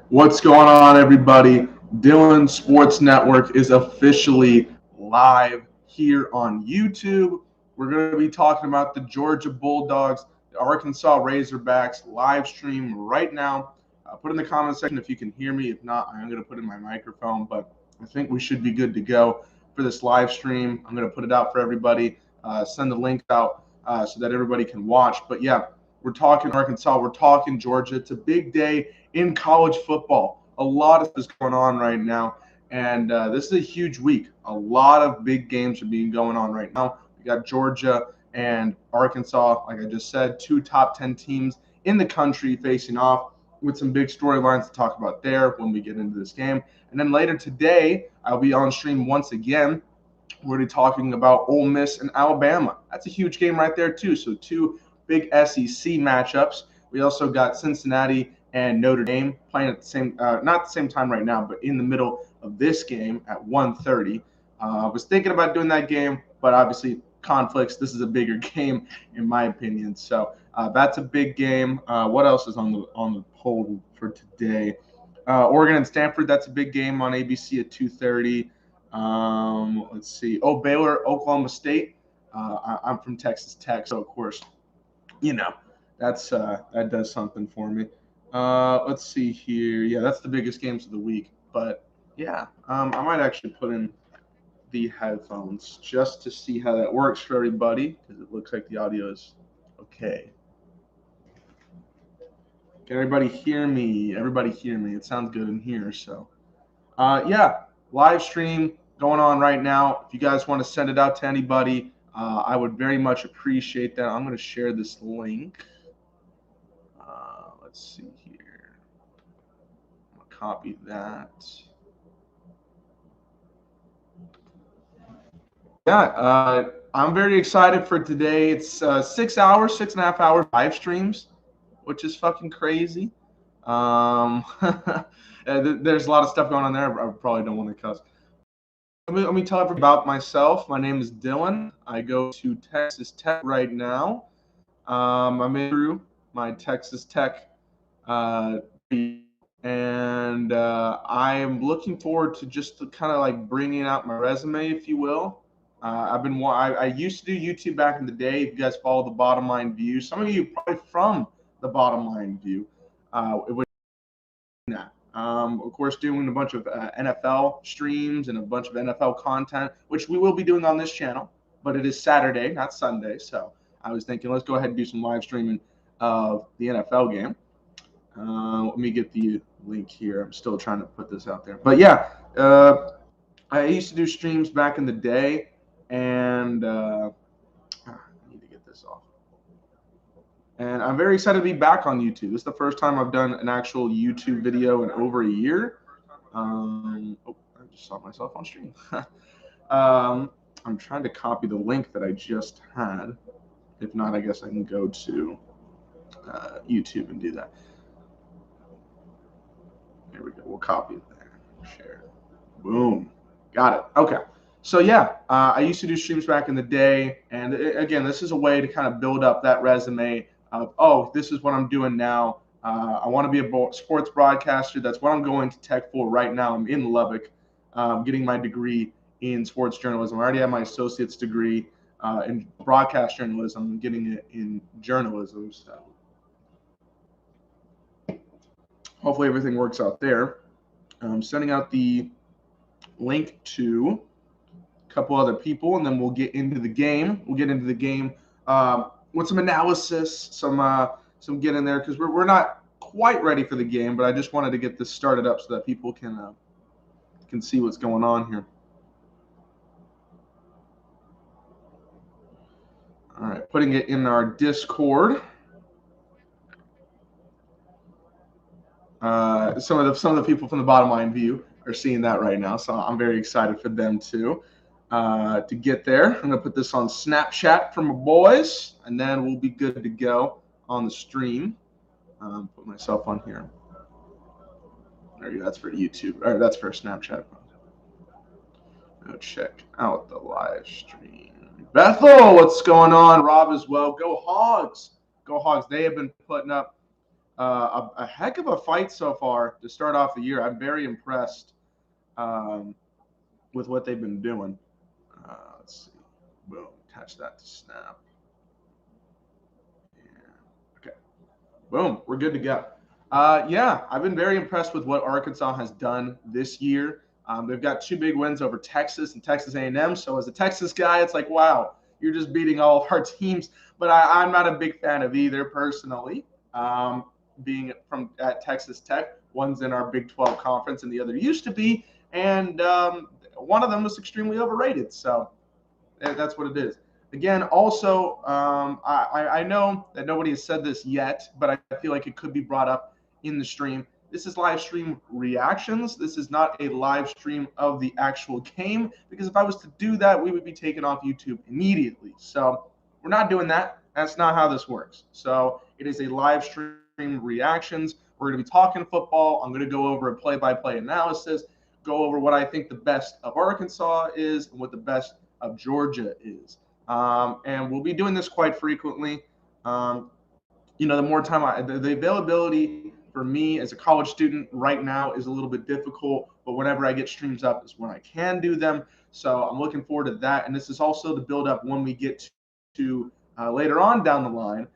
What's going on, everybody? Dylan Sports Network is officially live here on YouTube. We're going to be talking about the Georgia Bulldogs, the Arkansas Razorbacks live stream right now. Put in the comment section if you can hear me. If not, I'm going to put in my microphone, but I think we should be good to go for this live stream. I'm going to put it out for everybody, send the link out so that everybody can watch. But yeah, we're talking Arkansas, we're talking Georgia. It's a big day in college football. A lot of stuff is going on right now, and this is a huge week. A lot of big games are being going on right now. We got Georgia and Arkansas, like I just said, two top 10 teams in the country facing off with some big storylines to talk about there when we get into this game. And then later today, I'll be on stream once again. We're going to be talking about Ole Miss and Alabama. That's a huge game right there, too. So two big SEC matchups. We also got Cincinnati and Notre Dame playing at the same, not the same time right now, but in the middle of this game at 1:30. I was thinking about doing that game, but obviously conflicts. This is a bigger game, in my opinion. So that's a big game. What else is on the poll for today? Oregon and Stanford. That's a big game on ABC at 2:30. Let's see. Oh, Baylor, Oklahoma State. I'm from Texas Tech, so of course, that does something for me. Let's see here. Yeah, that's the biggest games of the week. But yeah, I might actually put in the headphones just to see how that works for everybody, because it looks like the audio is okay. Can everybody hear me? Everybody hear me? It sounds good in here. So, yeah, live stream going on right now. If you guys want to send it out to anybody, I would very much appreciate that. I'm going to share this link. Let's see here. I'm going to copy that. Yeah, I'm very excited for today. It's 6 hours, 6.5 hours live streams, which is fucking crazy. There's a lot of stuff going on there. I probably don't want to cuss. Let me tell everybody about myself. My name is Dylan. I go to Texas Tech right now. I'm in through my Texas Tech, and I am looking forward to just kind of like bringing out my resume, if you will. I used to do YouTube back in the day. If you guys follow the Bottom Line View, some of you probably from the Bottom Line View. It would that. Of course, doing a bunch of NFL streams and a bunch of NFL content, which we will be doing on this channel, but it is Saturday, not Sunday. So I was thinking, let's go ahead and do some live streaming of the NFL game. Let me get the link here. I'm still trying to put this out there. But yeah, I used to do streams back in the day, and I need to get this off. And I'm very excited to be back on YouTube. This is the first time I've done an actual YouTube video in over a year. I just saw myself on stream. I'm trying to copy the link that I just had. If not, I guess I can go to YouTube and do that. There we go. We'll copy it there. Share. Boom. Got it. Okay. So yeah, I used to do streams back in the day, and again, this is a way to kind of build up that resume of, oh, this is what I'm doing now. I want to be a sports broadcaster. That's what I'm going to Tech for right now. I'm in Lubbock, getting my degree in sports journalism. I already have my associate's degree in broadcast journalism. I'm getting it in journalism. So hopefully everything works out there. I'm sending out the link to a couple other people, and then we'll get into the game. We'll get into the game with some analysis, some get in there, because we're not quite ready for the game, but I just wanted to get this started up so that people can see what's going on here. All right, putting it in our Discord. Some of the people from the Bottom Line View are seeing that right now, so I'm very excited for them to get there. I'm gonna put this on Snapchat for my boys, and then we'll be good to go on the stream. Put myself on here. There you go. That's for YouTube. Or that's for Snapchat. Go check out the live stream. Bethel, what's going on? Rob as well. Go Hogs. Go Hogs. They have been putting up a heck of a fight so far to start off the year. I'm very impressed with what they've been doing. Let's see. Boom. Attach that to Snap. Okay. Boom. We're good to go. Yeah, I've been very impressed with what Arkansas has done this year. They've got 2 big wins over Texas and Texas A&M. So as a Texas guy, it's like, wow, you're just beating all of our teams. But I'm not a big fan of either personally. Being from at Texas Tech, one's in our Big 12 conference and the other used to be, and one of them was extremely overrated. So that's what it is. Again, also, I know that nobody has said this yet, but I feel like it could be brought up in the stream. This is live stream reactions. This is not a live stream of the actual game, because if I was to do that, we would be taken off YouTube immediately. So we're not doing that. That's not how this works. So it is a live stream reactions. We're going to be talking football. I'm going to go over a play-by-play analysis, go over what I think the best of Arkansas is and what the best of Georgia is. And we'll be doing this quite frequently. The more time the availability for me as a college student right now is a little bit difficult, but whenever I get streams up is when I can do them. So I'm looking forward to that. And this is also the build up when we get to later on down the line,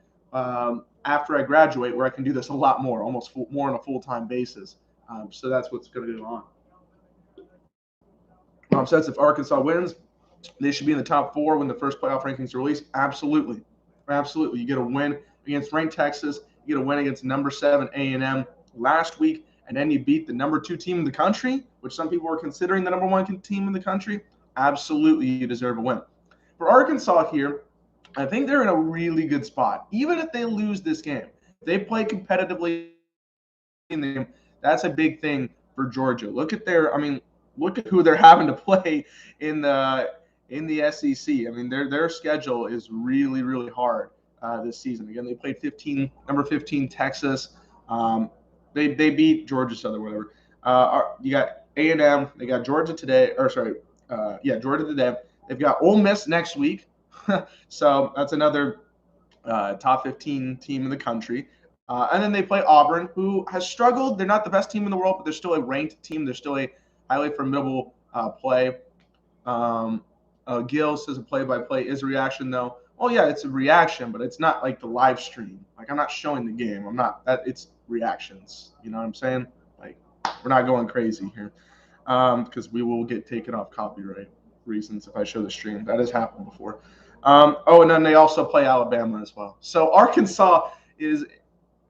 after I graduate, where I can do this a lot more, more on a full-time basis. So that's what's going to go on. So that's if Arkansas wins, they should be in the top 4 when the first playoff rankings are released. Absolutely. You get a win against ranked Texas. You get a win against number 7 A&M last week, and then you beat the number 2 team in the country, which some people are considering the number 1 team in the country. Absolutely, you deserve a win. For Arkansas here, I think they're in a really good spot. Even if they lose this game, if they play competitively in the game, that's a big thing for Georgia. Look at who they're having to play in the SEC. I mean, their schedule is really, really hard this season. Again, they played number 15 Texas. They beat Georgia Southern, whatever. You got A&M. They got Georgia today. Georgia today. They've got Ole Miss next week. So that's another top 15 team in the country. And then they play Auburn, who has struggled. They're not the best team in the world, but they're still a ranked team. They're still a highly formidable play. Gil says a play-by-play is a reaction, though. Oh, yeah, it's a reaction, but it's not like the live stream. Like, I'm not showing the game. It's reactions. You know what I'm saying? Like, we're not going crazy here because we will get taken off copyright reasons if I show the stream. That has happened before. And then they also play Alabama as well. So Arkansas is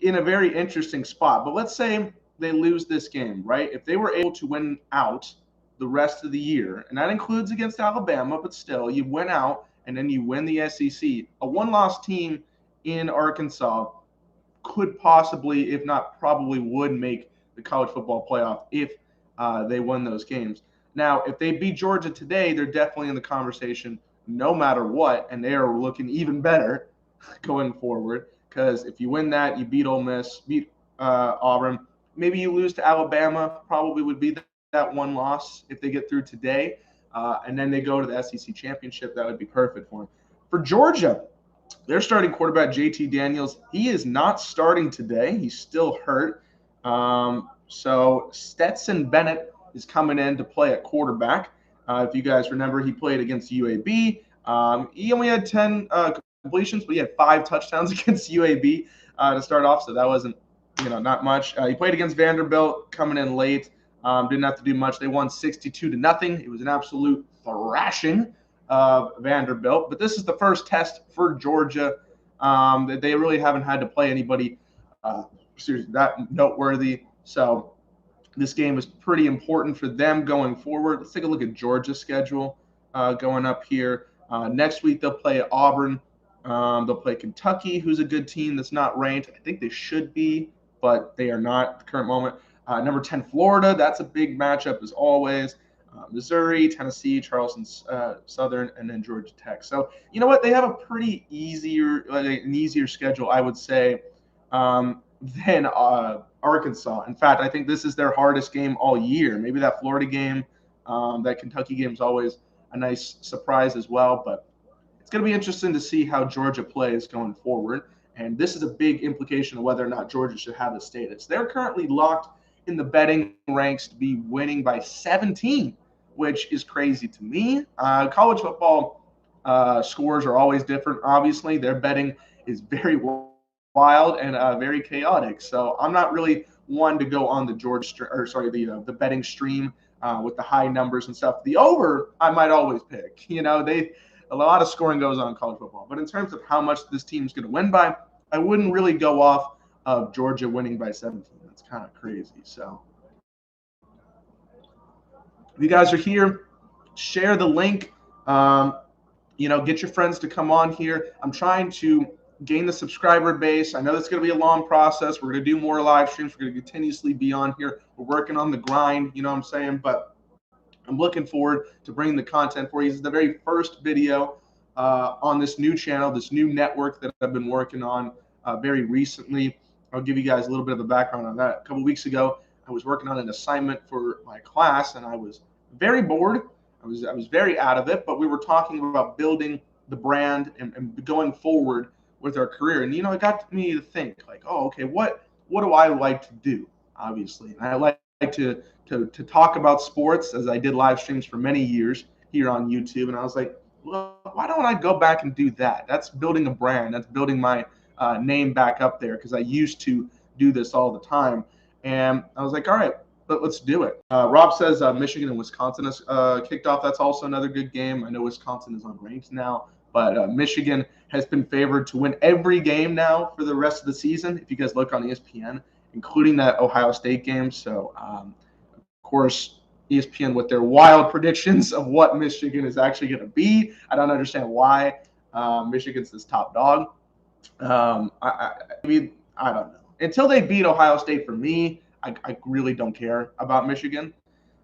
in a very interesting spot. But let's say they lose this game, right? If they were able to win out the rest of the year, and that includes against Alabama, but still, you win out and then you win the SEC. A one-loss team in Arkansas could possibly, if not probably, would make the college football playoff if they won those games. Now, if they beat Georgia today, they're definitely in the conversation no matter what, and they are looking even better going forward, because if you win that, you beat Ole Miss, beat Auburn. Maybe you lose to Alabama, probably would be that one loss if they get through today, and then they go to the SEC championship. That would be perfect for them. For Georgia, their starting quarterback, JT Daniels, he is not starting today. He's still hurt. So Stetson Bennett is coming in to play at quarterback. If you guys remember, he played against UAB. He only had 10 completions, but he had 5 touchdowns against UAB to start off, so that wasn't, not much. He played against Vanderbilt, coming in late. Didn't have to do much. They won 62-0. It was an absolute thrashing of Vanderbilt. But this is the first test for Georgia. They really haven't had to play anybody seriously that noteworthy. So this game is pretty important for them going forward. Let's take a look at Georgia's schedule going up here. Next week, they'll play Auburn. They'll play Kentucky, who's a good team that's not ranked. I think they should be, but they are not at the current moment. Number 10, Florida. That's a big matchup as always. Missouri, Tennessee, Charleston Southern, and then Georgia Tech. So you know what? They have a pretty an easier schedule, I would say, than Arkansas. In fact, I think this is their hardest game all year. Maybe that Florida game, that Kentucky game is always a nice surprise as well. But it's going to be interesting to see how Georgia plays going forward. And this is a big implication of whether or not Georgia should have the status. They're currently locked in the betting ranks to be winning by 17, which is crazy to me. College football scores are always different. Obviously, their betting is very wild and very chaotic. So I'm not really one to go on the the betting stream with the high numbers and stuff. The over, I might always pick. A lot of scoring goes on in college football. But in terms of how much this team's going to win by, I wouldn't really go off of Georgia winning by 17. That's kind of crazy. So if you guys are here, share the link. Get your friends to come on here. I'm trying to gain the subscriber base. I know it's going to be a long process. We're going to do more live streams. We're going to continuously be on here. We're working on the grind, you know what I'm saying? But I'm looking forward to bringing the content for you. This is the very first video on this new channel, this new network that I've been working on very recently. I'll give you guys a little bit of a background on that. A couple weeks ago, I was working on an assignment for my class, and I was very bored. I was very out of it, but we were talking about building the brand and going forward with our career. And, it got me to think like, oh, okay, what do I like to do? Obviously, and I like to talk about sports, as I did live streams for many years here on YouTube. And I was like, well, why don't I go back and do that? That's building a brand. That's building my name back up there, because I used to do this all the time. And I was like, all right, let's do it. Rob says Michigan and Wisconsin has kicked off. That's also another good game. I know Wisconsin is unranked now, but Michigan has been favored to win every game now for the rest of the season, if you guys look on ESPN, including that Ohio State game. So, of course, ESPN with their wild predictions of what Michigan is actually going to be. I don't understand why Michigan's this top dog. I don't know. Until they beat Ohio State, for me, I really don't care about Michigan.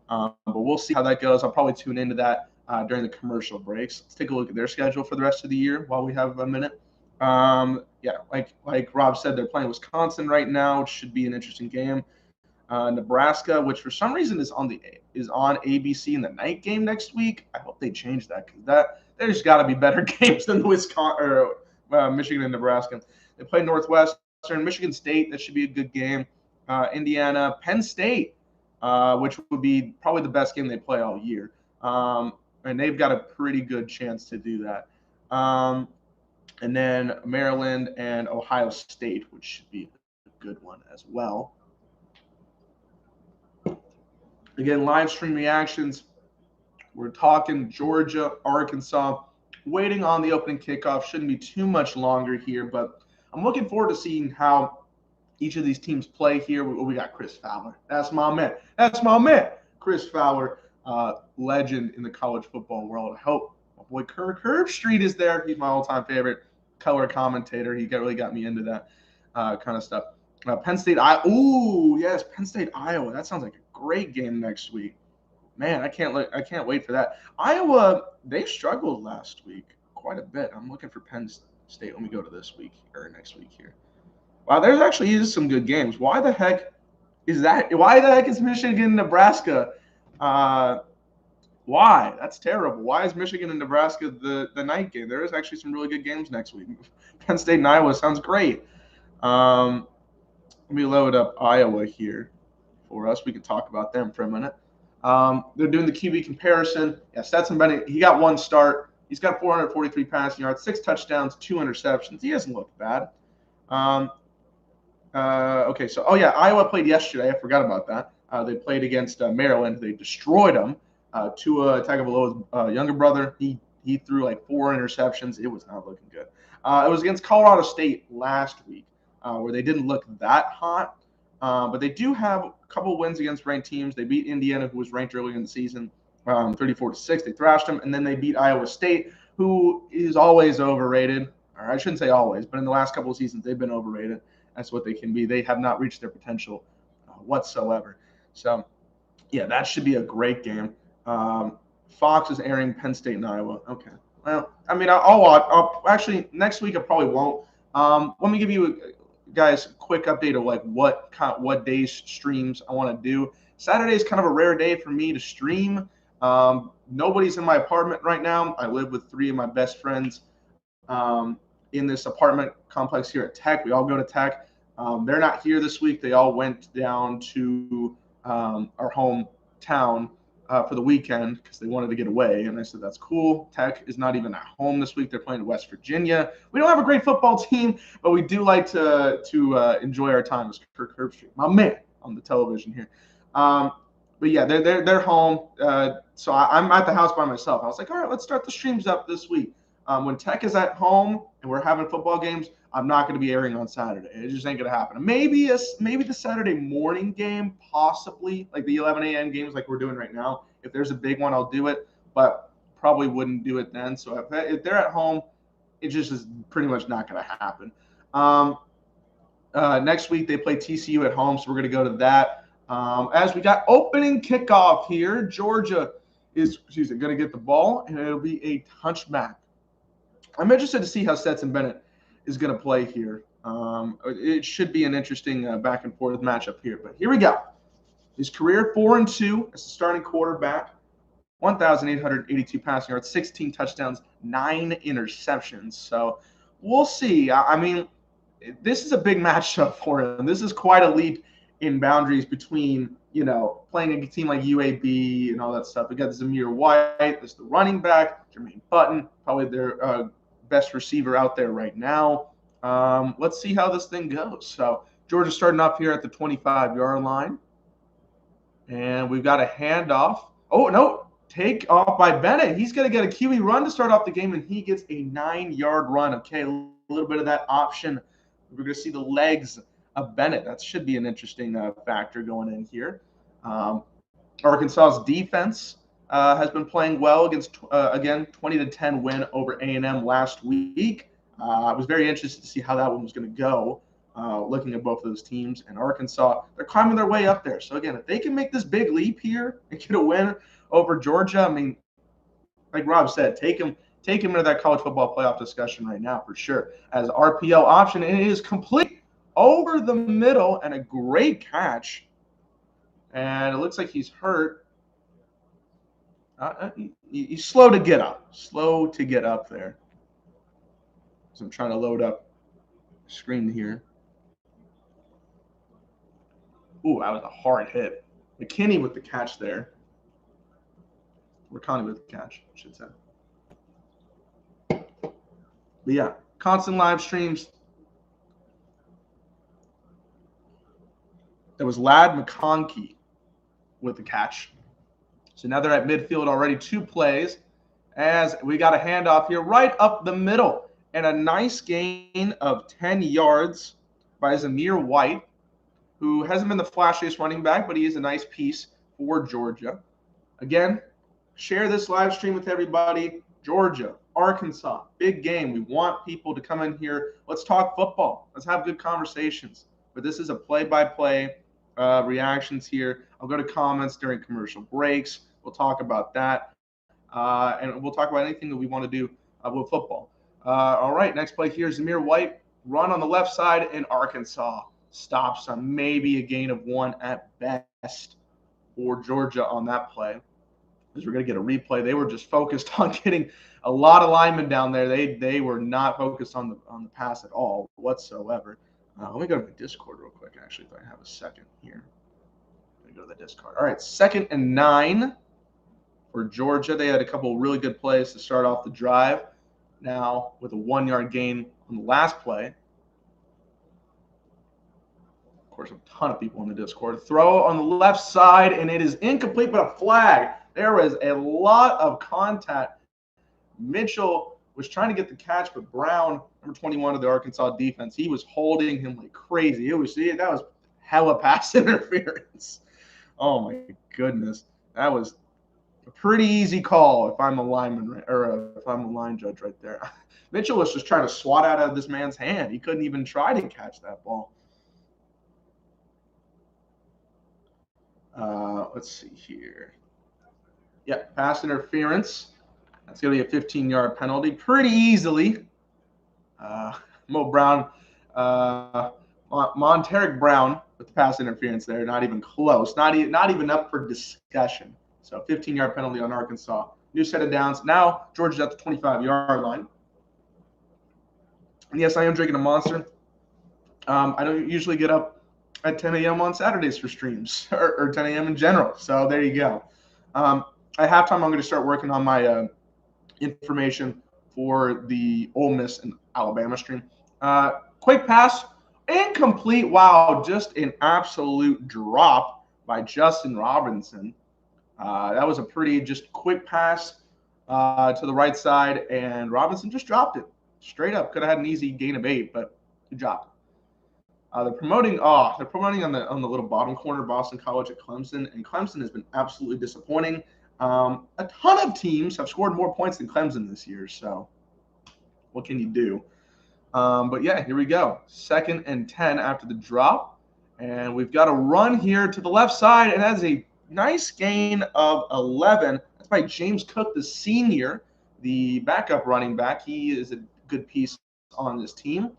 But we'll see how that goes. I'll probably tune into that during the commercial breaks. Let's take a look at their schedule for the rest of the year while we have a minute. Like Rob said, they're playing Wisconsin right now, which should be an interesting game. Nebraska, which for some reason is on ABC in the night game next week. I hope they change that, because there's got to be better games than Michigan and Nebraska. They play Northwestern, Michigan State. That should be a good game. Indiana, Penn State, which would be probably the best game they play all year. And they've got a pretty good chance to do that. And then Maryland and Ohio State, which should be a good one as well. Again, live stream reactions. We're talking Georgia, Arkansas, waiting on the opening kickoff. Shouldn't be too much longer here, but I'm looking forward to seeing how each of these teams play here. We got Chris Fowler. That's my man. Chris Fowler, legend in the college football world. I hope my boy Curve Street is there. He's my all-time favorite color commentator. He really got me into that kind of stuff. Penn State, Penn State, Iowa. That sounds like a great game next week. Man, I can't wait for that. Iowa, they struggled last week quite a bit. I'm looking for Penn State. Let me go to this week or next week here. Wow, there actually is some good games. Why the heck is that? Why the heck is Michigan, Nebraska? Why? That's terrible. Why is Michigan and Nebraska the night game? There is actually some really good games next week. Penn State and Iowa sounds great. Let me load up Iowa here for us. We can talk about them for a minute. They're doing the QB comparison. Yeah, Stetson Bennett, he got one start. He's got 443 passing yards, 6 touchdowns, 2 interceptions. He hasn't looked bad. Iowa played yesterday. I forgot about that. They played against Maryland. They destroyed them. Tua Tagovailoa's younger brother, he threw like 4 interceptions. It was not looking good. It was against Colorado State last week, where they didn't look that hot. But they do have a couple wins against ranked teams. They beat Indiana, who was ranked earlier in the season, 34-6. They thrashed them, and then they beat Iowa State, who is always overrated. Or I shouldn't say always, but in the last couple of seasons, they've been overrated. That's what they can be. They have not reached their potential whatsoever. So, yeah, that should be a great game. Fox is airing Penn State and Iowa. Okay. Well, I mean, I'll watch. Actually, next week I probably won't. Let me give you guys a quick update of like what days streams I want to do. Saturday is kind of a rare day for me to stream. Nobody's in my apartment right now. I live with 3 of my best friends. in this apartment complex here at Tech. We all go to Tech. They're not here this week. They all went down to our hometown for the weekend because they wanted to get away. And I said, that's cool. Tech is not even at home this week. They're playing West Virginia. We don't have a great football team, but we do like to enjoy our time as Kirk Herbstreit, my man, on the television here. But yeah, they're home. So I'm at the house by myself. I was like, all right, let's start the streams up this week. When Tech is at home and we're having football games, I'm not going to be airing on Saturday. It just ain't going to happen. Maybe the Saturday morning game, possibly, like the 11 a.m. games like we're doing right now. If there's a big one, I'll do it, but probably wouldn't do it then. So if they're at home, it just is pretty much not going to happen. Next week, they play TCU at home, so we're going to go to that. As we got opening kickoff here, Georgia is going to get the ball, and it'll be a touchback. I'm interested to see how Stetson Bennett is going to play here. It should be an interesting back and forth matchup here. But here we go. His career 4-2 as a starting quarterback, 1,882 passing yards, 16 touchdowns, 9 interceptions. So we'll see. I mean, this is a big matchup for him. This is quite a leap in boundaries between, playing a team like UAB and all that stuff. We got Zamir White, there's the running back, Jermaine Button, probably their best receiver out there right now. Let's see how this thing goes. So Georgia starting off here at the 25-yard line. And we've got a handoff. Oh, no, take off by Bennett. He's going to get a QE run to start off the game, and he gets a 9-yard run. Okay, a little bit of that option. We're going to see the legs of Bennett. That should be an interesting factor going in here. Arkansas's defense has been playing well against, again, 20-10 win over A&M last week. I was very interested to see how that one was going to go, looking at both of those teams. And Arkansas, they're climbing their way up there. So, again, if they can make this big leap here and get a win over Georgia, I mean, like Rob said, take him into that college football playoff discussion right now for sure. As RPO option, and it is complete over the middle and a great catch. And it looks like he's hurt. He's slow to get up. Slow to get up there. So I'm trying to load up the screen here. Ooh, that was a hard hit. McKinney with the catch there. Rakani with the catch, I should say. But yeah, constant live streams. There was Ladd McConkey with the catch. So now they're at midfield already, 2 plays. As we got a handoff here right up the middle. And a nice gain of 10 yards by Zamir White, who hasn't been the flashiest running back, but he is a nice piece for Georgia. Again, share this live stream with everybody. Georgia, Arkansas, big game. We want people to come in here. Let's talk football. Let's have good conversations. But this is a play-by-play reactions here. I'll go to comments during commercial breaks. We'll talk about that. And we'll talk about anything that we want to do with football. All right, next play here. Zamir White, run on the left side, and Arkansas stops on maybe a gain of 1 at best for Georgia on that play. As we're going to get a replay. They were just focused on getting a lot of linemen down there. They were not focused on the pass at all whatsoever. Let me go to my Discord real quick, actually, if I have a second here. Let me go to the Discord. All right, 2nd and 9 for Georgia. They had a couple of really good plays to start off the drive. Now with a 1-yard gain on the last play. Of course, a ton of people in the Discord. Throw on the left side, and it is incomplete, but a flag. There was a lot of contact. Mitchell was trying to get the catch, but Brown, number 21 of the Arkansas defense, he was holding him like crazy. That was hella pass interference. Oh my goodness, that was a pretty easy call if I'm a lineman or if I'm a line judge right there. Mitchell was just trying to swat out of this man's hand. He couldn't even try to catch that ball. Let's see here. Yeah, pass interference. That's going to be a 15-yard penalty pretty easily. Mo Brown, Monteric Brown with the pass interference there, not even close, not even up for discussion. So 15-yard penalty on Arkansas. New set of downs. Now Georgia's at the 25-yard line. And yes, I am drinking a Monster. I don't usually get up at 10 a.m. on Saturdays for streams or 10 a.m. in general. So there you go. At halftime, I'm going to start working on my information for the Ole Miss and Alabama stream. Quick pass, incomplete. Wow, just an absolute drop by Justin Robinson. That was a pretty just quick pass to the right side, and Robinson just dropped it straight up. Could have had an easy gain of 8, but he dropped it. They're promoting on the little bottom corner, Boston College at Clemson, and Clemson has been absolutely disappointing. A ton of teams have scored more points than Clemson this year, so what can you do? But yeah, here we go. 2nd and 10 after the drop, and we've got a run here to the left side, and that's a nice gain of 11. That's by James Cook, the senior, the backup running back. He is a good piece on this team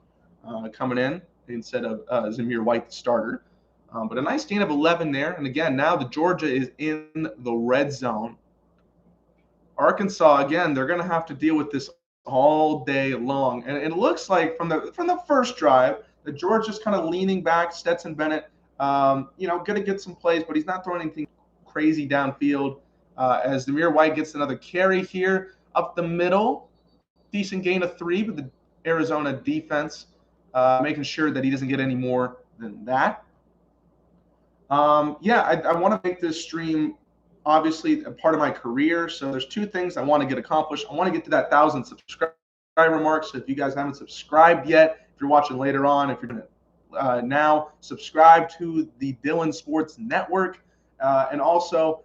coming in instead of Zamir White, the starter. But a nice gain of 11 there. And again, now the Georgia is in the red zone. Arkansas, again, they're going to have to deal with this all day long. And it looks like from the first drive, the Georgia's kind of leaning back. Stetson Bennett, going to get some plays, but he's not throwing anything crazy downfield. As Zamir White gets another carry here up the middle. Decent gain of 3, but the Arizona defense making sure that he doesn't get any more than that. I want to make this stream obviously a part of my career. So there's 2 things I want to get accomplished. I want to get to that 1,000 subscriber mark. So if you guys haven't subscribed yet, if you're watching later on, if you're doing it now, subscribe to the Dylan Sports Network. And also,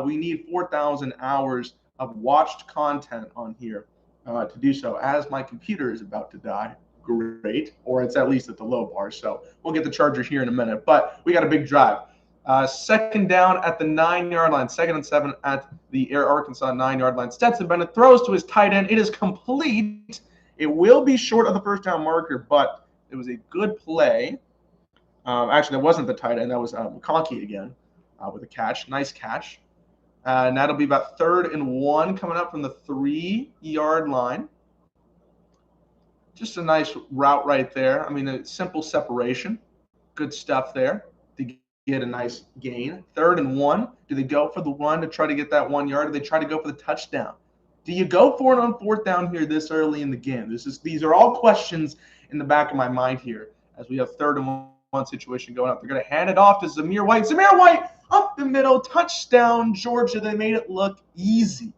we need 4,000 hours of watched content on here to do so, as my computer is about to die. Great, or it's at least at the low bar. So we'll get the charger here in a minute, but we got a big drive. 2nd down at the 9-yard line, 2nd and 7 at the Arkansas 9-yard line. Stetson Bennett throws to his tight end. It is complete. It will be short of the first down marker, but it was a good play. Actually, that wasn't the tight end. That was McConkey again with a catch. Nice catch. And that'll be about 3rd and 1 coming up from the 3-yard line. Just a nice route right there. I mean, a simple separation. Good stuff there to get a nice gain. 3rd and 1. Do they go for the 1 to try to get that 1 yard? Or do they try to go for the touchdown? Do you go for it on 4th down here this early in the game? These are all questions in the back of my mind here as we have 3rd and 1 situation going up. They're going to hand it off to Zamir White. Zamir White up the middle, touchdown, Georgia. They made it look easy.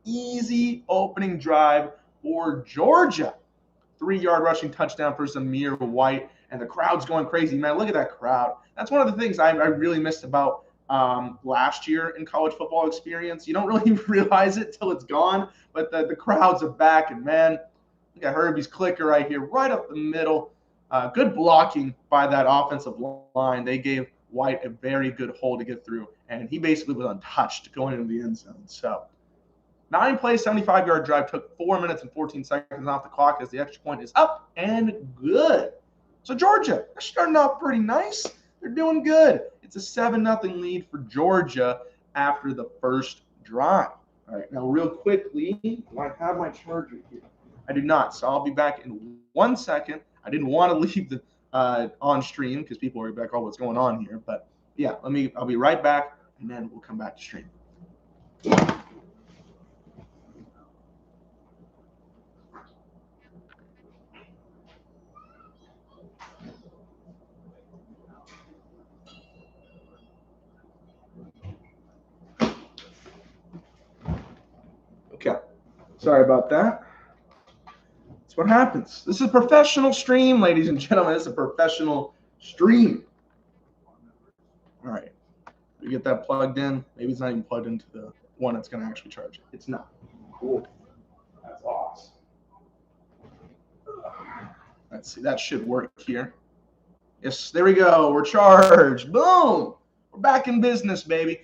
Easy opening drive for Georgia. 3-yard rushing touchdown for Zamir White, and the crowd's going crazy. Man, look at that crowd. That's one of the things I really missed about last year in college football experience. You don't really realize it till it's gone, but the crowds are back, and man, look at Herbie's clicker right here, right up the middle. Good blocking by that offensive line. They gave White a very good hole to get through, and he basically was untouched going into the end zone. So 9-play, 75-yard drive took 4 minutes and 14 seconds off the clock as the extra point is up and good. So Georgia, they're starting off pretty nice. They're doing good. It's a 7-0 lead for Georgia after the first drive. All right, now real quickly, do I have my charger here? I do not, so I'll be back in 1 second. I didn't want to leave the on stream because people are back, what's going on here. But yeah, I'll be right back, and then we'll come back to stream. Okay, sorry about that. That's what happens. This is a professional stream, ladies and gentlemen. This is a professional stream. All right, we get that plugged in. Maybe it's not even plugged into the one that's going to actually charge it. It's not. Cool. That's awesome. Let's see. That should work here. Yes, there we go. We're charged. Boom. We're back in business, baby.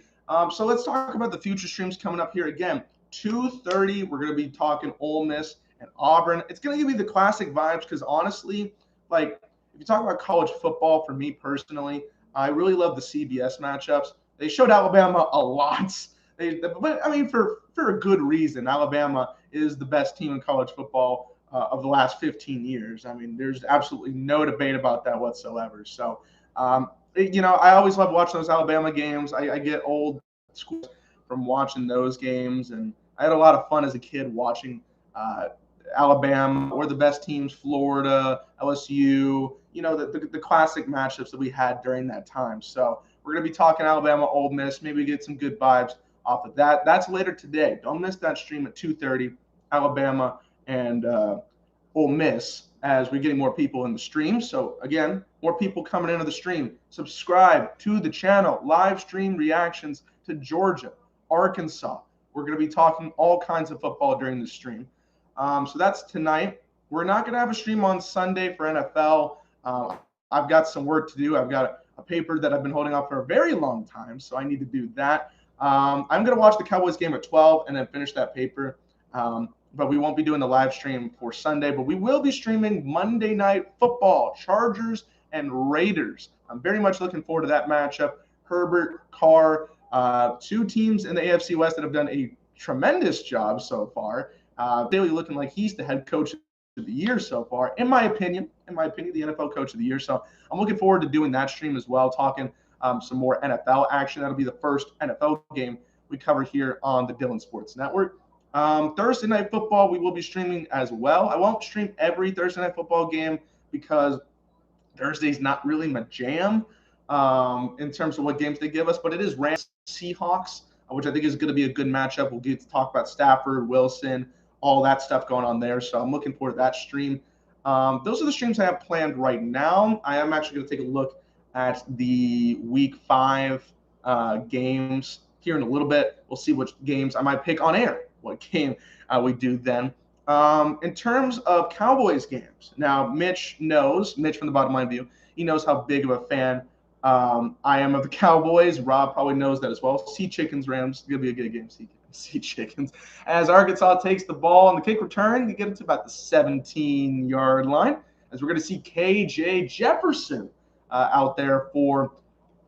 So let's talk about the future streams coming up here again. 2:30, we're going to be talking Ole Miss and Auburn. It's going to give me the classic vibes because honestly, like if you talk about college football, for me personally, I really love the CBS matchups. They showed Alabama a lot. But I mean, for a good reason. Alabama is the best team in college football of the last 15 years. I mean, there's absolutely no debate about that whatsoever. So, I always love watching those Alabama games. I get old school from watching those games, and I had a lot of fun as a kid watching Alabama or the best teams, Florida, LSU, the classic matchups that we had during that time. So we're going to be talking Alabama, Ole Miss, maybe get some good vibes off of that. That's later today. Don't miss that stream at 2:30, Alabama and Ole Miss, as we're getting more people in the stream. So again, more people coming into the stream. Subscribe to the channel. Live stream reactions to Georgia, Arkansas. We're going to be talking all kinds of football during the stream. So that's tonight. We're not going to have a stream on Sunday for NFL. I've got some work to do. I've got a paper that I've been holding off for a very long time, so I need to do that. I'm going to watch the Cowboys game at 12 and then finish that paper. But we won't be doing the live stream for Sunday, but we will be streaming Monday Night Football, Chargers and Raiders. I'm very much looking forward to that matchup. Herbert, Carr, two teams in the AFC West that have done a tremendous job so far. Daly looking like he's the head coach of the year so far, in my opinion, the NFL coach of the year. So I'm looking forward to doing that stream as well, talking some more NFL action. That'll be the first NFL game we cover here on the Dylan Sports Network. Thursday Night Football, we will be streaming as well. I won't stream every Thursday Night Football game because Thursday's not really my jam in terms of what games they give us, but it is Rams Seahawks, which I think is going to be a good matchup. We'll get to talk about Stafford, Wilson, all that stuff going on there. So I'm looking forward to that stream. Those are the streams I have planned right now. I am actually going to take a look at the Week 5 games here in a little bit. We'll see which games I might pick on air, what game we do then. In terms of Cowboys games, now Mitch from the Bottom Line View, he knows how big of a fan I am of the Cowboys. Rob probably knows that as well. Sea Chickens, Rams, it's going to be a good game. Sea Chickens. As Arkansas takes the ball on the kick return, they get it to about the 17-yard line, as we're going to see KJ Jefferson out there for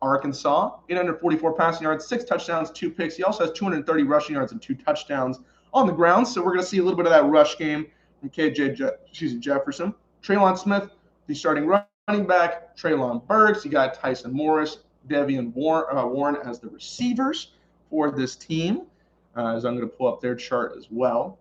Arkansas. 844 passing yards, 6 touchdowns, 2 picks. He also has 230 rushing yards and 2 touchdowns on the ground. So we're going to see a little bit of that rush game from Jefferson. Traylon Smith, the starting running back. Treylon Burks. You got Tyson Morris, Devian Warren as the receivers for this team. As I'm going to pull up their chart as well.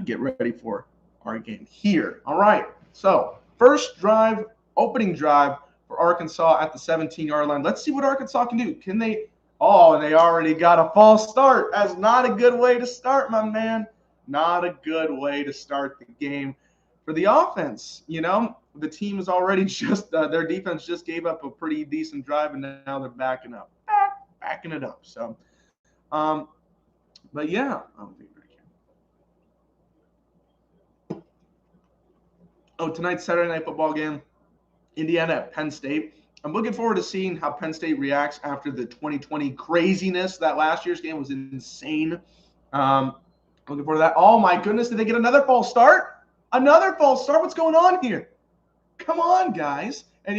Get ready for our game here. All right. So first drive, opening drive for Arkansas at the 17-yard line. Let's see what Arkansas can do. Can they? Oh, and they already got a false start. That's not a good way to start, my man. Not a good way to start the game for the offense. The team is already their defense just gave up a pretty decent drive, and now they're backing it up. So, but yeah. Tonight's Saturday Night Football game, Indiana at Penn State. I'm looking forward to seeing how Penn State reacts after the 2020 craziness. That last year's game was insane. Looking forward to that. Oh, my goodness. Did they get another false start? Another false start? What's going on here? Come on, guys. And,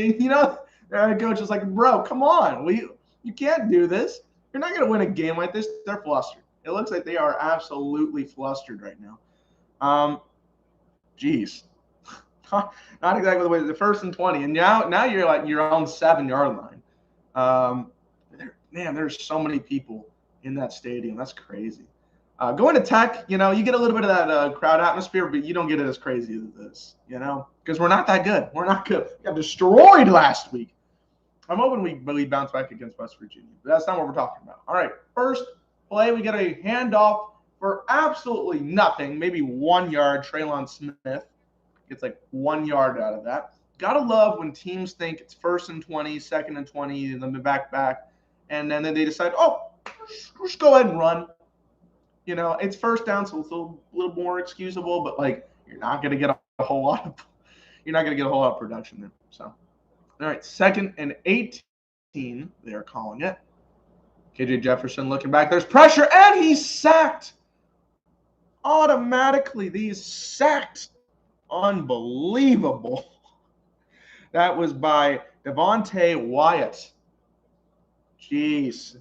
their coach is like, bro, come on. You can't do this. You're not going to win a game like this. They're flustered. It looks like they are absolutely flustered right now. Geez. Not exactly the way. The 1st and 20, and now you're like your own 7-yard line. There's so many people in that stadium. That's crazy. Going to Tech, you get a little bit of that crowd atmosphere, but you don't get it as crazy as this, because we're not that good. We're not good. We got destroyed last week. I'm hoping we bounce back against West Virginia, but that's not what we're talking about. All right, first play, we got a handoff for absolutely nothing, maybe 1 yard. Treylon Smith gets like 1 yard out of that. Gotta love when teams think it's 1st and 20, 2nd and 20, and then back, and then they decide, just go ahead and run. It's first down, so it's a little more excusable, but you're not gonna get a whole lot of production there. So, all right, 2nd and 18, they're calling it. KJ Jefferson looking back. There's pressure, and he's sacked. Automatically, he's sacked. Unbelievable. That was by Devontae Wyatt. Jeez.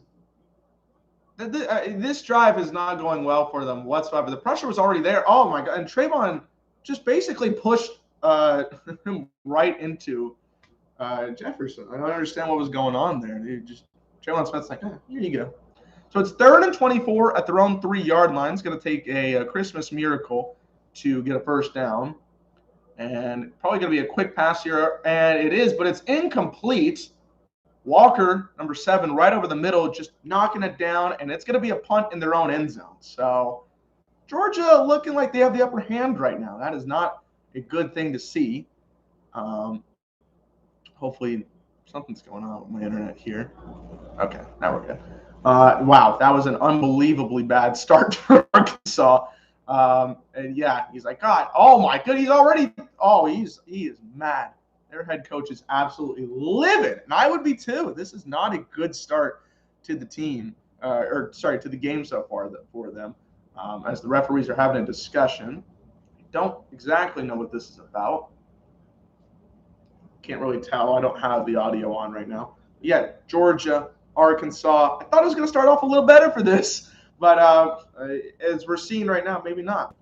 This drive is not going well for them whatsoever. The pressure was already there. Oh, my God. And Trayvon just basically pushed him right into Jefferson. I don't understand what was going on there. Jalen Smith's like, here you go. So it's 3rd and 24 at their own 3-yard line. It's going to take a Christmas miracle to get a first down. And probably going to be a quick pass here. And it is, but it's incomplete. Walker, number 7, right over the middle, just knocking it down. And it's going to be a punt in their own end zone. So Georgia looking like they have the upper hand right now. That is not a good thing to see. Hopefully something's going on with my internet here. Okay, now we're good. Wow, that was an unbelievably bad start for Arkansas. And yeah, he's like, God, oh my good, he's already, he is mad. Their head coach is absolutely livid, and I would be too. This is not a good start to the team, to the game so far for them. As the referees are having a discussion, I don't exactly know what this is about. Can't really tell. I don't have the audio on right now. But yeah, Georgia, Arkansas. I thought it was going to start off a little better for this, but as we're seeing right now, maybe not.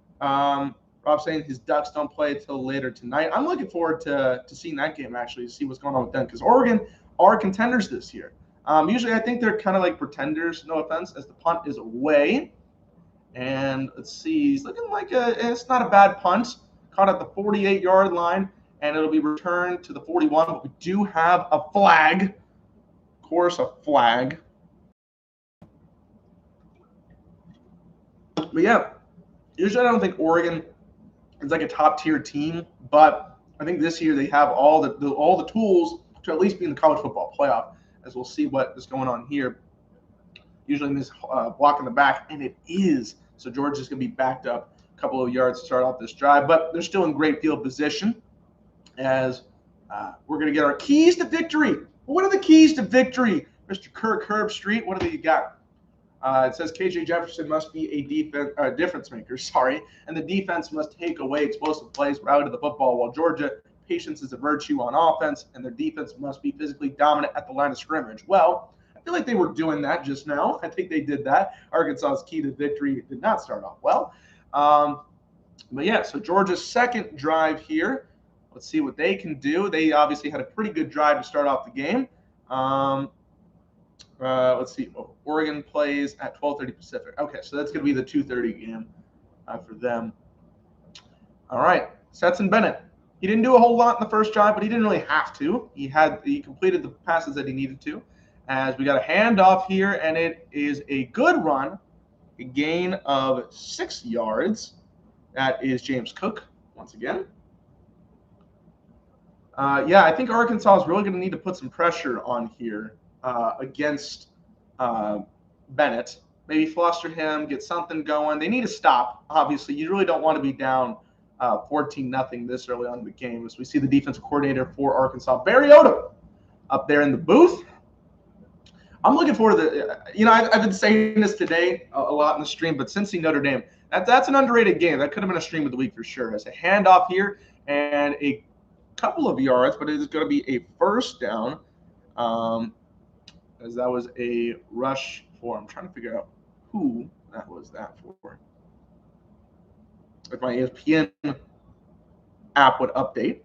Rob's saying his Ducks don't play until later tonight. I'm looking forward to seeing that game, actually, to see what's going on with them, because Oregon are contenders this year. Usually I think they're kind of like pretenders, no offense, as the punt is away. And let's see, he's looking like it's not a bad punt. Caught at the 48-yard line, and it'll be returned to the 41. But we do have a flag. Of course, a flag. But yeah, usually I don't think Oregon is like a top-tier team, but I think this year they have all the tools to at least be in the college football playoff, as we'll see what is going on here. Usually in this block in the back, and it is. So Georgia's going to be backed up a couple of yards to start off this drive, but they're still in great field position, as we're going to get our keys to victory. What are the keys to victory, Mr. Kirk Herbstreit? What do you got? It says KJ Jefferson must be a difference maker, and the defense must take away explosive plays routed to the football, while Georgia, patience is a virtue on offense, and their defense must be physically dominant at the line of scrimmage. Well, I feel like they were doing that just now. I think they did that. Arkansas's key to victory did not start off well. But yeah, so Georgia's second drive here. Let's see what they can do. They obviously had a pretty good drive to start off the game. Let's see. Oregon plays at 12:30 Pacific. Okay, so that's going to be the 2:30 game for them. All right, Stetson Bennett. He didn't do a whole lot in the first drive, but he didn't really have to. He completed the passes that he needed to. As we got a handoff here, and it is a good run, a gain of 6 yards. That is James Cook once again. Yeah, I think Arkansas is really going to need to put some pressure on here against Bennett. Maybe fluster him, get something going. They need to stop. Obviously, you really don't want to be down 14-0 this early on in the game. As we see the defensive coordinator for Arkansas, Barry Odom, up there in the booth. I'm looking forward to I've been saying this today a lot in the stream, but Cincy Notre Dame, that's an underrated game. That could have been a stream of the week for sure. As a handoff here and a couple of yards, but it is going to be a first down, as that was a rush for. I'm trying to figure out who that was for. If my ESPN app would update.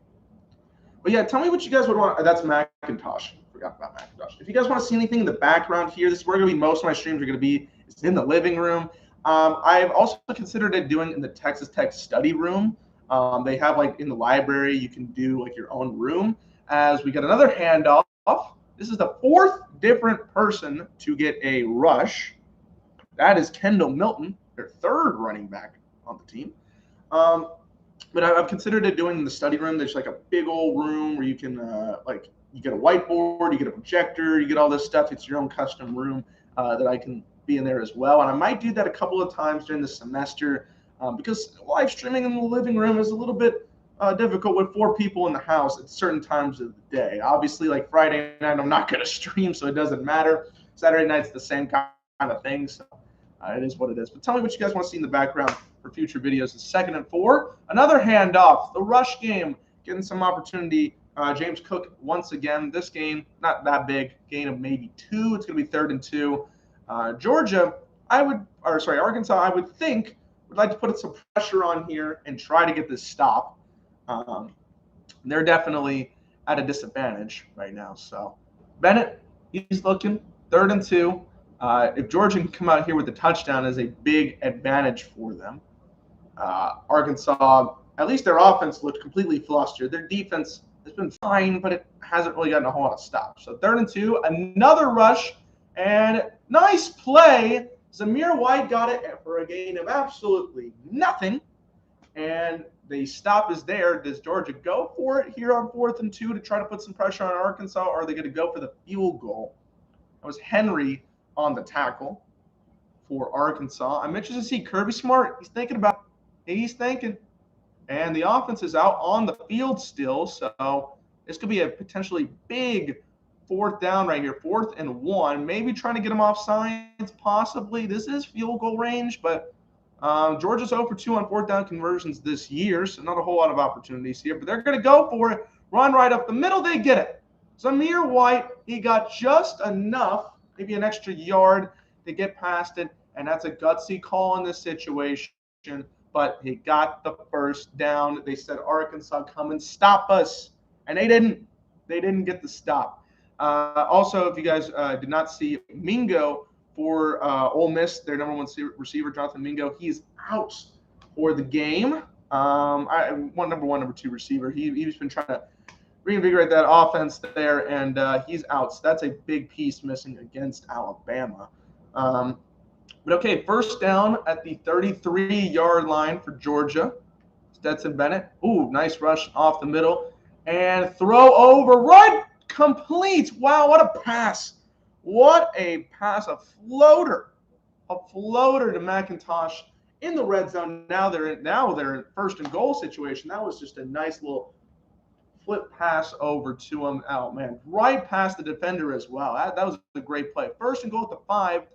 But yeah, tell me what you guys would want. That's Macintosh. Forgot about Macintosh. If you guys want to see anything in the background here, this is where going to be most of my streams are going to be. It's in the living room. I've also considered it doing in the Texas Tech study room. They have like in the library, you can do like your own room. As we got another handoff. This is the 4th different person to get a rush. That is Kendall Milton, their 3rd running back on the team. But I've considered it doing in the study room. There's like a big old room where you can you get a whiteboard, you get a projector, you get all this stuff. It's your own custom room that I can be in there as well. And I might do that a couple of times during the semester because live streaming in the living room is a little bit difficult with 4 people in the house at certain times of the day. Obviously, like Friday night, I'm not going to stream, so it doesn't matter. Saturday night's the same kind of thing, so it is what it is. But tell me what you guys want to see in the background for future videos. It's 2nd and 4. Another handoff. The rush game, getting some opportunity. James Cook, once again, this game, not that big, gain of maybe 2. It's going to be 3rd and 2. Arkansas, I would think, would like to put some pressure on here and try to get this stop. They're definitely at a disadvantage right now. So Bennett, he's looking 3rd and 2. If Georgia can come out here with a touchdown, is a big advantage for them. Arkansas, at least their offense looked completely flustered. Their defense has been fine, but it hasn't really gotten a whole lot of stops. So 3rd and 2, another rush, and nice play. Zamir White got it for a gain of absolutely nothing. And the stop is there. Does Georgia go for it here on 4th and 2 to try to put some pressure on Arkansas, or are they going to go for the field goal? That was Henry on the tackle for Arkansas. I'm interested to see Kirby Smart. He's thinking about it. He's thinking. And the offense is out on the field still, so this could be a potentially big 4th down right here, 4th and 1. Maybe trying to get them off sides, possibly. This is field goal range, but Georgia's 0 for 2 on 4th down conversions this year, so not a whole lot of opportunities here. But they're going to go for it, run right up the middle. They get it. Zamir White, he got just enough, maybe an extra yard to get past it, and that's a gutsy call in this situation. But he got the 1st down. They said, Arkansas, come and stop us. And they didn't. They didn't get the stop. Also, if you guys did not see Mingo for Ole Miss, their number 1 receiver, Jonathan Mingo, he's out for the game. Number 1, number 2 receiver. He's been trying to reinvigorate that offense there, and he's out. So that's a big piece missing against Alabama. But okay, 1st down at the 33-yard line for Georgia. Stetson Bennett. Ooh, nice rush off the middle. And throw over, right, complete. Wow, what a pass. What a pass, a floater to McIntosh in the red zone. Now they're in 1st and goal situation. That was just a nice little flip pass over to him. Oh, man, right past the defender as well. That was a great play. 1st and goal at the 5.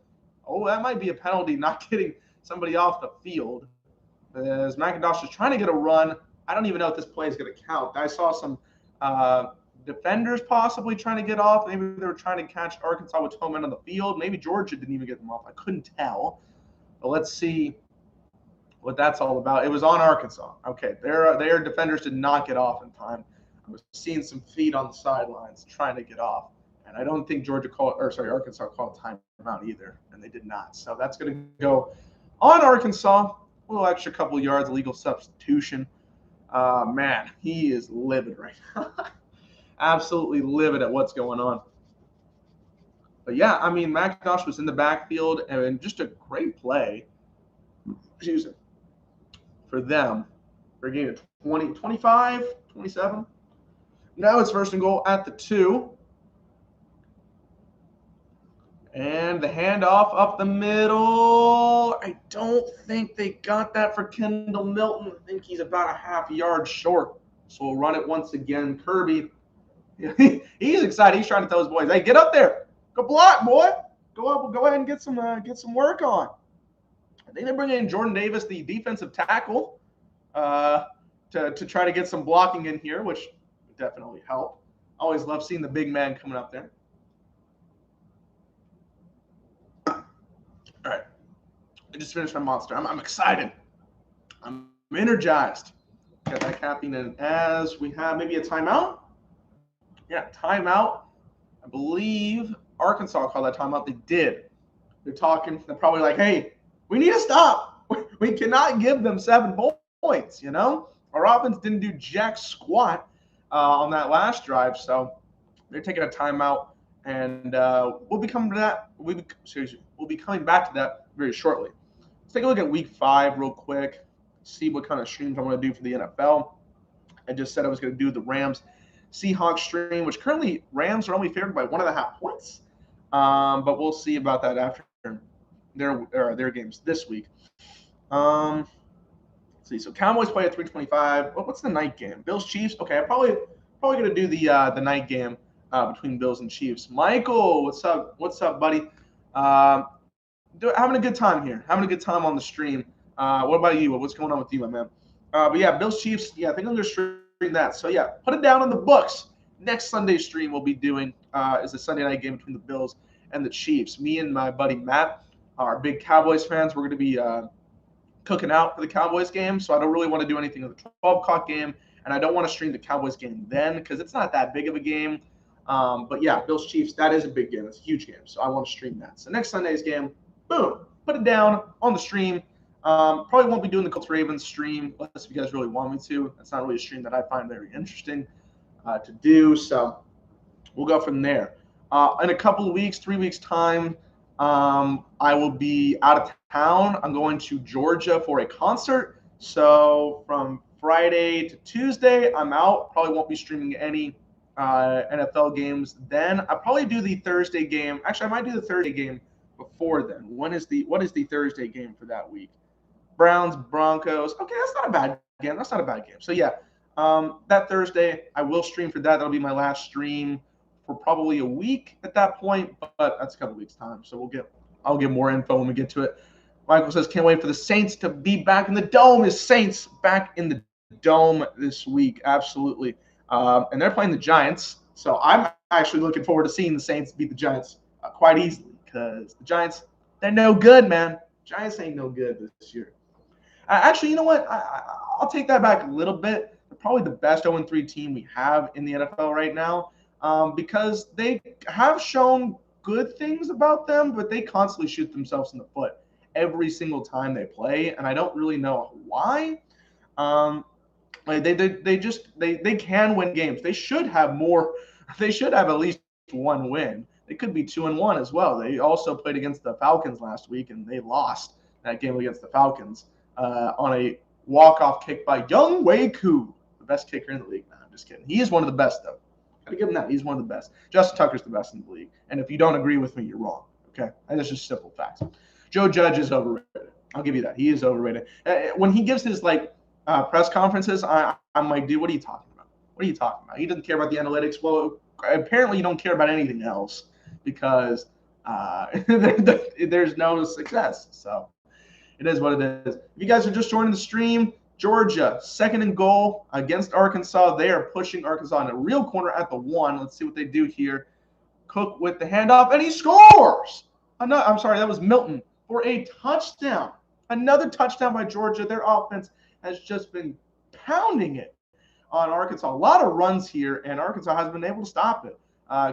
Oh, that might be a penalty, not getting somebody off the field. As McIntosh is trying to get a run. I don't even know if this play is going to count. I saw some defenders possibly trying to get off. Maybe they were trying to catch Arkansas with 12 men on the field. Maybe Georgia didn't even get them off. I couldn't tell. But let's see what that's all about. It was on Arkansas. Okay, their defenders did not get off in time. I was seeing some feet on the sidelines trying to get off. And I don't think Arkansas called timeout either, and they did not. So that's going to go on Arkansas. A little extra couple of yards, illegal substitution. Man, he is livid right now. Absolutely livid at what's going on. But yeah, I mean, McIntosh was in the backfield, and just a great play. Excuse me. For them. They're getting 20, 25, 27. Now it's 1st and goal at the 2. And the handoff up the middle. I don't think they got that for Kendall Milton. I think he's about a half yard short. So we'll run it once again. Kirby, he's excited. He's trying to tell his boys, hey, get up there. Go block, boy. Go up. Go ahead and get some work on. I think they bring in Jordan Davis, the defensive tackle, to try to get some blocking in here, which would definitely help. Always love seeing the big man coming up there. All right, I just finished my monster. I'm excited. I'm energized. Got that caffeine in as we have maybe a timeout. Yeah, timeout. I believe Arkansas called that timeout. They did. They're talking. They're probably like, hey, we need to stop. We cannot give them 7 points, you know? Our offense didn't do jack squat on that last drive, so they're taking a timeout. And we'll be coming to that. We'll be coming back to that very shortly. Let's take a look at Week 5 real quick. See what kind of streams I want to do for the NFL. I just said I was going to do the Rams Seahawks stream, which currently Rams are only favored by 1.5 points. But we'll see about that after their games this week. Let's see. So Cowboys play at 3:25. What's the night game? Bills Chiefs. Okay, I'm probably going to do the night game. Between Bills and Chiefs. Michael, what's up? What's up, buddy? Having a good time here. Having a good time on the stream. What about you? What's going on with you, my man? But yeah, Bills Chiefs. Yeah, I think I'm going to stream that. So yeah, put it down in the books. Next Sunday stream we'll be doing is the Sunday night game between the Bills and the Chiefs. Me and my buddy Matt are big Cowboys fans. We're going to be cooking out for the Cowboys game, so I don't really want to do anything with the 12 o'clock game, and I don't want to stream the Cowboys game then because it's not that big of a game. But yeah, Bills Chiefs, that is a big game. It's a huge game, so I want to stream that. So next Sunday's game, boom, put it down on the stream. Probably won't be doing the Colts Ravens stream unless you guys really want me to. That's not really a stream that I find very interesting to do, so we'll go from there. In a couple of weeks, 3 weeks time, I will be out of town. I'm going to Georgia for a concert. So from Friday to Tuesday, I'm out. Probably won't be streaming any NFL games then. I'll probably do the Thursday game. Actually, I might do the Thursday game before then. What is the Thursday game for that week? Browns, Broncos. Okay, that's not a bad game. That's not a bad game. So yeah, that Thursday, I will stream for that. That'll be my last stream for probably a week at that point, but that's a couple weeks time. So I'll get more info when we get to it. Michael says, can't wait for the Saints to be back in the dome. Is Saints back in the dome this week? Absolutely. And they're playing the Giants. So I'm actually looking forward to seeing the Saints beat the Giants quite easily because the Giants, they're no good, man. Giants ain't no good this year. Actually, you know what? I'll take that back a little bit. They're probably the best 0-3 team we have in the NFL right now because they have shown good things about them, but they constantly shoot themselves in the foot every single time they play, and I don't really know why. They can win games. They should have more. They should have at least one win. They could be 2-1 as well. They also played against the Falcons last week, and they lost that game against the Falcons on a walk-off kick by Young Wei Koo, the best kicker in the league. No, I'm just kidding. He is one of the best, though. Gotta give him that. He's one of the best. Justin Tucker's the best in the league. And if you don't agree with me, you're wrong. Okay? That's just simple facts. Joe Judge is overrated. I'll give you that. He is overrated. When he gives his press conferences, I'm like, dude, what are you talking about? What are you talking about? He doesn't care about the analytics. Well, apparently you don't care about anything else because there's no success. So it is what it is. If you guys are just joining the stream, Georgia, 2nd and goal against Arkansas. They are pushing Arkansas in a real corner at the 1. Let's see what they do here. Cook with the handoff, and he scores. I'm sorry, that was Milton for a touchdown. Another touchdown by Georgia. Their offense has just been pounding it on Arkansas. A lot of runs here, and Arkansas has been able to stop it.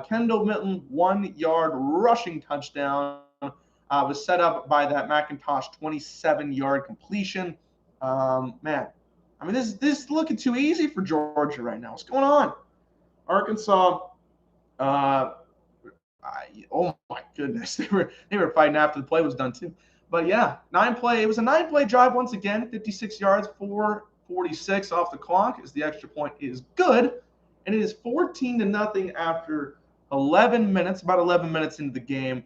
Kendall Milton, 1-yard rushing touchdown. Was set up by that McIntosh 27-yard completion. Man, I mean, this is looking too easy for Georgia right now. What's going on? Arkansas, oh my goodness, they were fighting after the play was done too. But yeah, it was a 9-play drive once again, 56 yards, 4:46 off the clock as the extra point is good, and it is 14-0 after 11 minutes, about 11 minutes into the game.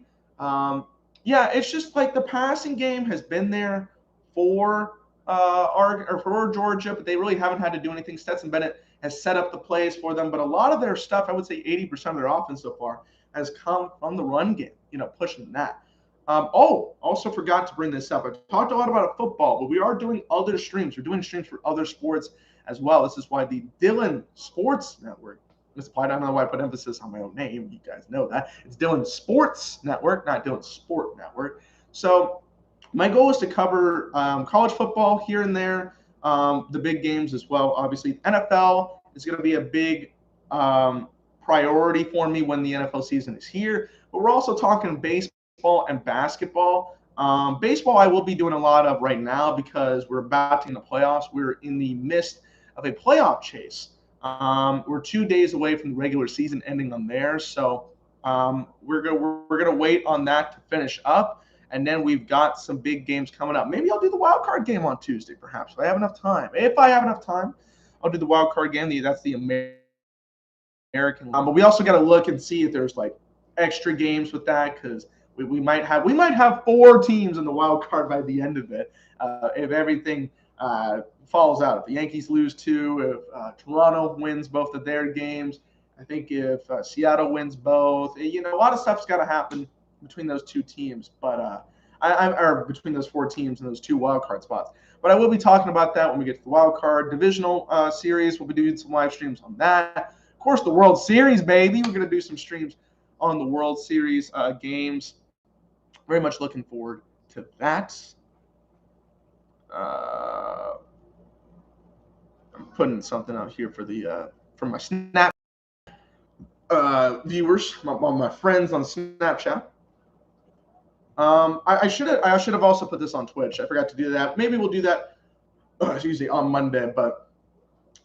Yeah, it's just like the passing game has been there for Georgia, but they really haven't had to do anything. Stetson Bennett has set up the plays for them, but a lot of their stuff, I would say 80% of their offense so far, has come from the run game, pushing that. Also forgot to bring this up. I talked a lot about football, but we are doing other streams. We're doing streams for other sports as well. This is why the Dylan Sports Network, I don't know why I put emphasis on my own name. You guys know that. It's Dylan Sports Network, not Dylan Sport Network. So my goal is to cover college football here and there, the big games as well. Obviously, NFL is going to be a big priority for me when the NFL season is here. But we're also talking baseball and basketball. Baseball I will be doing a lot of right now because we're about to in the playoffs. We're in the midst of a playoff chase. We're 2 days away from the regular season ending on there, so we're gonna wait on that to finish up, and then we've got some big games coming up. Maybe I'll do the wild card game on Tuesday, perhaps. If I have enough time, I'll do the wild card game. That's the American. But we also got to look and see if there's extra games with that because we might have 4 teams in the wild card by the end of it if everything falls out. If the Yankees lose 2, if Toronto wins both of their games, I think if Seattle wins both, a lot of stuff's got to happen between those 2 teams. But or between those 4 teams and those 2 wild card spots. But I will be talking about that when we get to the wild card divisional series. We'll be doing some live streams on that. Of course, the World Series, baby. We're going to do some streams on the World Series games. Very much looking forward to that. I'm putting something out here for my Snap viewers, my friends on Snapchat. I should have also put this on Twitch. I forgot to do that. Maybe we'll do that. Excuse me, on Monday, but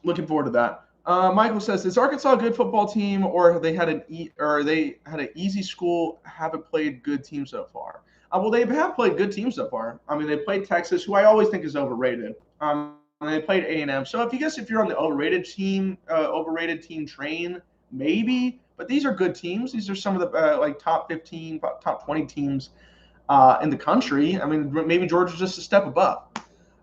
looking forward to that. Michael says, "Is Arkansas a good football team, or they had an easy school? Haven't played good teams so far." Well, they have played good teams so far. I mean, they played Texas, who I always think is overrated. And they played A&M. So if you're on the overrated team train, maybe. But these are good teams. These are some of the like top 15, top 20 teams in the country. I mean, maybe Georgia's just a step above.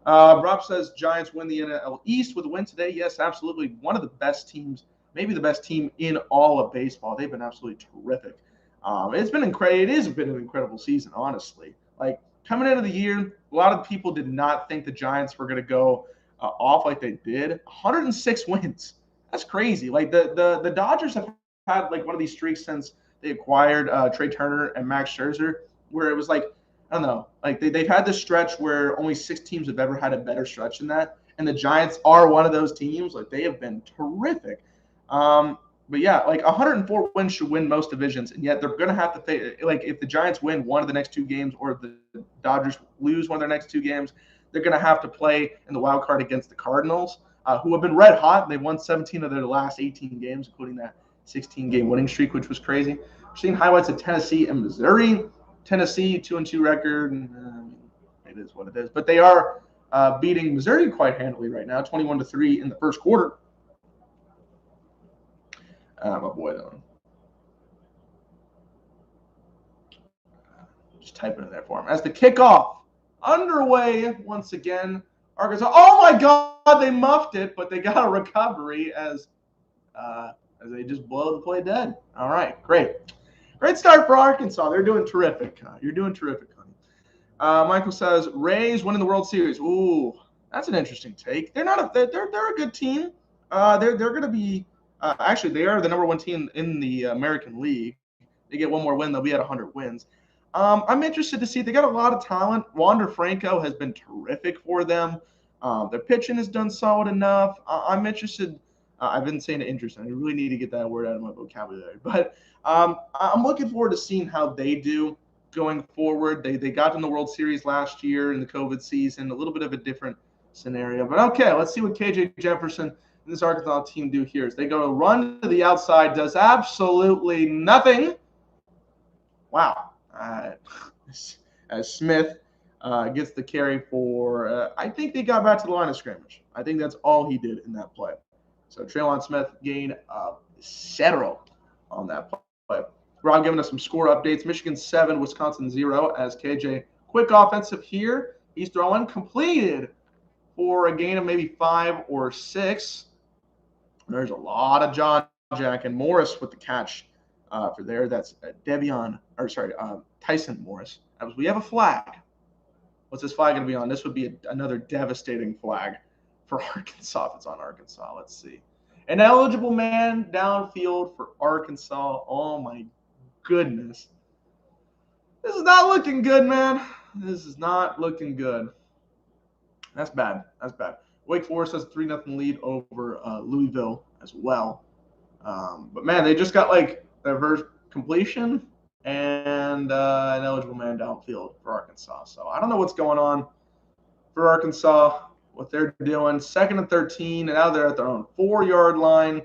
Rob says Giants win the NL East with a win today. Yes, absolutely. One of the best teams, maybe the best team in all of baseball. They've been absolutely terrific. It's been incredible. It has been an incredible season, honestly. Like coming into the year, a lot of people did not think the Giants were going to go off like they did. 106 wins. That's crazy. Like the Dodgers have had like one of these streaks since they acquired Trey Turner and Max Scherzer, where it was like, I don't know, like they've had this stretch where only 6 teams have ever had a better stretch than that. And the Giants are one of those teams. Like they have been terrific. But yeah, like 104 wins should win most divisions. And yet they're going to have to face, like if the Giants win one of the next 2 games or the Dodgers lose one of their next 2 games, they're going to have to play in the wild card against the Cardinals, who have been red hot. They've won 17 of their last 18 games, including that 16-game winning streak, which was crazy. We're seeing highlights of Tennessee and Missouri. Tennessee 2-2 record. It is what it is, but they are beating Missouri quite handily right now, 21-3 in the first quarter. My boy, though. Just typing in there for him. As the kickoff underway once again, Arkansas. Oh my God, they muffed it, but they got a recovery as they just blow the play dead. All right, great. Great start for Arkansas. They're doing terrific. You're doing terrific, honey. Michael says Rays winning the World Series. Ooh, that's an interesting take. They're a good team. They're going to be actually they are the number 1 team in the American League. They get one more win, they'll be at 100 wins. I'm interested to see. They got a lot of talent. Wander Franco has been terrific for them. Their pitching has done solid enough. I'm interested. I've been saying interested. I really need to get that word out of my vocabulary. But I'm looking forward to seeing how they do going forward. They got in the World Series last year in the COVID season, a little bit of a different scenario. But okay, let's see what KJ Jefferson and this Arkansas team do here. As they go to run to the outside, does absolutely nothing. Wow. As Smith gets the carry for, I think they got back to the line of scrimmage. I think that's all he did in that play. So Traylon Smith gained 0 on that play. Rob giving us some score updates. Michigan 7, Wisconsin 0. As KJ, quick offensive here. He's throwing completed for a gain of maybe 5 or 6. There's a lot of John Jack and Morris with the catch for there. That's Tyson Morris. We have a flag. What's this flag going to be on? This would be another devastating flag for Arkansas if it's on Arkansas. Let's see. An eligible man downfield for Arkansas. Oh, my goodness. This is not looking good, man. This is not looking good. That's bad. That's bad. Wake Forest has a 3-0 lead over Louisville as well. But, man, they just got, like, their first completion and an eligible man downfield for Arkansas. So I don't know what's going on for Arkansas, what they're doing. 2nd and 13, and now they're at their own 4-yard line.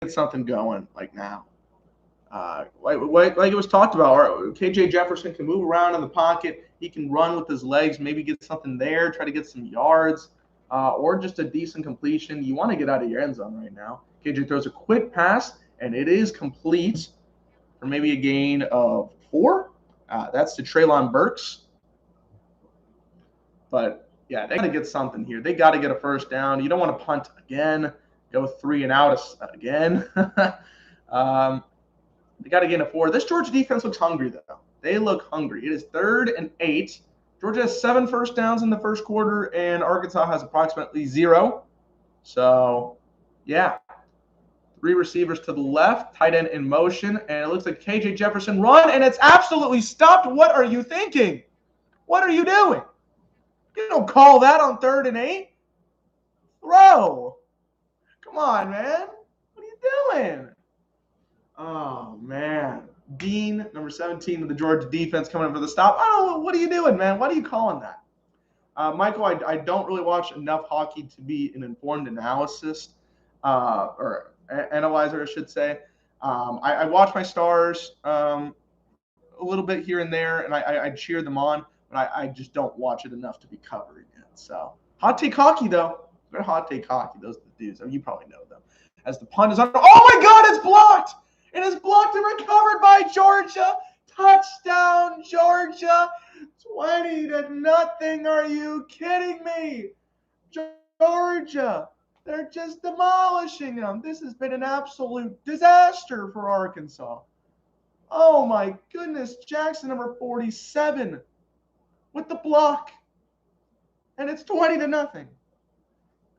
Get something going like now. Like it was talked about, KJ Jefferson can move around in the pocket. He can run with his legs, maybe get something there, try to get some yards, or just a decent completion. You want to get out of your end zone right now. KJ throws a quick pass, and it is complete for maybe a gain of 4. That's to Treylon Burks. But, yeah, they got to get something here. They got to get a first down. You don't want to punt again, go 3 and out again. They got to get a 4. This Georgia defense looks hungry, though. They look hungry. It is 3rd and 8. Georgia has 7 first downs in the first quarter, and Arkansas has approximately 0. So, yeah. 3 receivers to the left, tight end in motion, and it looks like KJ Jefferson run, and it's absolutely stopped. What are you thinking? What are you doing? You don't call that on 3rd and 8. Throw. Come on, man. What are you doing? Oh, man. Dean, number 17 of the Georgia defense, coming up for the stop. Oh, what are you doing, man? What are you calling that? Michael, I don't really watch enough hockey to be an informed analysis or analyzer, I should say. I watch my Stars a little bit here and there, and I cheer them on, but I just don't watch it enough to be covering it. So, hot take hockey, though. They're hot take hockey. Those are the dudes. I mean, you probably know them. As the punt is on. Oh, my God, it's blocked! It is blocked and recovered by Georgia. Touchdown, Georgia. 20-0. Are you kidding me? Georgia. They're just demolishing them. This has been an absolute disaster for Arkansas. Oh, my goodness. Jackson, number 47, with the block. And it's 20-0.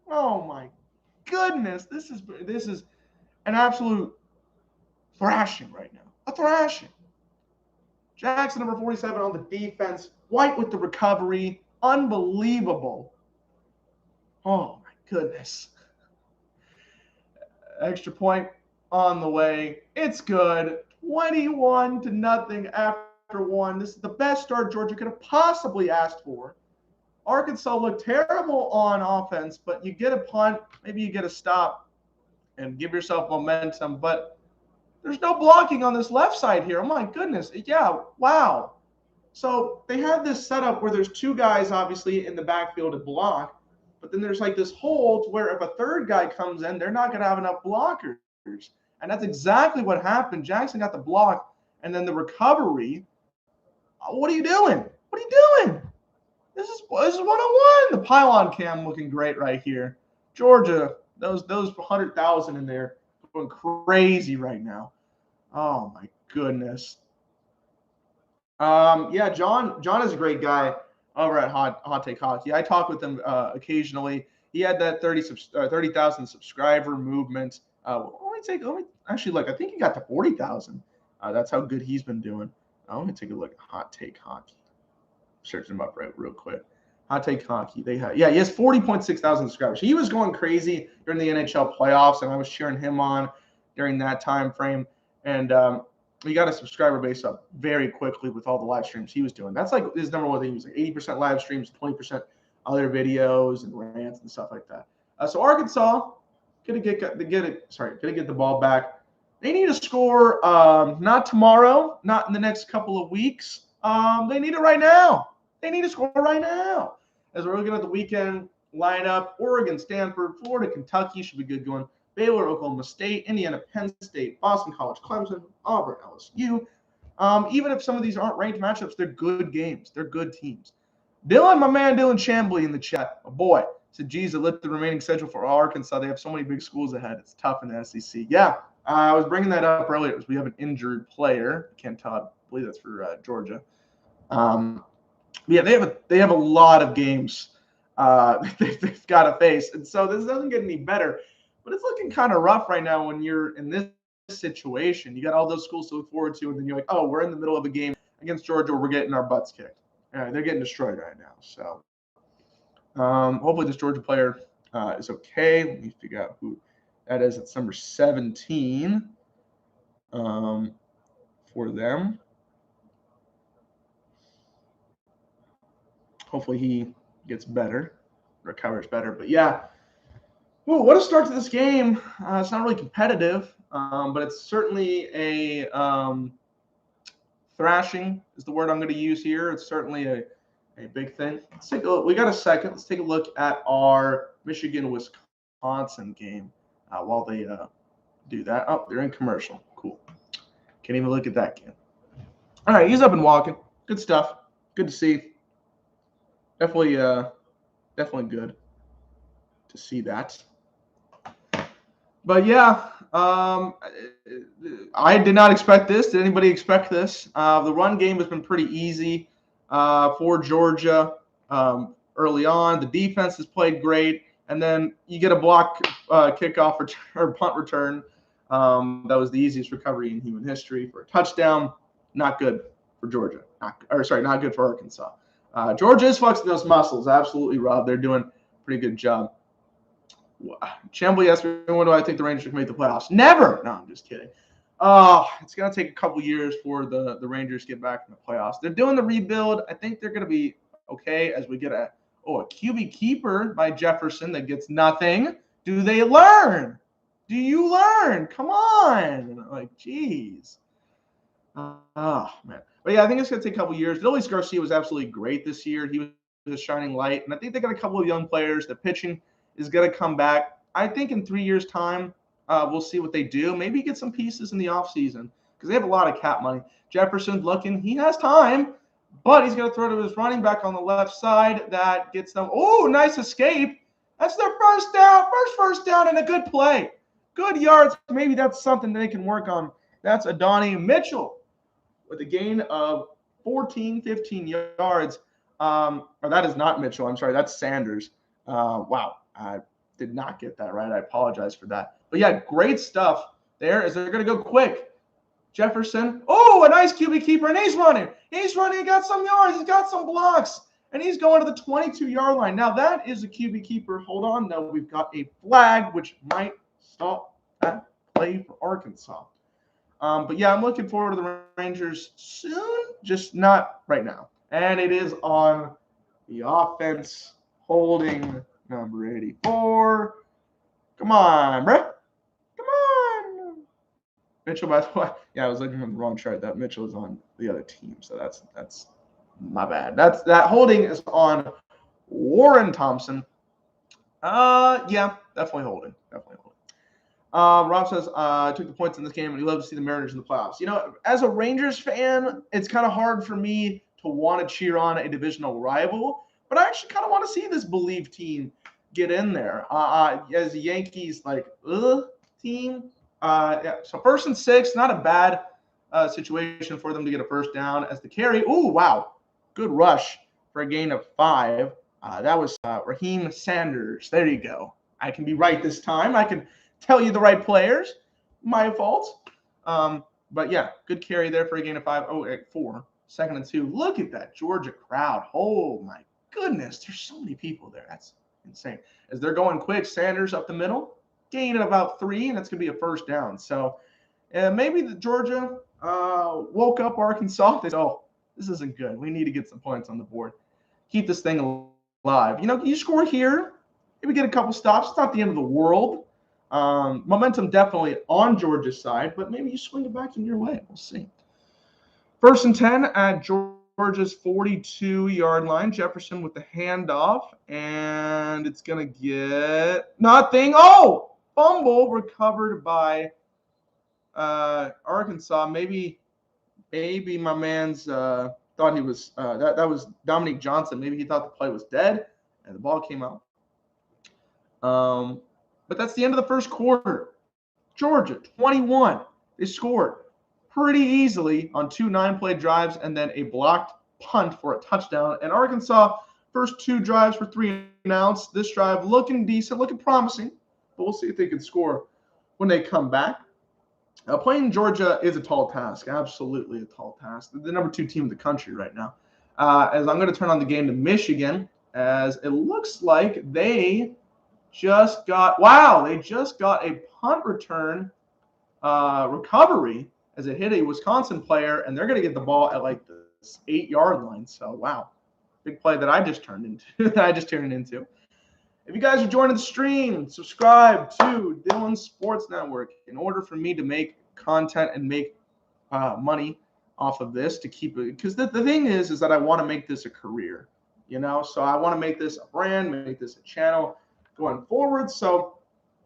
Oh, my goodness. This is an absolute thrashing right now. A thrashing. Jackson, number 47, on the defense. White with the recovery. Unbelievable. Oh, my goodness. Extra point on the way. It's good. 21-0 after one. This is the best start Georgia could have possibly asked for. Arkansas looked terrible on offense, but you get a punt, maybe you get a stop and give yourself momentum. But there's no blocking on this left side here. Oh, my goodness. Yeah, wow. So they have this setup where there's two guys, obviously, in the backfield to block. But then there's like this hole to where if a third guy comes in, they're not going to have enough blockers. And that's exactly what happened. Jackson got the block, and then the recovery. What are you doing? What are you doing? This is 101. The pylon cam looking great right here. Georgia, those 100,000 in there going crazy right now. Oh my goodness. Yeah, John is a great guy over at Hot Take Hockey. I talk with him occasionally. He had that 30,000 subscriber movement. Let me actually look. I think he got to 40,000. That's how good he's been doing. Let me take a look at Hot Take Hockey. Search him up real quick. Hot Take Hockey. He has 40.6 thousand subscribers. He was going crazy during the NHL playoffs, and I was cheering him on during that time frame. And he got a subscriber base up very quickly with all the live streams he was doing. That's like his number one thing. He was like 80% live streams, 20% other videos and rants and stuff like that. So Arkansas gonna get the ball back. They need to score not tomorrow, not in the next couple of weeks. They need it right now. They need to score right now. As we're looking at the weekend lineup, Oregon, Stanford, Florida, Kentucky should be good going. Baylor, Oklahoma State, Indiana, Penn State, Boston College, Clemson, Auburn, LSU. Even if some of these aren't ranked matchups, they're good games. They're good teams. Dylan, my man, Dylan Chambly in the chat. Oh boy, said, geez, I lit the remaining schedule for Arkansas. They have so many big schools ahead. It's tough in the SEC. Yeah, I was bringing that up earlier because we have an injured player. Can't tell. I believe that's for Georgia. Yeah, they have a lot of games they've got to face, and so this doesn't get any better. But it's looking kind of rough right now when you're in this situation. You got all those schools to look forward to, and then you're like, oh, we're in the middle of a game against Georgia where we're getting our butts kicked. They're getting destroyed right now. So hopefully this Georgia player is okay. Let me figure out who that is. It's number 17 for them. Hopefully he gets better, recovers better. But yeah. Ooh, what a start to this game. It's not really competitive, but it's certainly a thrashing is the word I'm going to use here. It's certainly a big thing. Let's take a look. We got a second. Let's take a look at our Michigan-Wisconsin game while they do that. Oh, they're in commercial. Cool. Can't even look at that game. All right, he's up and walking. Good stuff. Good to see. Definitely good to see that. But yeah, I did not expect this. Did anybody expect this? The run game has been pretty easy for Georgia early on. The defense has played great. And then you get a block kickoff or punt return. That was the easiest recovery in human history for a touchdown. Not good for Georgia. Not good for Arkansas. Georgia is flexing those muscles. Absolutely, Rob. They're doing a pretty good job. Chambly asked me, when do I think the Rangers can make the playoffs? Never. No, I'm just kidding. It's going to take a couple years for the Rangers to get back in the playoffs. They're doing the rebuild. I think they're going to be okay as we get a QB keeper by Jefferson that gets nothing. Do they learn? Do you learn? Come on. Like, geez. Oh, man. But, yeah, I think it's going to take a couple years. Luis Garcia was absolutely great this year. He was a shining light. And I think they got a couple of young players. The pitching is going to come back. I think in 3 years' time, we'll see what they do. Maybe get some pieces in the offseason because they have a lot of cap money. Jefferson's looking. He has time, but he's going to throw to his running back on the left side. That gets them. Oh, nice escape. That's their first down. First down and a good play. Good yards. Maybe that's something they can work on. That's Adonai Mitchell with a gain of 15 yards. Or that is not Mitchell. I'm sorry. That's Sanders. Wow. I did not get that right. I apologize for that. But, yeah, great stuff there as they're going to go quick. Jefferson. Oh, a nice QB keeper, and he's running. He got some yards. He's got some blocks, and he's going to the 22-yard line. Now, that is a QB keeper. Hold on. No, we've got a flag, which might stop that play for Arkansas. But, yeah, I'm looking forward to the Rangers soon, just not right now. And it is on the offense holding number 84. Come on, bro. Come on. Mitchell, by the way, yeah, I was looking on the wrong chart. That Mitchell is on the other team, so that's my bad. That holding is on Warren Thompson. Yeah, definitely holding. Rob says, took the points in this game, and he loves to see the Mariners in the playoffs. You know, as a Rangers fan, it's kind of hard for me to want to cheer on a divisional rival, but I actually kind of want to see this believed team get in there. As a Yankees, team. Yeah. So 1st and 6, not a bad situation for them to get a first down as the carry. Oh, wow. Good rush for a gain of 5. That was Raheem Sanders. There you go. I can be right this time. I can tell you the right players. My fault. But, yeah, good carry there for a gain of 5. 4. 2nd and 2. Look at that Georgia crowd. Oh, my goodness. There's so many people there. That's insane. As they're going quick, Sanders up the middle, gain at about 3, and it's going to be a first down. So maybe the Georgia woke up Arkansas. They said, oh, this isn't good. We need to get some points on the board. Keep this thing alive. You know, you score here, maybe get a couple stops. It's not the end of the world. Momentum definitely on Georgia's side, but maybe you swing it back in your way. We'll see. 1st and 10 at Georgia's 42-yard line. Jefferson with the handoff, and it's going to get nothing. Oh, fumble recovered by Arkansas. Maybe my man's thought he was that was Dominique Johnson. Maybe he thought the play was dead, and the ball came out. But that's the end of the first quarter. Georgia, 21. They scored pretty easily on 2 9-play drives and then a blocked punt for a touchdown. And Arkansas, first 2 drives for 3 and outs. This drive looking decent, looking promising. But we'll see if they can score when they come back. Playing Georgia is a tall task, absolutely a tall task. They're the number 2 team in the country right now. As I'm going to turn on the game to Michigan, as it looks like they just got a punt return recovery as it hit a Wisconsin player, and they're going to get the ball at like the 8-yard line. So, wow, big play that I just turned into. If you guys are joining the stream, subscribe to Dylan Sports Network. In order for me to make content and make money off of this, to keep it, because the thing is that I want to make this a career, you know. So I want to make this a brand, make this a channel going forward. So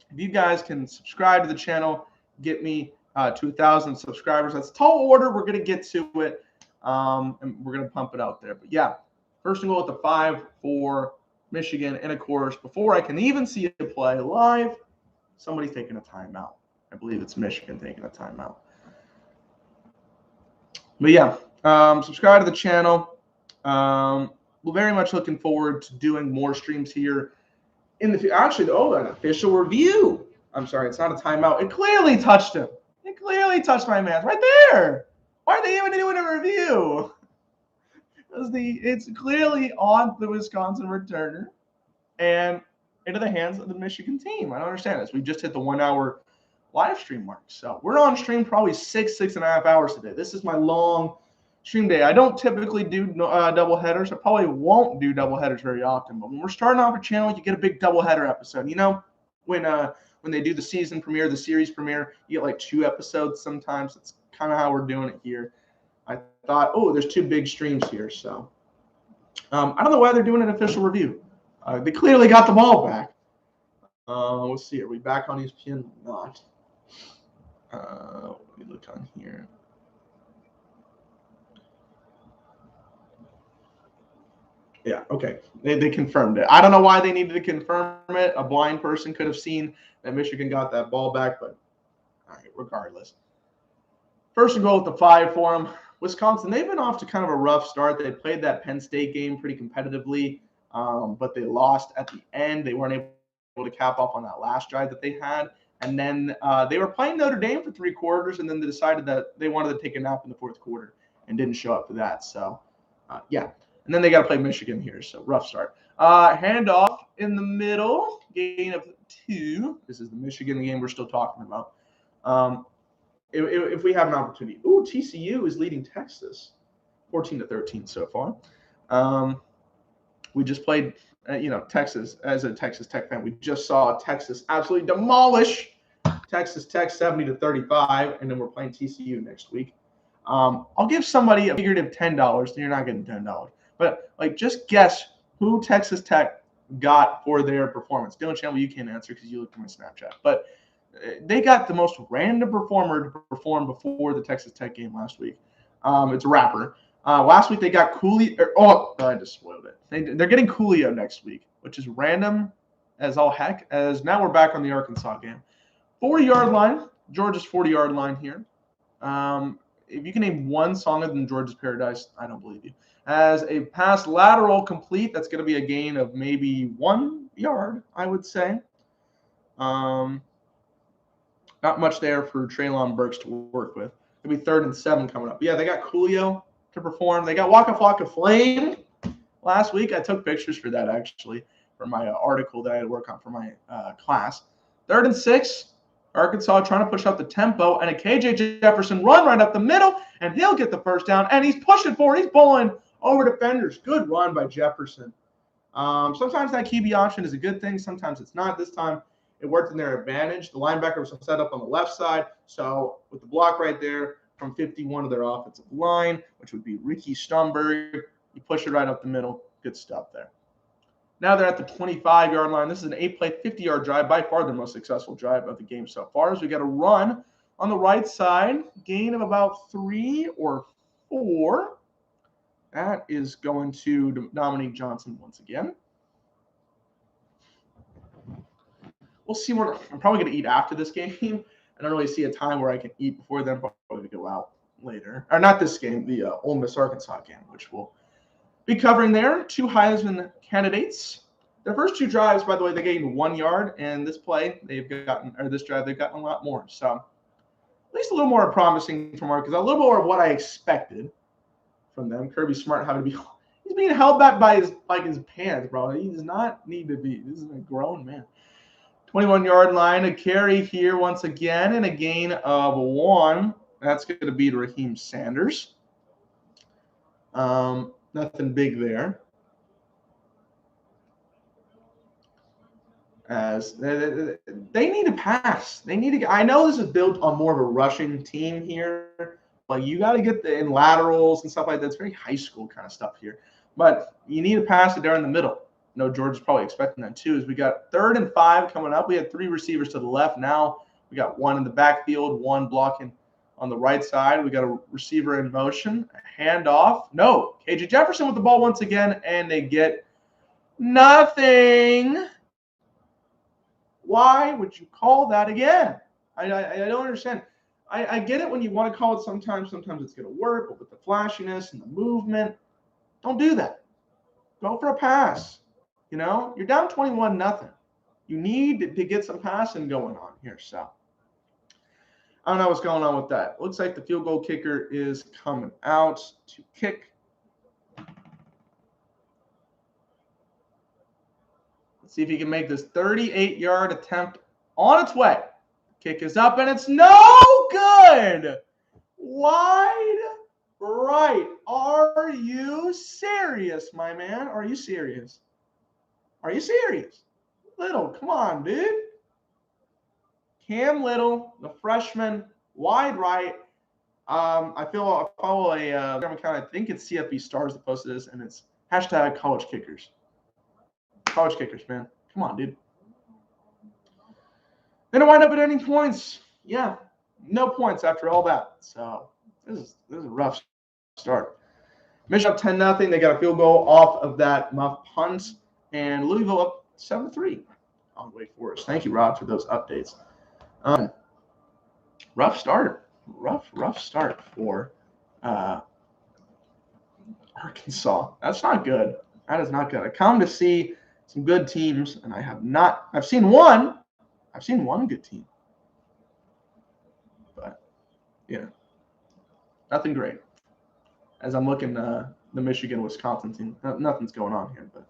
if you guys can subscribe to the channel, get me to 1,000 subscribers. That's a tall order. We're going to get to it, and we're going to pump it out there. But, yeah, first and goal at the 5 for Michigan. And, of course, before I can even see a play live, somebody's taking a timeout. I believe it's Michigan taking a timeout. But, yeah, subscribe to the channel. We're very much looking forward to doing more streams here in the – actually, an official review. I'm sorry, it's not a timeout. It clearly touched him. It clearly touched my man right there. Why are they even doing a review? It's clearly on the Wisconsin returner and into the hands of the Michigan team. I don't understand this. We just hit the 1 hour live stream mark. So we're on stream probably 6.5 hours today. This is my long stream day. I don't typically do double headers. I probably won't do double headers very often. But when we're starting off a channel, you get a big double header episode. You know, when they do the season premiere, the series premiere, you get like 2 episodes sometimes. That's kind of how we're doing it here. I thought, oh, there's 2 big streams here. So I don't know why they're doing an official review. They clearly got the ball back. Let's see. Are we back on ESPN? Not. Let me look on here. Yeah, okay. They confirmed it. I don't know why they needed to confirm it. A blind person could have seen that Michigan got that ball back, but all right, regardless. First and goal with the 5 for them. Wisconsin, they've been off to kind of a rough start. They played that Penn State game pretty competitively, but they lost at the end. They weren't able to cap off on that last drive that they had. And then they were playing Notre Dame for 3 quarters, and then they decided that they wanted to take a nap in the 4th quarter and didn't show up for that. So, yeah. And then they got to play Michigan here, so rough start. Handoff in the middle, gain of 2. This is the Michigan game we're still talking about. If we have an opportunity. Ooh, TCU is leading Texas 14-13 so far. We just played, Texas as a Texas Tech fan. We just saw Texas absolutely demolish Texas Tech 70-35, and then we're playing TCU next week. I'll give somebody a figurative $10, and you're not getting $10. But, just guess who Texas Tech got for their performance. Dylan Chandler, you can't answer because you looked at my Snapchat. But they got the most random performer to perform before the Texas Tech game last week. It's a rapper. Last week they got Coolio. I just spoiled it. They're getting Coolio next week, which is random as all heck. As now we're back on the Arkansas game. 40-yard line. Georgia's 40-yard line here. If you can name one song other than Georgia's Paradise, I don't believe you. As a pass lateral complete, that's going to be a gain of maybe 1 yard, I would say. Not much there for Treylon Burks to work with. It'll be 3rd and 7 coming up. But yeah, they got Coolio to perform. They got Waka Flocka Flame last week. I took pictures for that, actually, for my article that I had to work on for my class. 3rd and 6. Arkansas trying to push up the tempo, and a KJ Jefferson run right up the middle, and he'll get the first down, and he's pushing forward. He's bowling over defenders. Good run by Jefferson. Sometimes that QB option is a good thing. Sometimes it's not. This time it worked in their advantage. The linebacker was set up on the left side, so with the block right there from 51 of their offensive line, which would be Ricky Stumberg, you push it right up the middle. Good stuff there. Now they're at the 25-yard line. This is an 8-play, 50-yard drive, by far the most successful drive of the game so far. As we got a run on the right side, gain of about 3 or 4. That is going to Dominique Johnson once again. We'll see where I'm probably going to eat after this game. I don't really see a time where I can eat before then, but probably go out later. Or not this game, the Ole Miss Arkansas game, which we'll be covering there. 2 Heisman candidates. Their first 2 drives, by the way, they gained 1 yard, and this drive they've gotten a lot more. So at least a little more promising from Arkansas, a little more of what I expected from them. Kirby Smart having to he's being held back by his pants, bro. He does not need to be. This is a grown man. 21-yard line, a carry here once again, and a gain of 1. That's going to be Raheem Sanders. Nothing big there. As they need to pass. They need to. I know this is built on more of a rushing team here. Like, you got to get in laterals and stuff like that. It's very high school kind of stuff here. But you need to pass it there in the middle. No, Georgia's probably expecting that too. As we got 3rd and 5 coming up. We had 3 receivers to the left. Now we got 1 in the backfield, 1 blocking on the right side. We got a receiver in motion. A handoff. No. KJ Jefferson with the ball once again, and they get nothing. Why would you call that again? I don't understand. I get it when you want to call it sometimes. Sometimes it's going to work, but with the flashiness and the movement, don't do that. Go for a pass. You're down 21-0. You need to get some passing going on here. So I don't know what's going on with that. Looks like the field goal kicker is coming out to kick. Let's see if he can make this 38-yard attempt on its way. Kick is up, and it's no good. Wide right. Are you serious, my man? Are you serious? Are you serious? Little, come on, dude. Cam Little, the freshman, wide right. I follow a account. I think it's CFB Stars that posted this, and it's hashtag college kickers. College kickers, man. Come on, dude. They don't wind up at any points. Yeah, no points after all that. So this is a rough start. Michigan up 10-0. They got a field goal off of that muff punt, and Louisville up 7-3 on Wake Forest. Thank you, Rob, for those updates. Rough start. Rough start for Arkansas. That's not good. That is not good. I come to see some good teams, and I have not. I've seen one good team, but yeah, nothing great. As I'm looking the Michigan-Wisconsin team, nothing's going on here, but.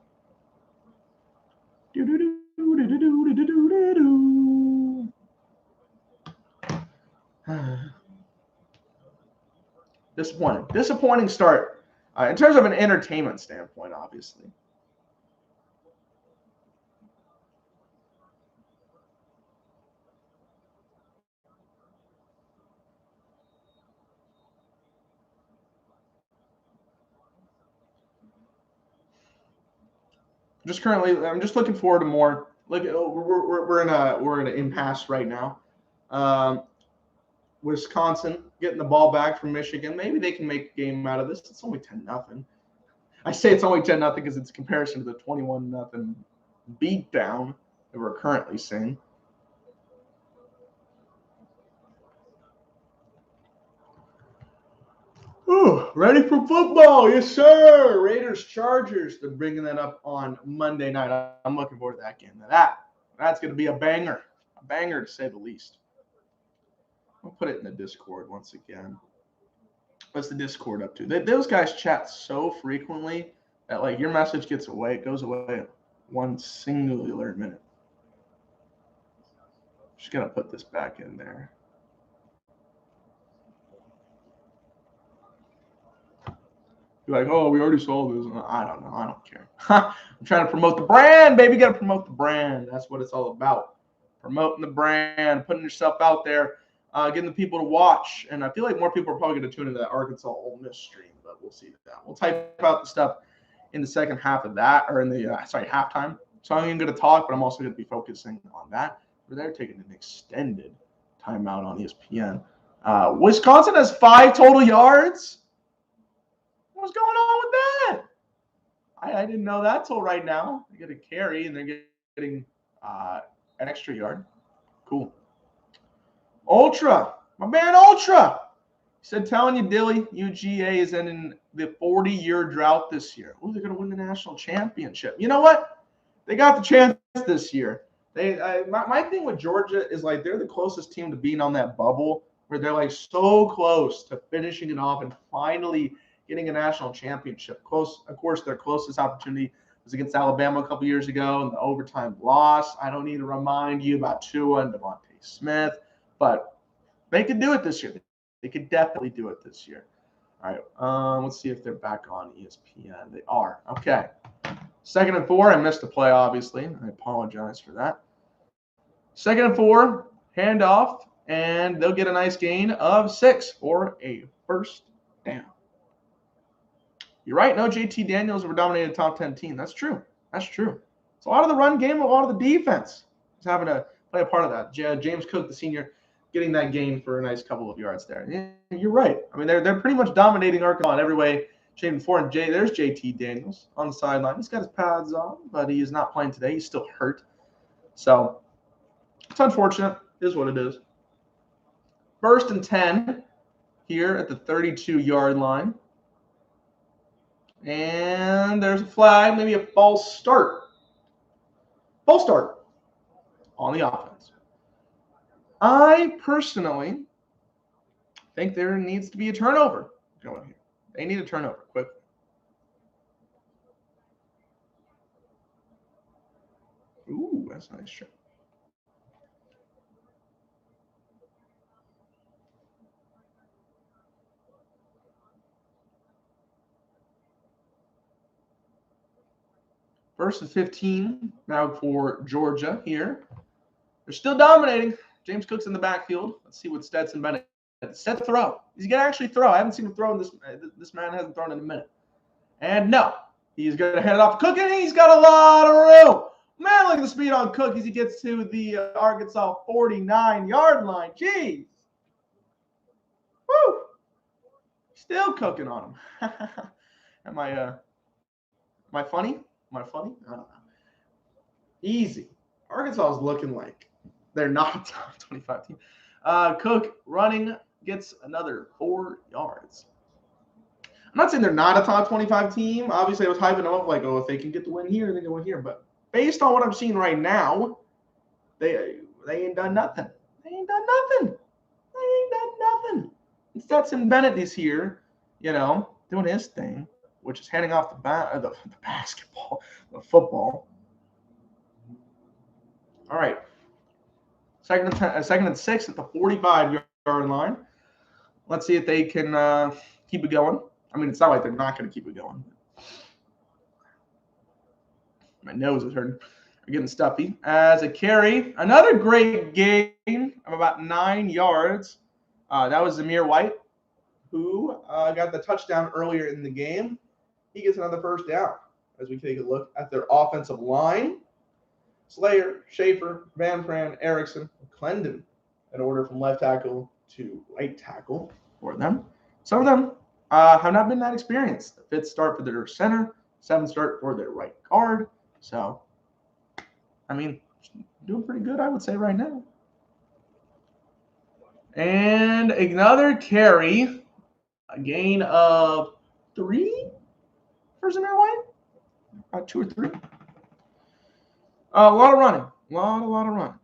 Disappointing start in terms of an entertainment standpoint, obviously. I'm just looking forward to more. Look, we're in an impasse right now. Wisconsin getting the ball back from Michigan. Maybe they can make a game out of this. It's only 10-0. I say it's only 10-0 because it's a comparison to the 21-0 beatdown that we're currently seeing. Ooh, ready for football. Yes, sir. Raiders, Chargers. They're bringing that up on Monday night. I'm looking forward to that game. Now that's going to be a banger. A banger, to say the least. I'll put it in the Discord once again. What's the Discord up to? Those guys chat so frequently that, like, your message goes away at one singular minute. Just got to put this back in there. You're like, oh, we already saw this. I don't know. I don't care. I'm trying to promote the brand, baby. You got to promote the brand. That's what it's all about. Promoting the brand, putting yourself out there, getting the people to watch. And I feel like more people are probably going to tune into that Arkansas Ole Miss stream, but we'll see that. We'll type out the stuff in the second half of that, or in the, halftime. So I'm going to talk, but I'm also going to be focusing on that. They're taking an extended timeout on ESPN. Wisconsin has 5 total yards. What's going on with that? I didn't know that till right now. They get a carry, and they're getting an extra yard. Cool. Ultra. My man Ultra. He said, telling you, Dilly, UGA is ending the 40-year drought this year. Oh, they're going to win the national championship. You know what? They got the chance this year. My thing with Georgia is, like, they're the closest team to being on that bubble where they're, like, so close to finishing it off and finally getting a national championship. Close, of course, their closest opportunity was against Alabama a couple years ago in the overtime loss. I don't need to remind you about Tua and Devontae Smith, but they could do it this year. They could definitely do it this year. All right, let's see if they're back on ESPN. They are. Okay. 2nd and 4. I missed the play, obviously. I apologize for that. 2nd and 4, handoff, and they'll get a nice gain of 6 for a first down. You're right. No, JT Daniels were dominated top 10 team. That's true. That's true. It's a lot of the run game, a lot of the defense is having to play a part of that. James Cook, the senior, getting that gain for a nice couple of yards there. Yeah, you're right. I mean, they're pretty much dominating Arkansas in every way, shape, and form. There's JT Daniels on the sideline. He's got his pads on, but he is not playing today. He's still hurt. So it's unfortunate. It is what it is. 1st and 10 here at the 32-yard line. And there's a flag, maybe a false start. False start on the offense. I personally think there needs to be a turnover going here. They need a turnover quickly. Ooh, that's a nice shot. First and 15 now for Georgia here. They're still dominating. James Cook's in the backfield. Let's see what Stetson Bennett. Set throw. He's gonna actually throw. I haven't seen him throw in this. This man hasn't thrown in a minute. And no, he's gonna hand it off to Cook, and he's got a lot of room. Man, look at the speed on Cook as he gets to the Arkansas 49-yard line. Jeez. Woo! Still cooking on him. Am I funny? Am I funny? I don't know. Easy. Arkansas is looking like they're not a top 25 team. Cook running gets another 4 yards. I'm not saying they're not a top 25 team. Obviously, I was hyping them up like, oh, if they can get the win here, they can win here. But based on what I'm seeing right now, they ain't done nothing. They ain't done nothing. And Stetson Bennett is here, doing his thing, which is handing off the basketball, the football. All right. Second and 6 at the 45-yard line. Let's see if they can keep it going. I mean, it's not like they're not going to keep it going. My nose is hurting. I'm getting stuffy. As a carry, another great gain of about 9 yards. That was Zamir White, who got the touchdown earlier in the game. He gets another first down as we take a look at their offensive line. Slayer, Schaefer, Van Pran, Erickson, Clendon in order from left tackle to right tackle for them. Some of them have not been that experienced. The 5th start for their center, 7th start for their right guard. So, I mean, doing pretty good, I would say, right now. And another carry, a gain of 3 for Zamir White? 2 or 3. A lot of running. A lot of running.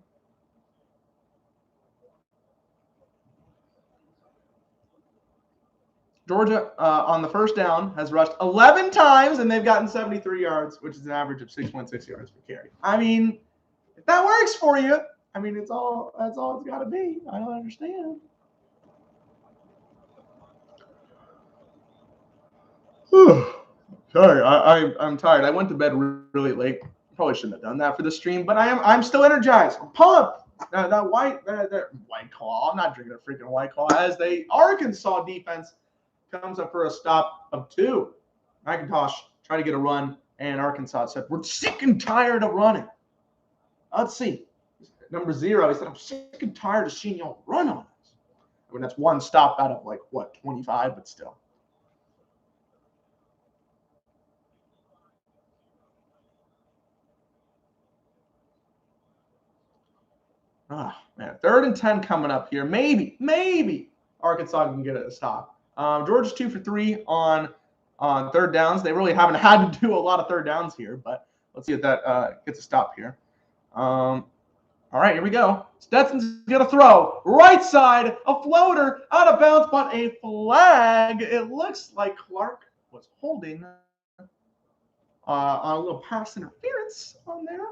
Georgia, on the first down, has rushed 11 times, and they've gotten 73 yards, which is an average of 6.6 yards per carry. I mean, if that works for you, I mean, that's all it's got to be. I don't understand. Sorry, I'm tired. I went to bed really late. Probably shouldn't have done that for the stream, but I'm still energized. I'm pumped. That White Claw. I'm not drinking a freaking White Claw. As the Arkansas defense comes up for a stop of 2. McIntosh trying to get a run, and Arkansas said, "We're sick and tired of running." Let's see. Number 0, he said, "I'm sick and tired of seeing y'all run on us." I mean, that's 1 stop out of 25, but still. Ah, man. 3rd and 10 coming up here. Maybe Arkansas can get it a stop. Georgia's 2 for 3 on 3rd downs. They really haven't had to do a lot of 3rd downs here, but let's see if that gets a stop here. All right, here we go. Stetson's going to throw. Right side, a floater, out of bounds, but a flag. It looks like Clark was holding on a little pass interference on there.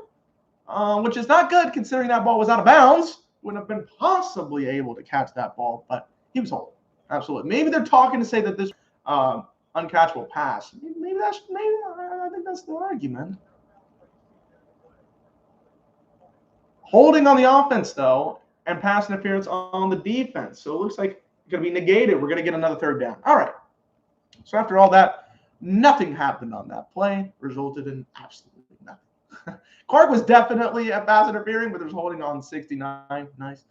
Which is not good considering that ball was out of bounds. Wouldn't have been possibly able to catch that ball, but he was holding. Absolutely. Maybe they're talking to say that this uncatchable pass. Maybe I think that's the argument. Holding on the offense, though, and pass interference on the defense. So it looks like it's going to be negated. We're going to get another 3rd down. All right. So after all that, nothing happened on that play. Resulted in absolutely nothing. Clark was definitely a pass interfering, but there's holding on 69. Nice.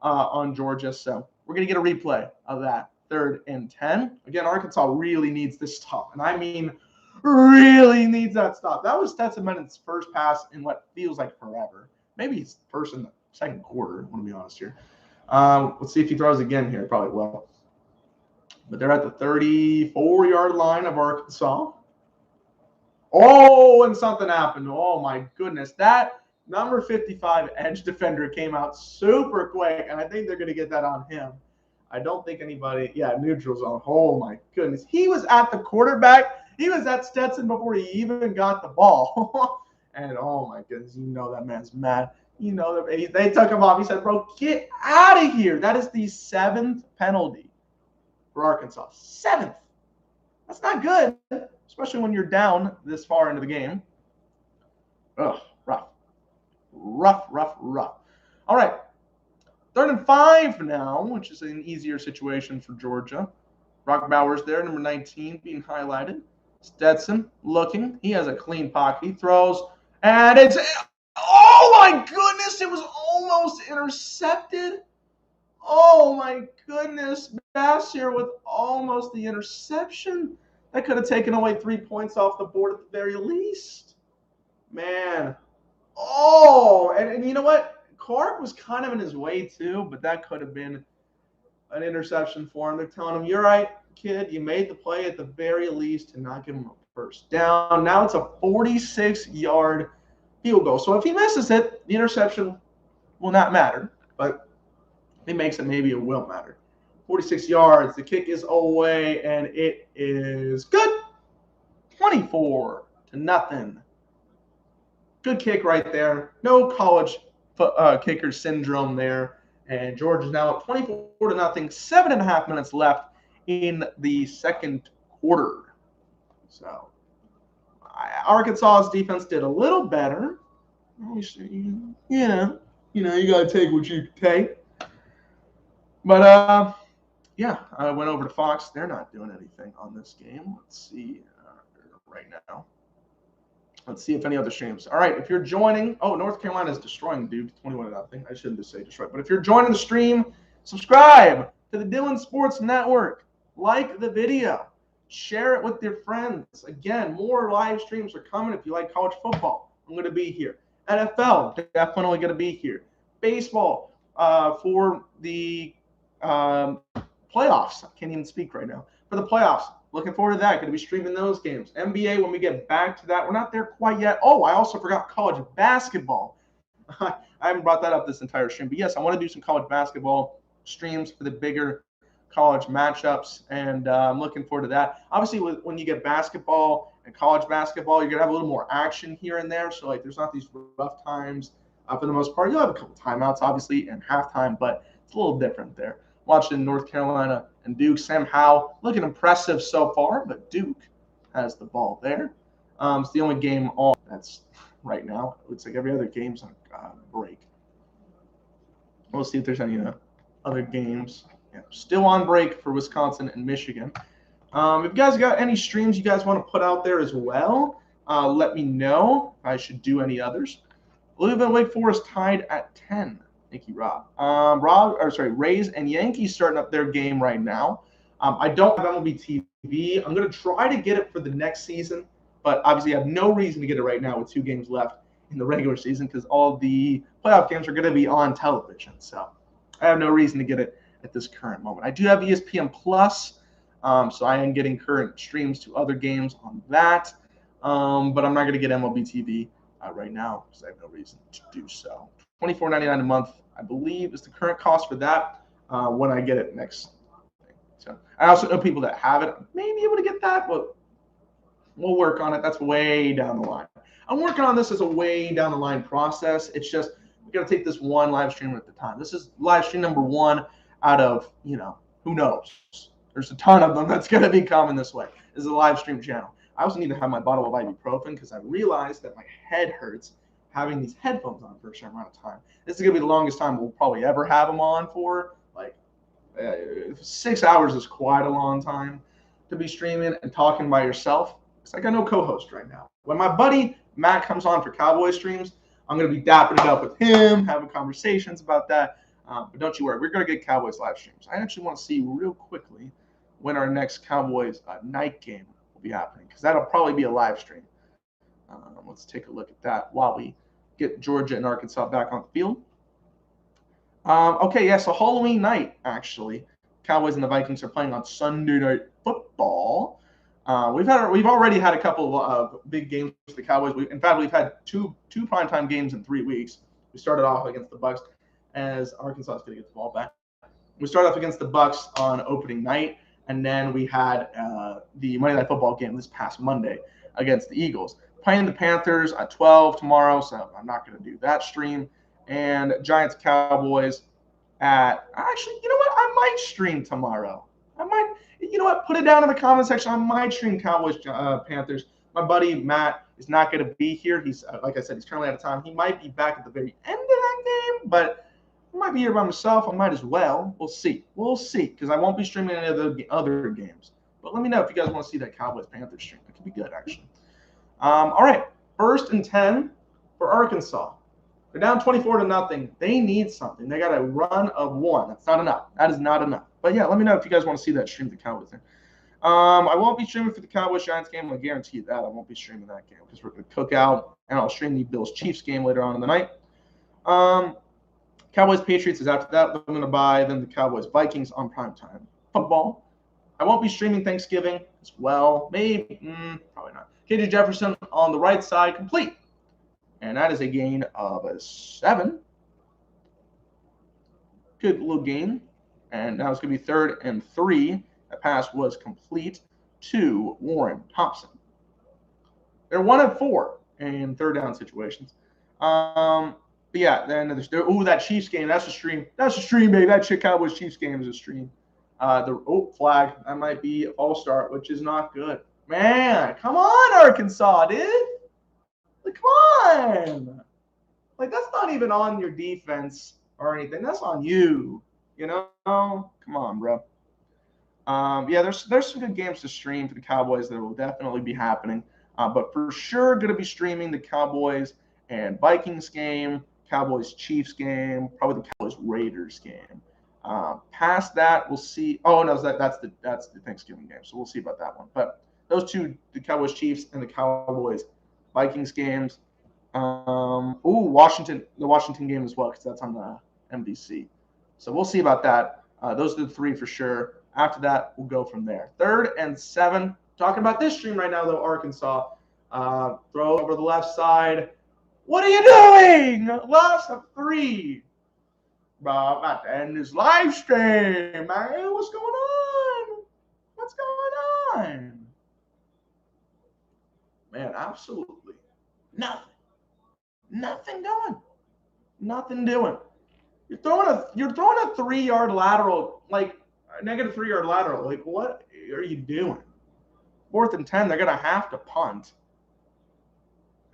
On Georgia. So we're going to get a replay of that 3rd and 10. Again, Arkansas really needs this stop. And I mean, really needs that stop. That was Stetson Bennett's first pass in what feels like forever. Maybe it's first in the 2nd quarter, I want to be honest here. Let's see if he throws again here. Probably will. But they're at the 34-yard line of Arkansas. Oh, and something happened. Oh, my goodness. That number 55 edge defender came out super quick, and I think they're going to get that on him. I don't think anybody – neutral zone. Oh, my goodness. He was at the quarterback. He was at Stetson before he even got the ball. And oh my goodness, you know that man's mad. You know that they took him off. He said, "Bro, get out of here." That is the 7th penalty for Arkansas. 7th. That's not good, especially when you're down this far into the game. Ugh, rough. Rough. All right. 3rd and 5 now, which is an easier situation for Georgia. Brock Bowers there, number 19, being highlighted. Stetson looking. He has a clean pocket. He throws, and it's – oh, my goodness. It was almost intercepted. Oh, my goodness. Bassier with almost the interception. That could have taken away 3 points off the board at the very least. Man. Oh, and you know what? Clark was kind of in his way too, but that could have been an interception for him. They're telling him, "You're right, kid. You made the play at the very least to not give him a first down." Now it's a 46-yard field goal. So if he misses it, the interception will not matter. But if he makes it, maybe it will matter. 46 yards. The kick is away, and it is good. 24-0. Good kick right there. No college kicker syndrome there. And Georgia's now at 24-0. 7.5 minutes left in the second quarter. So Arkansas's defense did a little better. You know, you got to take what you can take. But, yeah, I went over to Fox. They're not doing anything on this game. Let's see right now. Let's see if any other streams. All right, if you're joining, North Carolina is destroying Duke, 21-0. I shouldn't just say destroy, but if you're joining the stream, subscribe to the Dylan Sports Network. Like the video. Share it with your friends. Again, more live streams are coming if you like college football. I'm going to be here. NFL, definitely going to be here. Baseball for the playoffs. I can't even speak right now. For the playoffs. Looking forward to that. Going to be streaming those games. NBA, when we get back to that. We're not there quite yet. Oh, I also forgot college basketball. I haven't brought that up this entire stream. But, yes, I want to do some college basketball streams for the bigger college matchups. And I'm looking forward to that. Obviously, when you get basketball and college basketball, you're going to have a little more action here and there. So, there's not these rough times for the most part. You'll have a couple timeouts, obviously, and halftime. But it's a little different there. Watching North Carolina and Duke. Sam Howell looking impressive so far, but Duke has the ball there. It's the only game on that's right now. It looks like every other game's on break. We'll see if there's any other games. Yeah, still on break for Wisconsin and Michigan. If you guys got any streams you guys want to put out there as well, let me know. I should do any others. Louisville and Wake Forest tied at 10. Thank you, Rob. Rays and Yankees starting up their game right now. I don't have MLB TV. I'm going to try to get it for the next season, but obviously I have no reason to get it right now with 2 games left in the regular season because all the playoff games are going to be on television. So I have no reason to get it at this current moment. I do have ESPN Plus, so I am getting current streams to other games on that, but I'm not going to get MLB TV right now because I have no reason to do so. $24.99 a month, I believe, is the current cost for that when I get it next. So I also know people that have it. May be able to get that, but we'll work on it. That's way down the line. I'm working on this as a way down the line process. It's just we got to take this one live stream at a time. This is live stream number 1 out of, who knows. There's a ton of them that's going to be coming this way. This is a live stream channel. I also need to have my bottle of ibuprofen because I realized that my head hurts having these headphones on for a certain amount of time. This is going to be the longest time we'll probably ever have them on for. 6 hours is quite a long time to be streaming and talking by yourself. Because I got no co-host right now. When my buddy Matt comes on for Cowboy streams, I'm going to be dapping it up with him, having conversations about that. But don't you worry, we're going to get Cowboys live streams. I actually want to see real quickly when our next Cowboys night game will be happening. Because that'll probably be a live stream. Let's take a look at that while we get Georgia and Arkansas back on the field. So Halloween night, actually. Cowboys and the Vikings are playing on Sunday Night Football. We've already had a couple of big games for the Cowboys. We've had two primetime games in 3 weeks. We started off against the Bucs as Arkansas is going to get the ball back. We started off against the Bucs on opening night, and then we had the Monday Night Football game this past Monday against the Eagles. playing the Panthers at 12 tomorrow, so I'm not going to do that stream. And Giants Cowboys at actually, you know what? I might stream tomorrow. I might, you know what? Put it down in the comment section. I might stream Cowboys Panthers. My buddy Matt is not going to be here. He's like I said, he's currently out of town. He might be back at the very end of that game, but I might be here by myself. I might as well. We'll see. We'll see, because I won't be streaming any of the other games. But let me know if you guys want to see that Cowboys Panthers stream. It could be good, actually. All right, 1st and 10 for Arkansas. They're down 24-0. They need something. They got a run of 1. That's not enough. That is not enough. But yeah, let me know if you guys want to see that stream the Cowboys thing. I won't be streaming for the Cowboys Giants game. I guarantee you that I won't be streaming that game because we're going to cook out, and I'll stream the Bills Chiefs game later on in the night. Cowboys Patriots is after that. I'm going to buy then the Cowboys Vikings on primetime football. I won't be streaming Thanksgiving as well. Maybe, probably not. KJ Jefferson on the right side, complete. And that is a gain of a 7. Good little gain. And now it's going to be 3rd and 3. That pass was complete to Warren Thompson. They're 1 and 4 in third down situations. But yeah, then there's that Chiefs game. That's a stream. That's a stream, baby. That Cowboys Chiefs game is a stream. Flag. That might be a false start, which is not good. Man, come on, Arkansas, dude. Like, come on. Like, that's not even on your defense or anything. That's on you. You know? Come on, bro. Yeah, there's some good games to stream for the Cowboys that will definitely be happening. But for sure, going to be streaming the Cowboys and Vikings game, Cowboys Chiefs game, probably the Cowboys Raiders game. Past that, we'll see. Oh no, that's the Thanksgiving game, so we'll see about that one. But those two, the Cowboys Chiefs and the Cowboys Vikings games. The Washington game as well, because that's on the NBC. So we'll see about that. Those are the 3 for sure. After that, we'll go from there. 3rd and 7. Talking about this stream right now, though, Arkansas. Throw over the left side. What are you doing? Loss of 3. Bro, I'm about to end this live stream, man. What's going on? What's going on? Man, absolutely nothing. Nothing doing. Nothing doing. You're throwing a 3-yard lateral, like a negative 3-yard lateral. Like, what are you doing? 4th and 10, they're gonna have to punt.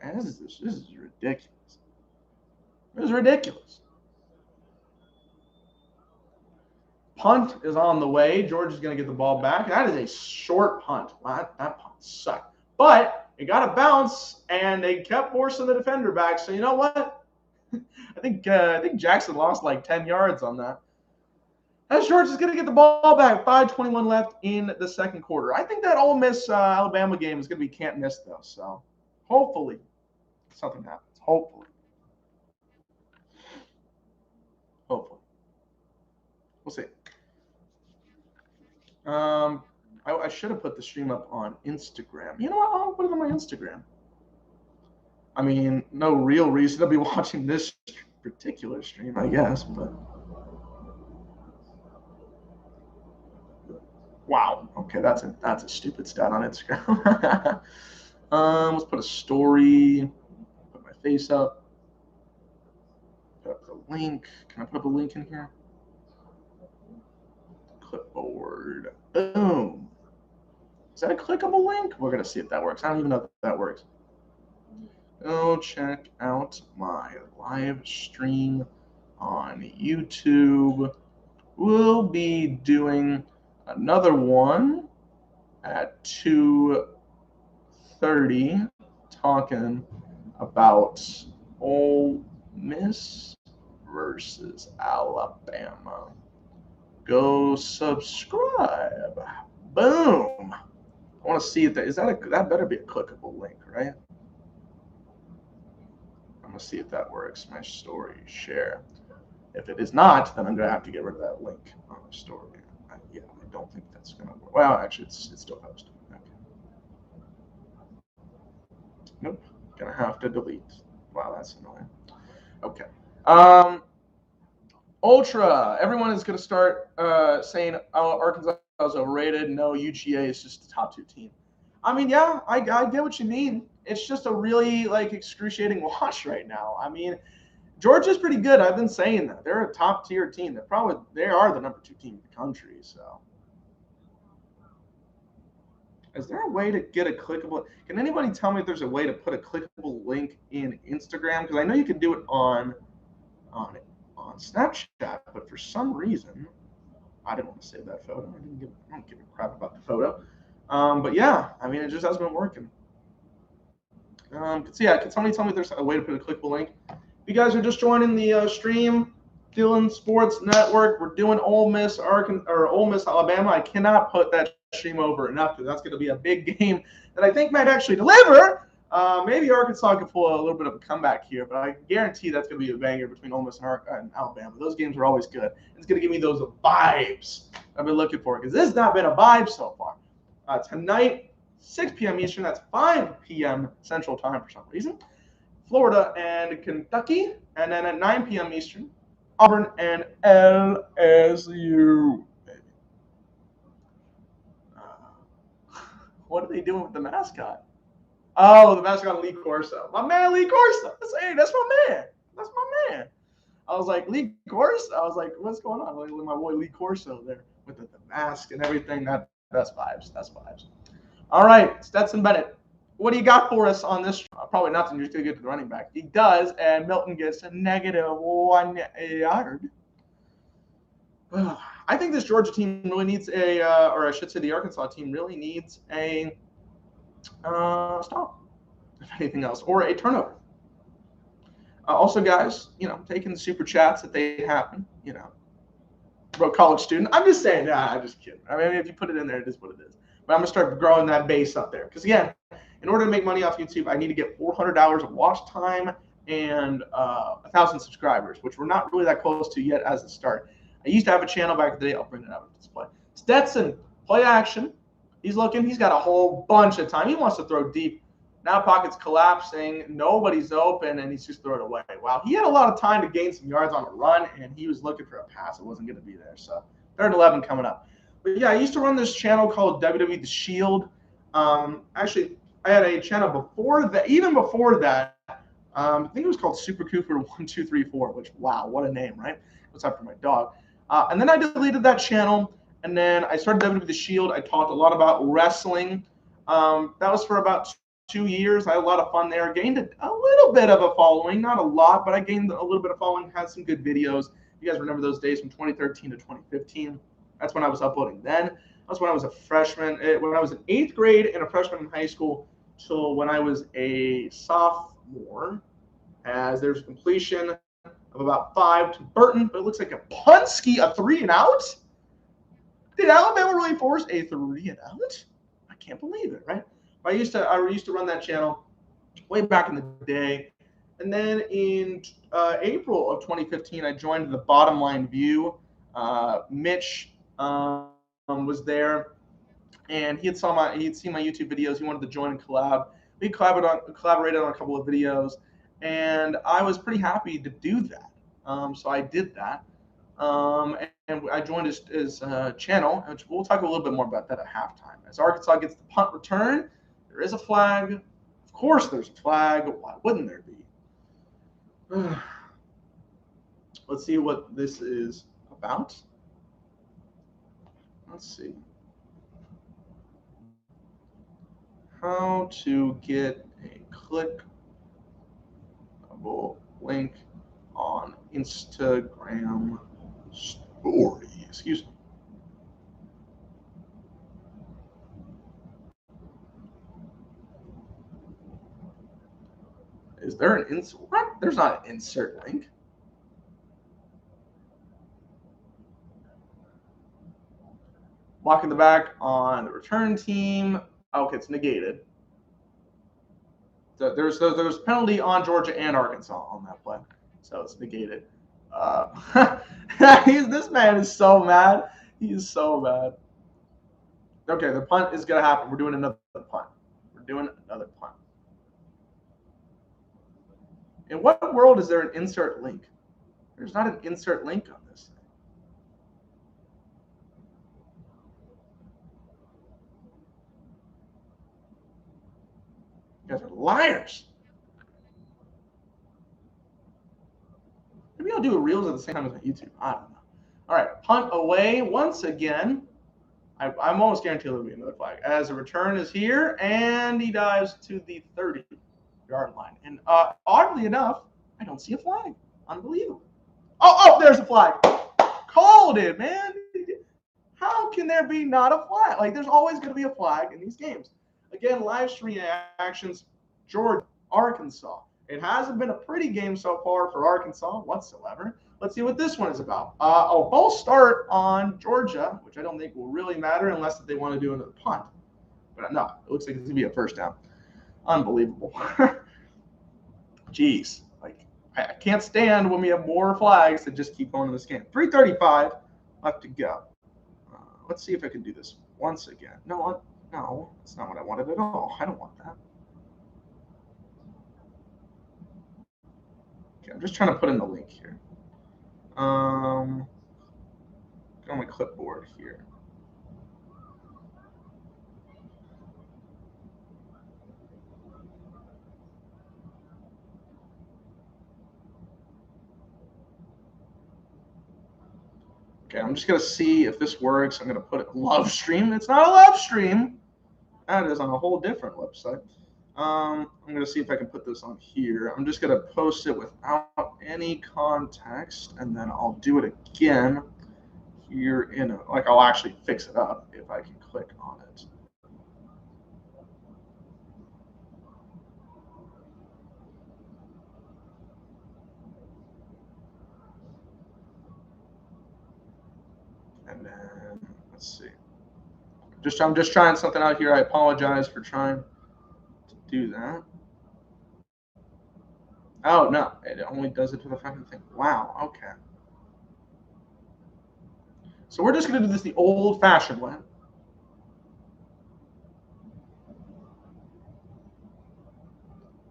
Man, this is ridiculous. This is ridiculous. Punt is on the way. George is going to get the ball back. That is a short punt. Wow, that punt sucked. But it got a bounce, and they kept forcing the defender back. So you know what? I think Jackson lost like 10 yards on that. As George is going to get the ball back. 5:21 left in the second quarter. I think that Ole Miss Alabama game is going to be can't miss, though. So hopefully something happens. Hopefully. We'll see. I should have put the stream up on Instagram. You know what? I'll put it on my Instagram. I mean, no real reason to be watching this particular stream, I guess, but wow. Okay, that's a stupid stat on Instagram. Let's put a story. Put my face up. Put up the link. Can I put up a link in here? Clipboard. Boom. Is that a clickable link? We're going to see if that works. I don't even know if that works. Go check out my live stream on YouTube. We'll be doing another one at 2:30 talking about Ole Miss versus Alabama. Go subscribe. Boom. I want to see if that better be a clickable link, right? I'm going to see if that works. My story, share. If it is not, then I'm going to have to get rid of that link on the story. I don't think that's going to work. Well, actually, it's still posted. Okay. Nope. Going to have to delete. Wow, that's annoying. Okay. Ultra. Everyone is going to start saying, oh, Arkansas is overrated. No, UGA is just the top 2 team. I mean, yeah, I get what you mean. it's just a really like excruciating watch right now. I mean, Georgia's pretty good. I've been saying that they're a top tier team. They are the number 2 team in the country. So, is there a way to get a clickable? Can anybody tell me if there's a way to put a clickable link in Instagram? Because I know you can do it on Snapchat, but for some reason, I didn't want to save that photo. I don't give a crap about the photo. But yeah, I mean, it just hasn't been working. So yeah, can somebody tell me if there's a way to put a clickable link? If you guys are just joining the stream, Dylan Sports Network, we're doing Ole Miss, Ole Miss, Alabama. I cannot put that stream over enough because that's going to be a big game that I think might actually deliver. Maybe Arkansas can pull a little bit of a comeback here, but I guarantee that's going to be a banger between Ole Miss and Alabama. Those games are always good. It's going to give me those vibes I've been looking for because this has not been a vibe so far. Tonight, 6 p.m. Eastern, that's 5 p.m. Central Time for some reason. Florida and Kentucky, and then at 9 p.m. Eastern, Auburn and LSU. What are they doing with the mascot? Oh, the mascot Lee Corso. My man Lee Corso. Hey, that's my man. That's my man. I was like, Lee Corso? I was like, what's going on? Like, my boy Lee Corso there with the mask and everything. That's vibes. That's vibes. All right, Stetson Bennett. What do you got for us on this? Probably nothing. You're just going to get to the running back. He does, and Milton gets a -1 yard. I think this Georgia team really needs or I should say the Arkansas team really needs a stop, if anything else, or a turnover. Also, guys, taking the super chats that they happen, about college student. I'm just saying, I'm just kidding. I mean, if you put it in there, it is what it is. But I'm going to start growing that base up there. Because, again, in order to make money off YouTube, I need to get 400 hours of watch time and 1,000 subscribers, which we're not really that close to yet as a start. I used to have a channel back in the day. I'll bring it out to display. Stetson, play action. He's looking. He's got a whole bunch of time. He wants to throw deep. Now pocket's collapsing. Nobody's open, and he's just throwing it away. Wow, he had a lot of time to gain some yards on a run, and he was looking for a pass. It wasn't going to be there. So 3rd and 11 coming up. But, yeah, I used to run this channel called WWE The Shield. Actually, I had a channel before that. Even before that, I think it was called Super Cooper 1234, which, wow, what a name, right? What's up for my dog? And then I deleted that channel, and then I started WWE The Shield. I talked a lot about wrestling. That was for about 2 years. I had a lot of fun there. Gained a little bit of a following, not a lot, but I gained a little bit of following. Had some good videos. You guys remember those days from 2013 to 2015? That's when I was uploading then. That's when I was a freshman. When I was in 8th grade and a freshman in high school till when I was a sophomore, as there's completion of about 5 to Burton, but it looks like a Punski, a 3 and out. Did Alabama really force a 3 and out? I can't believe it, right? I used to run that channel way back in the day, and then in April of 2015, I joined the Bottom Line View. Mitch was there, and he'd seen my YouTube videos. He wanted to join and collab. We collaborated on a couple of videos, and I was pretty happy to do that. So I did that, and I joined his channel, which we'll talk a little bit more about that at halftime. As Arkansas gets the punt return, there is a flag. Of course there's a flag. Why wouldn't there be? Let's see what this is about. Let's see. How to get a clickable link on Instagram story. Excuse me. Is there an insert? What? There's not an insert link. Block in the back on the return team. Okay, it's negated. So there's penalty on Georgia and Arkansas on that play, so it's negated. This man is so mad. He is so mad. Okay, the punt is gonna happen. We're doing another punt. We're doing another punt. In what world is there an insert link? There's not an insert link on this thing. You guys are liars. Maybe I'll do a Reels at the same time as my YouTube. I don't know. All right, punt away once again. I'm almost guaranteed there'll be another flag. As a return is here, and he dives to the 30-yard line. And oddly enough, I don't see a flag. Unbelievable. Oh, there's a flag. Called it, man. How can there be not a flag? Like, there's always going to be a flag in these games. Again, live stream actions, Georgia, Arkansas. It hasn't been a pretty game so far for Arkansas whatsoever. Let's see what this one is about. I'll both start on Georgia, which I don't think will really matter unless they want to do another punt. But no, it looks like it's going to be a first down. Unbelievable. Jeez. Like, I can't stand when we have more flags that just keep going in this game. 3:35 left to go. Let's see if I can do this once again. No, that's not what I wanted at all. I don't want that. Okay, I'm just trying to put in the link here. Go on my clipboard here. Okay, I'm just going to see if this works. I'm going to put it love stream. It's not a love stream. That is on a whole different website. I'm going to see if I can put this on here. I'm just going to post it without any context, and then I'll do it again here in a, like, I'll actually fix it up if I can click on it. And then let's see. I'm just trying something out here. I apologize for trying to do that. Oh no, it only does it to the fucking thing. Wow, okay. So we're just gonna do this the old-fashioned way.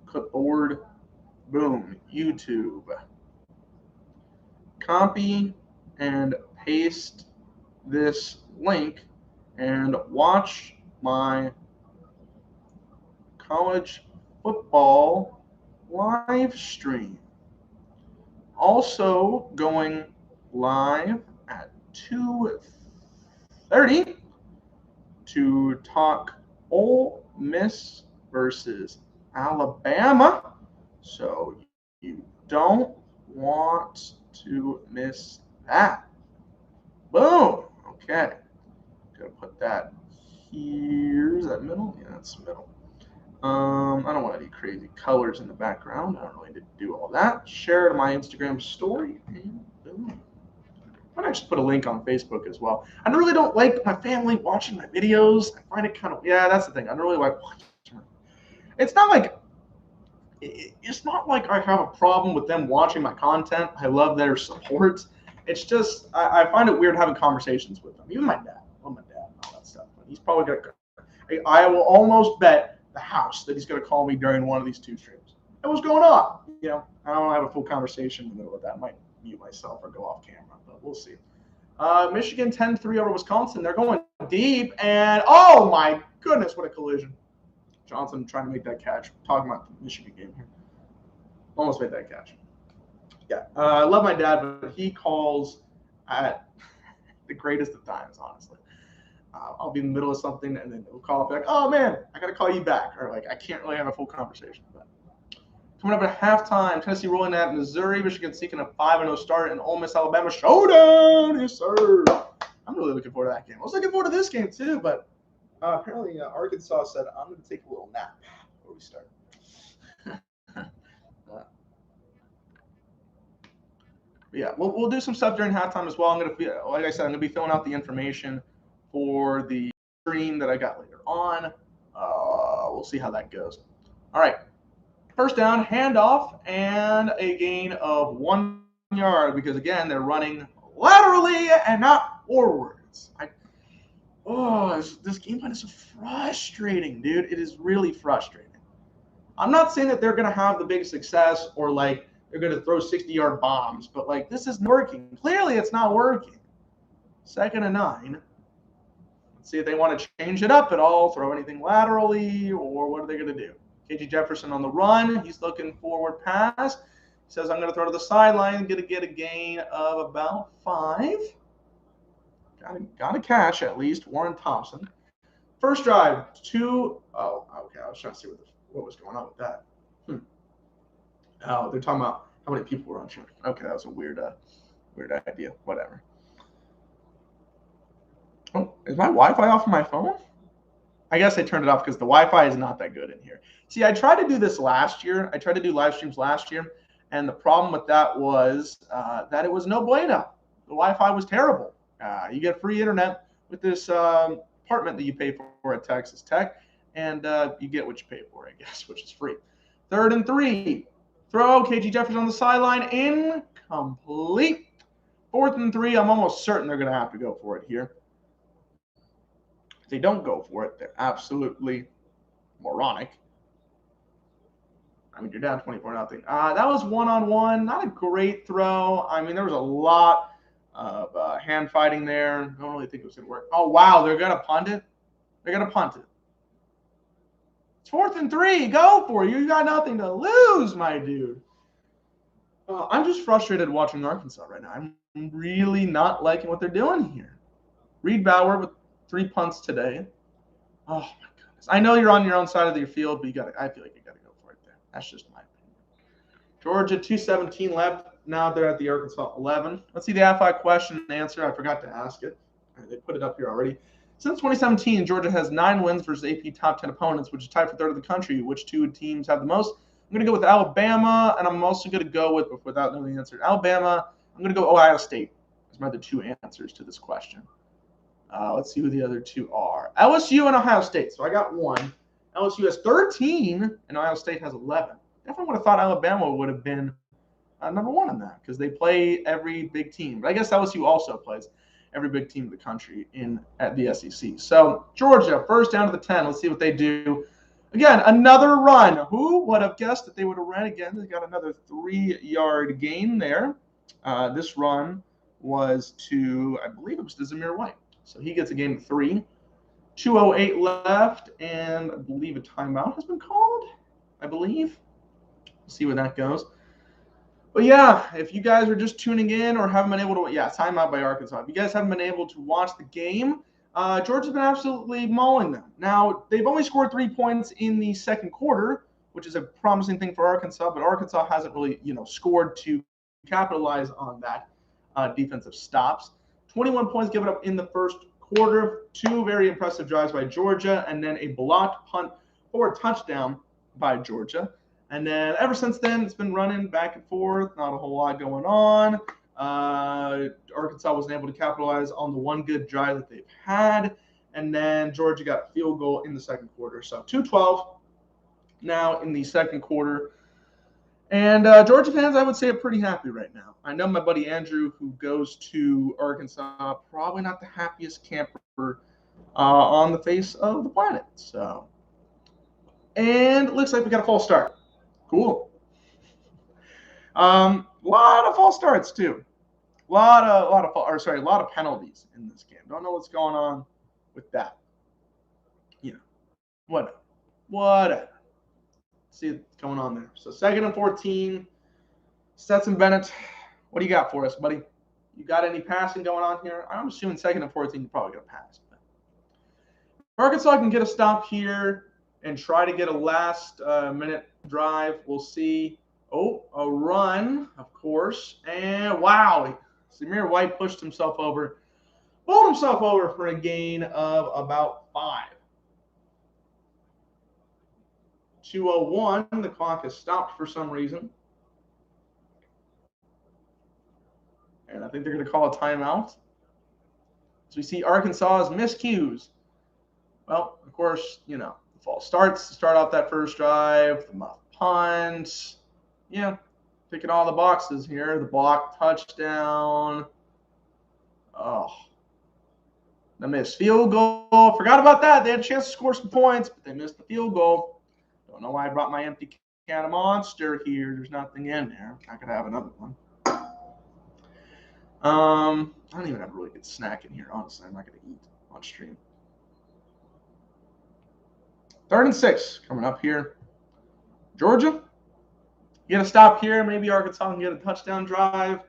Clipboard, boom, YouTube. Copy and paste this link and watch my college football live stream. Also going live at 2:30 to talk Ole Miss versus Alabama. So you don't want to miss that. Boom. Okay. Gonna put that here. Is that middle? Yeah, that's middle. I don't want any crazy colors in the background. I don't really need to do all that. Share it to my Instagram story. And boom. I might actually put a link on Facebook as well. I really don't like my family watching my videos. I find it kind of, yeah, that's the thing. I don't really like watching. It's not like I have a problem with them watching my content. I love their support. It's just, I find it weird having conversations with them. Even my dad. I love my dad and all that stuff. But he's probably going to, I will almost bet the house that he's going to call me during one of these two streams. Hey, what's going on? You know, I don't have a full conversation in the middle of that. I might mute myself or go off camera, but we'll see. Michigan 10-3 over Wisconsin. They're going deep, and oh my goodness, what a collision. Johnson trying to make that catch. Talking about the Michigan game here. Almost made that catch. Yeah, I love my dad, but he calls at the greatest of times, honestly. I'll be in the middle of something, and then he'll call up like, oh, man, I got to call you back. Or, like, I can't really have a full conversation. But coming up at halftime, Tennessee rolling at Missouri. Michigan seeking a 5-0 start, and Ole Miss, Alabama showdown. Yes, sir. I'm really looking forward to that game. I was looking forward to this game, too, but apparently Arkansas said, I'm going to take a little nap before we start. Yeah, we'll do some stuff during halftime as well. I'm going to be, like I said, I'm going to be filling out the information for the stream that I got later on. We'll see how that goes. All right, first down, handoff, and a gain of 1 yard because, again, they're running laterally and not forwards. This game plan is so frustrating, dude. It is really frustrating. I'm not saying that they're going to have the big success or, like, they're going to throw 60-yard bombs, but, like, this isn't working. Clearly, it's not working. 2nd and 9. Let's see if they want to change it up at all, throw anything laterally, or what are they going to do? KJ Jefferson on the run. He's looking forward pass. He says, I'm going to throw to the sideline, going to get a gain of about 5. Got to catch at least. Warren Thompson. First drive, 2. Oh, okay. I was trying to see what was going on with that. Oh, they're talking about how many people were on track. Okay, that was a weird idea. Whatever. Oh, is my Wi-Fi off of my phone? I guess I turned it off because the Wi-Fi is not that good in here. See, I tried to do this last year. I tried to do live streams last year, and the problem with that was that it was no bueno. The Wi-Fi was terrible. You get free internet with this apartment that you pay for at Texas Tech, and you get what you pay for, I guess, which is free. 3rd and 3. Throw, KG Jefferson on the sideline, incomplete. 4th and 3, I'm almost certain they're going to have to go for it here. If they don't go for it, they're absolutely moronic. I mean, you're down 24-0. That was one-on-one, not a great throw. I mean, there was a lot of hand fighting there. Don't really think it was going to work. Oh, wow, they're going to punt it? They're going to punt it. It's 4th and 3. Go for it. You got nothing to lose, my dude. I'm just frustrated watching Arkansas right now. I'm really not liking what they're doing here. Reed Bauer with 3 punts today. Oh, my goodness. I know you're on your own side of your field, but I feel like you got to go for it there. That's just my opinion. Georgia, 2:17 left. Now they're at the Arkansas 11. Let's see the AFI question and answer. I forgot to ask it. They put it up here already. Since 2017, Georgia has 9 wins versus AP top 10 opponents, which is tied for 3rd in the country. Which 2 teams have the most? I'm going to go with Alabama, and I'm also going to go with, without knowing the answer, Alabama. I'm going to go Ohio State. Those are my other 2 answers to this question. Let's see who the other 2 are. LSU and Ohio State. So I got 1. LSU has 13, and Ohio State has 11. Definitely would have thought Alabama would have been number 1 in that because they play every big team. But I guess LSU also plays every big team in the country at the SEC. So Georgia, first down to the 10. Let's see what they do. Again, another run. Who would have guessed that they would have ran again? They got another 3-yard gain there. This run was to, I believe it was to Zamir White. So he gets a gain of 3. 2:08 left, and I believe a timeout has been called. I believe. We'll see where that goes. But yeah, if you guys are just tuning in or haven't been able to, timeout by Arkansas. If you guys haven't been able to watch the game, Georgia's been absolutely mauling them. Now, they've only scored 3 points in the second quarter, which is a promising thing for Arkansas, but Arkansas hasn't really, scored to capitalize on that defensive stops. 21 points given up in the first quarter, 2 very impressive drives by Georgia, and then a blocked punt for a touchdown by Georgia. And then ever since then, it's been running back and forth, not a whole lot going on. Arkansas wasn't able to capitalize on the one good drive that they've had. And then Georgia got a field goal in the second quarter. So 2-12 now in the second quarter. And Georgia fans, I would say, are pretty happy right now. I know my buddy Andrew, who goes to Arkansas, probably not the happiest camper on the face of the planet. So, and it looks like we got a false start. Cool. Lot of false starts too. A lot of penalties in this game. Don't know what's going on with that. Whatever. See what's going on there. So 2nd and 14. Stetson Bennett, what do you got for us, buddy? You got any passing going on here? I'm assuming 2nd and 14, you're probably going to pass. But Arkansas can get a stop here and try to get a last-minute drive. We'll see. Oh, a run, of course. And, wow, Zamir White pulled himself over for a gain of about 5. 2:01, the clock has stopped for some reason. And I think they're going to call a timeout. So we see Arkansas's miscues. Well, of course, the false starts to start off that first drive, the muff punt. Picking all the boxes here. The block touchdown. Oh. The missed field goal. Forgot about that. They had a chance to score some points, but they missed the field goal. Don't know why I brought my empty can of Monster here. There's nothing in there. I could have another one. I don't even have a really good snack in here, honestly. I'm not going to eat on stream. 3rd and 6 coming up here. Georgia, get a stop here. Maybe Arkansas can get a touchdown drive.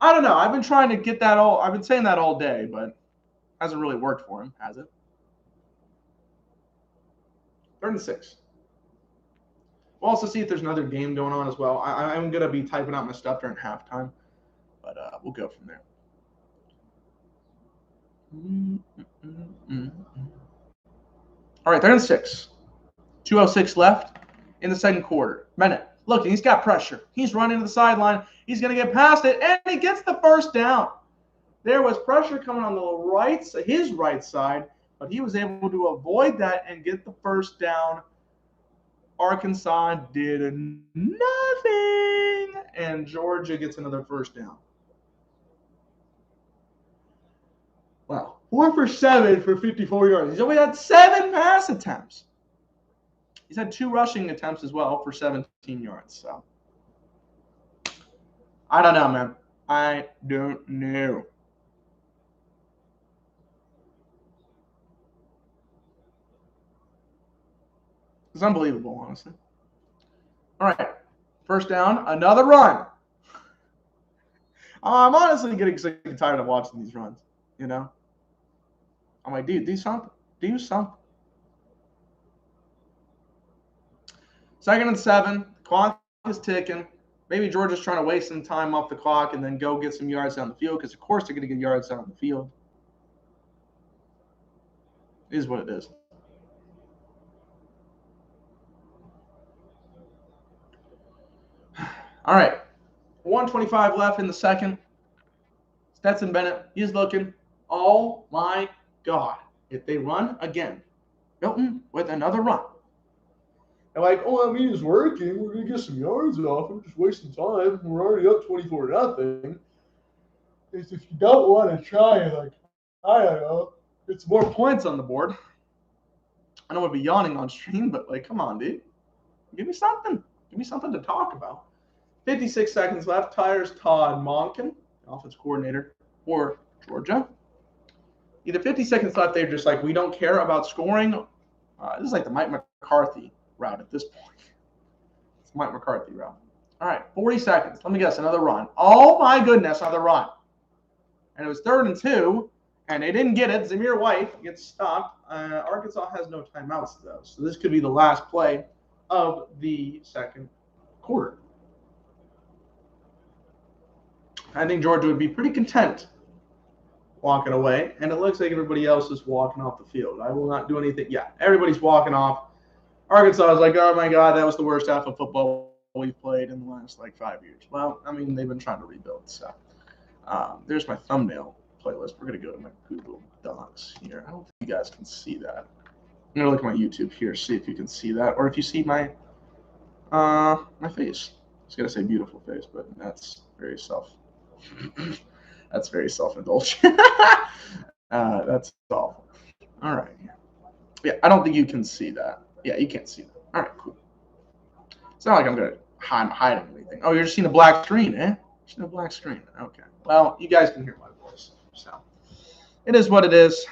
I don't know. I've been trying to get that all. I've been saying that all day, but hasn't really worked for him, has it? 3rd and 6. We'll also see if there's another game going on as well. I'm going to be typing out my stuff during halftime, but we'll go from there. All right, 3rd and 6. 2:06 left in the second quarter. Bennett, look, he's got pressure. He's running to the sideline. He's going to get past it, and he gets the first down. There was pressure coming on the his right side, but he was able to avoid that and get the first down. Arkansas did nothing, and Georgia gets another first down. Wow. 4 for 7 for 54 yards. He's only had 7 pass attempts. He's had 2 rushing attempts as well for 17 yards. So I don't know, man. I don't know. It's unbelievable, honestly. All right. First down, another run. I'm honestly getting sick and tired of watching these runs, you know? I'm like, dude, do something. Do something. 2nd and 7. Clock is ticking. Maybe Georgia's trying to waste some time off the clock and then go get some yards down the field because, of course, they're going to get yards down the field. It is what it is. All right. 1:25 left in the second. Stetson Bennett, he's looking. Oh, my God. If they run again, Milton with another run. They're like, oh, I mean, it's working. We're going to get some yards off. We're just wasting time. We're already up 24-0. If you don't want to try, like, I don't know, get some more points on the board. I know I'd be yawning on stream, but, like, come on, dude. Give me something. Give me something to talk about. 56 seconds left. Tires Todd Monken, offense coordinator for Georgia. Either 50 seconds left, they're just like, we don't care about scoring. This is like the Mike McCarthy route at this point. It's Mike McCarthy route. All right, 40 seconds. Let me guess, another run. Oh, my goodness, another run. And it was 3rd and 2, and they didn't get it. Zamir White gets stopped. Arkansas has no timeouts, though, so this could be the last play of the second quarter. I think Georgia would be pretty content walking away, and it looks like everybody else is walking off the field. I will not do anything. Yeah, everybody's walking off. Arkansas is like, oh, my God, that was the worst half of football we've played in the last, 5 years. Well, I mean, they've been trying to rebuild, so. There's my thumbnail playlist. We're going to go to my Google Docs here. I don't think you guys can see that. I'm going to look at my YouTube here, see if you can see that, or if you see my face. I was going to say beautiful face, but that's very that's very self-indulgent. That's awful. All right. Yeah, I don't think you can see that. Yeah, you can't see that. All right, cool. It's not like I'm going to hide anything. Oh, you're just seeing a black screen, eh? Just a black screen. Okay. Well, you guys can hear my voice. So it is what it is.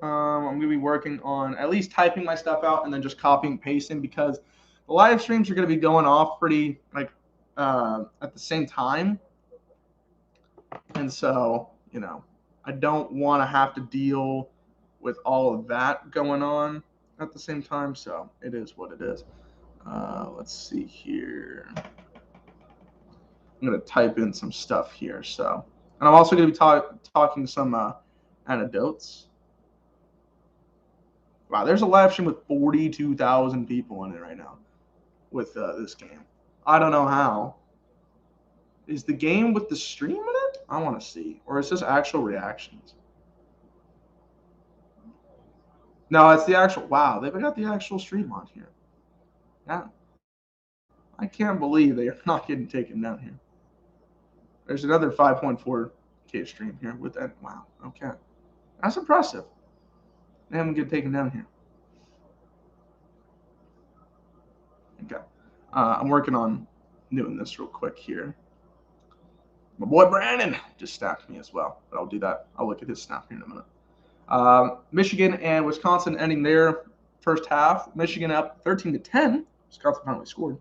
I'm going to be working on at least typing my stuff out and then just copying and pasting because the live streams are going to be going off pretty at the same time. And so, I don't want to have to deal with all of that going on at the same time. So it is what it is. Let's see here. I'm going to type in some stuff here. So, and I'm also going to be talking some anecdotes. Wow, there's a live stream with 42,000 people in it right now with this game. I don't know how. Is the game with the stream in it? I want to see. Or is this actual reactions? No, it's the actual. Wow, they've got the actual stream on here. Yeah. I can't believe they are not getting taken down here. There's another 5.4K stream here with that. Wow. Okay. That's impressive. They haven't get taken down here. Okay. I'm working on doing this real quick here. My boy Brandon just snapped me as well, but I'll do that. I'll look at his snap here in a minute. Michigan and Wisconsin ending their first half. Michigan up 13-10. Wisconsin finally scored.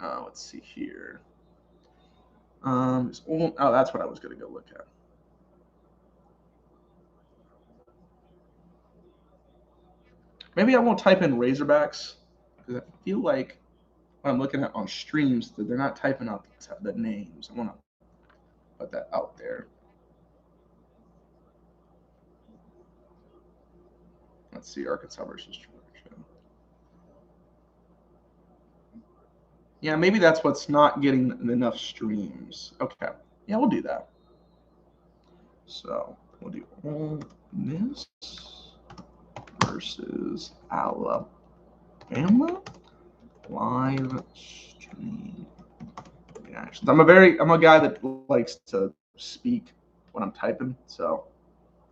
Let's see here. Oh, that's what I was going to go look at. Maybe I won't type in Razorbacks because I feel like when I'm looking at on streams that they're not typing out the names. I want to put that out there. Let's see, Arkansas versus Georgia. Yeah, maybe that's what's not getting enough streams. Okay, yeah, we'll do that. So we'll do Ole Miss versus Alabama live stream reactions. I'm a guy that likes to speak when I'm typing, so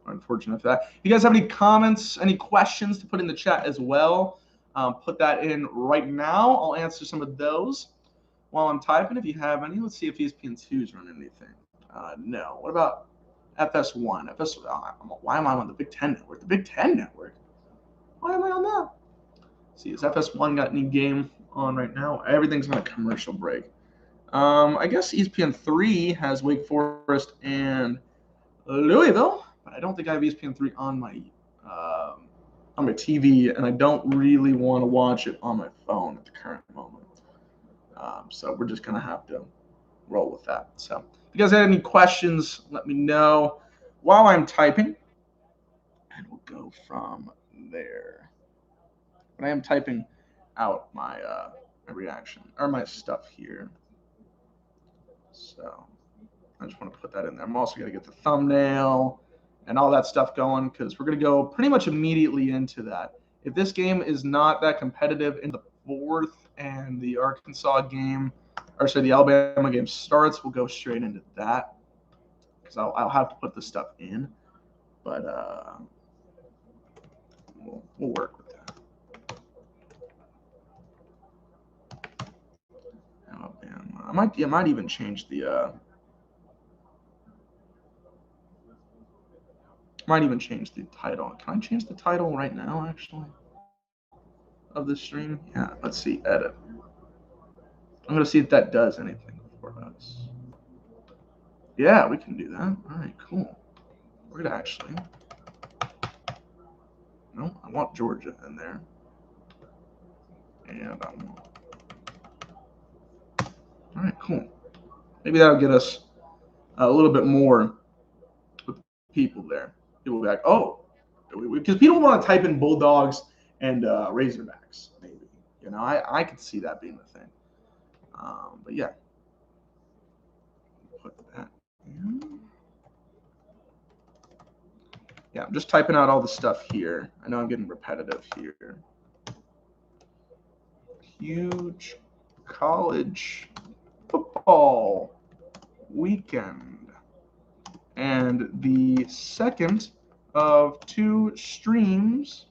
unfortunate for that. If you guys have any comments, any questions to put in the chat as well, put that in right now. I'll answer some of those while I'm typing. If you have any, let's see if ESPN2 is running anything. No. What about FS1? Why am I on the Big Ten Network? The Big Ten Network? Why am I on that? Let's see, has FS1 got any game on right now? Everything's on a commercial break. I guess ESPN3 has Wake Forest and Louisville, but I don't think I have ESPN3 on my TV, and I don't really want to watch it on my phone at the current moment. So we're just gonna have to roll with that. So if you guys have any questions, let me know while I'm typing, and we'll go from there. But I am typing out my reaction or my stuff here. So I just want to put that in there. I'm also going to get the thumbnail and all that stuff going because we're going to go pretty much immediately into that. If this game is not that competitive in the fourth and the Arkansas game, or sorry, the Alabama game starts, we'll go straight into that because I'll have to put the stuff in. But we'll work with that. Alabama. I might even change the might even change the title. Can I change the title right now, actually, of the stream? Yeah, let's see, edit. I'm going to see if that does anything for us. Yeah, we can do that. All right, cool. We're going to actually. No, I want Georgia in there. And I want. All right, cool. Maybe that'll get us a little bit more with people there. People will be like, oh, because people want to type in Bulldogs and Razorbacks, maybe. You know, I could see that being the thing. But yeah, put that in. Yeah, I'm just typing out all the stuff here. I know I'm getting repetitive here. Huge college football weekend. And the second of 2 streams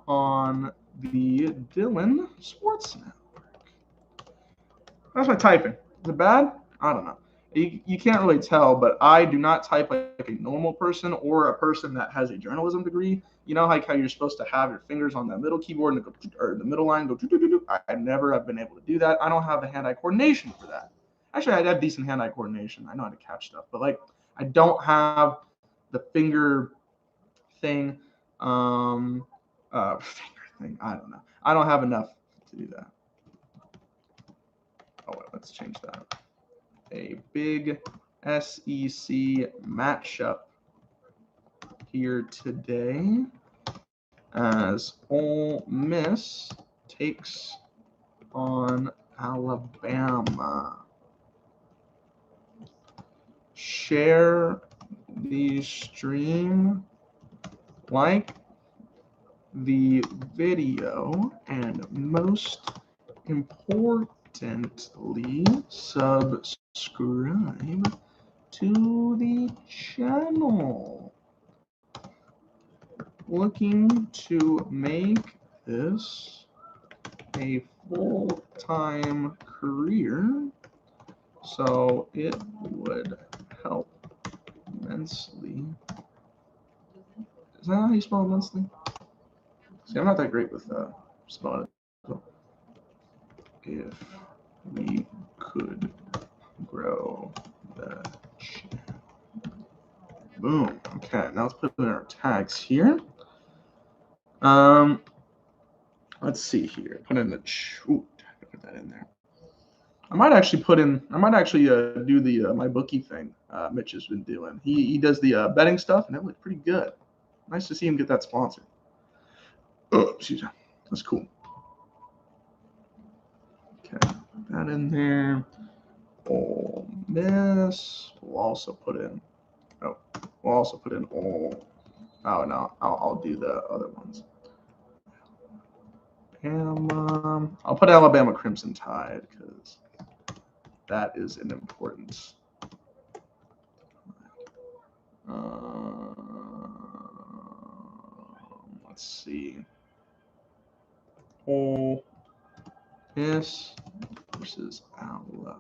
on the Dylan Sports Network. How's my typing? Is it bad? I don't know. You can't really tell, but I do not type like a normal person or a person that has a journalism degree. You know, like how you're supposed to have your fingers on the middle keyboard and go, or the middle line go. I never have been able to do that. I don't have the hand-eye coordination for that. Actually, I have decent hand-eye coordination. I know how to catch stuff, but like I don't have the finger thing. Finger thing. I don't know. I don't have enough to do that. Oh, wait, let's change that. A big SEC matchup here today as Ole Miss takes on Alabama. Share the stream, like the video, and most importantly, subscribe to the channel. Looking to make this a full-time career, so it would help immensely. Is that how you spell immensely? See, I'm not that great with spell it. If we could grow the channel. Boom. Okay, now let's put in our tags here. Let's see here. Put in the put that in there. I might actually do the my bookie thing. Mitch has been doing. He does the betting stuff, and it looked pretty good. Nice to see him get that sponsor. Oh, excuse me. That's cool. Okay, put that in there. Ole Miss. We'll also put in. Oh, we'll also put in all. Oh no, I'll do the other ones. I'll put Alabama Crimson Tide because that is an important. Let's see. Ole Miss versus Alabama.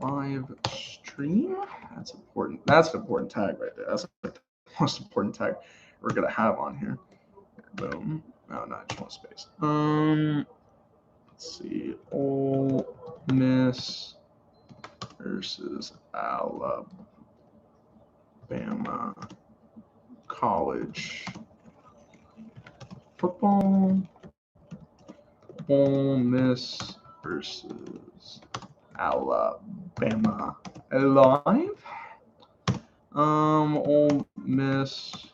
Live stream. That's important. That's an important tag right there. That's like the most important tag we're gonna have on here. Boom. No, not just one space. Let's see. Ole Miss versus Alabama college football. Ole Miss versus Alabama live. Ole Miss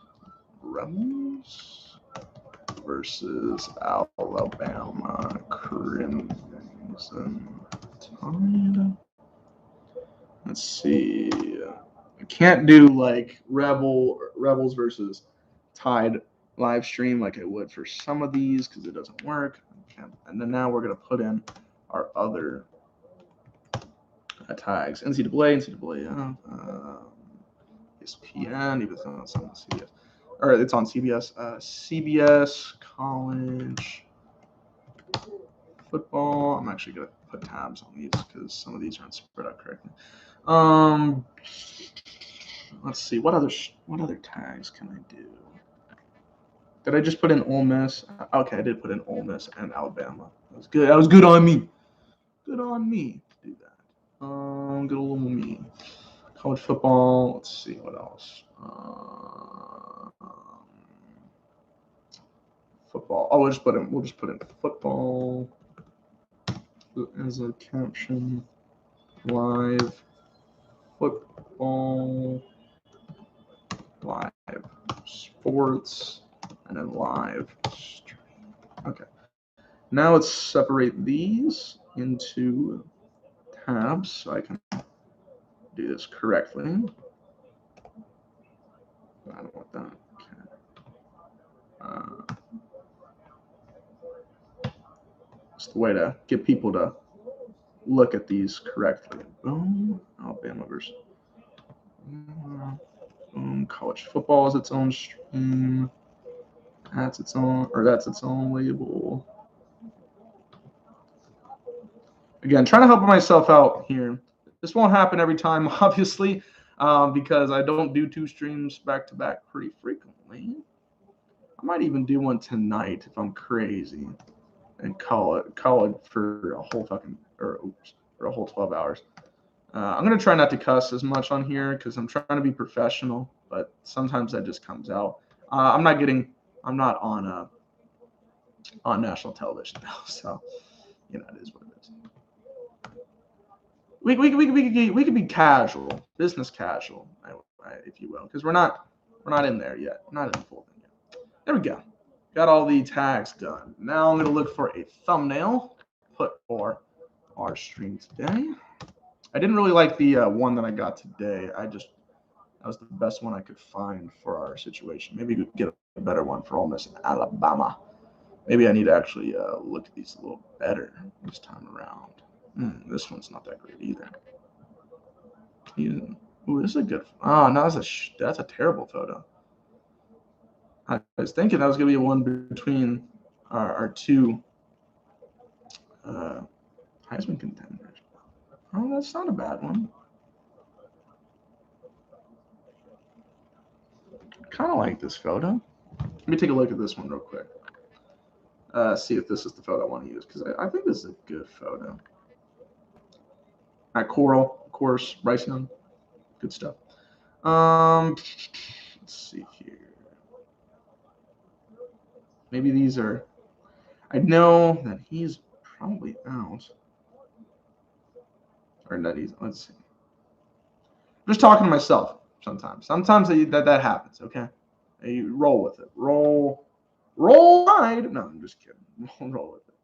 Rebels versus Alabama Crimson Tide. Let's see. I can't do like Rebels versus Tide live stream like I would for some of these because it doesn't work. And then now we're gonna put in our other tags: NCAA, ESPN, even though it's on CBS, or it's on CBS. CBS college football. I'm actually gonna put tabs on these because some of these aren't spread out correctly. Let's see what other tags can I do. Did I just put in Ole Miss? Okay, I did put in Ole Miss and Alabama. That was good. That was good on me. Good on me to do that. Good old me. College football. Let's see what else. Football. Oh, we'll just put in football as a caption. Live football. Live sports. And then live stream. Okay. Now let's separate these into tabs so I can do this correctly. I don't want that. Okay. It's the way to get people to look at these correctly. Boom. Alabama versus college football is its own stream. That's its own label. Again, trying to help myself out here. This won't happen every time, obviously, because I don't do two streams back to back pretty frequently. I might even do one tonight if I'm crazy and call it for a whole for a whole 12 hours. I'm gonna try not to cuss as much on here because I'm trying to be professional, but sometimes that just comes out. I'm not on national television now, so you know it is what it is. We could be casual, business casual, if you will, because we're not in there yet. We're not in the full thing yet. There we go. Got all the tags done. Now I'm gonna look for a thumbnail put for our stream today. I didn't really like the one that I got today. That was the best one I could find for our situation. Maybe we could get a better one for Ole Miss and Alabama. Maybe I need to actually look at these a little better this time around. This one's not that great either. Ooh, this is a good. Oh no, that's a terrible photo. I was thinking that was gonna be one between our two Heisman contenders. Oh, that's not a bad one. Kind of like this photo. Let me take a look at this one real quick. See if this is the photo I want to use, because I think this is a good photo. Coral, of course, Bryce Young, good stuff. Let's see here. Maybe these are. I know that he's probably out. Or that he's. Let's see. I'm just talking to myself sometimes. Sometimes that happens. Okay, you roll with it. Roll wide. No, I'm just kidding. Roll with it.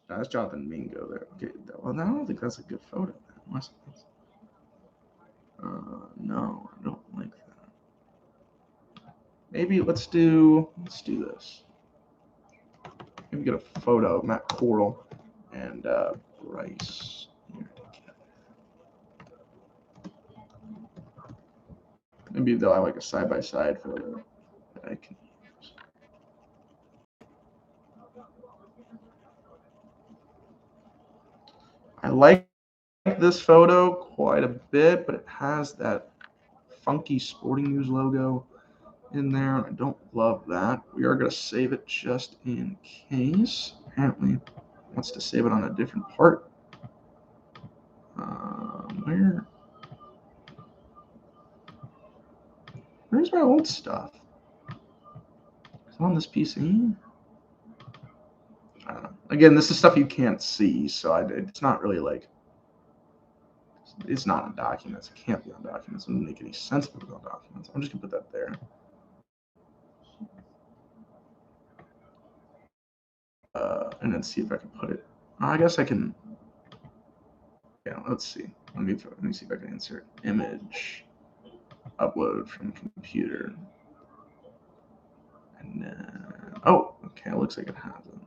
That's Jonathan Mingo there. Okay. Well, I don't think that's a good photo. No, I don't like that. Maybe let's do this. Maybe get a photo of Matt Coral and Bryce here together. Maybe they'll have like a side-by-side photo that I can use. I like this photo quite a bit, but it has that funky Sporting News logo in there. I don't love that. We are going to save it just in case. Apparently, it wants to save it on a different part. Where's my old stuff? Is it on this PC? I don't know. Again, this is stuff you can't see, so it's not really like. It's not on documents. It can't be on documents. It doesn't make any sense if it's on documents. I'm just going to put that there. And then see if I can put it. I guess I can. Yeah, let's see. Let me see if I can insert image, upload from computer, and then okay, it looks like it has it.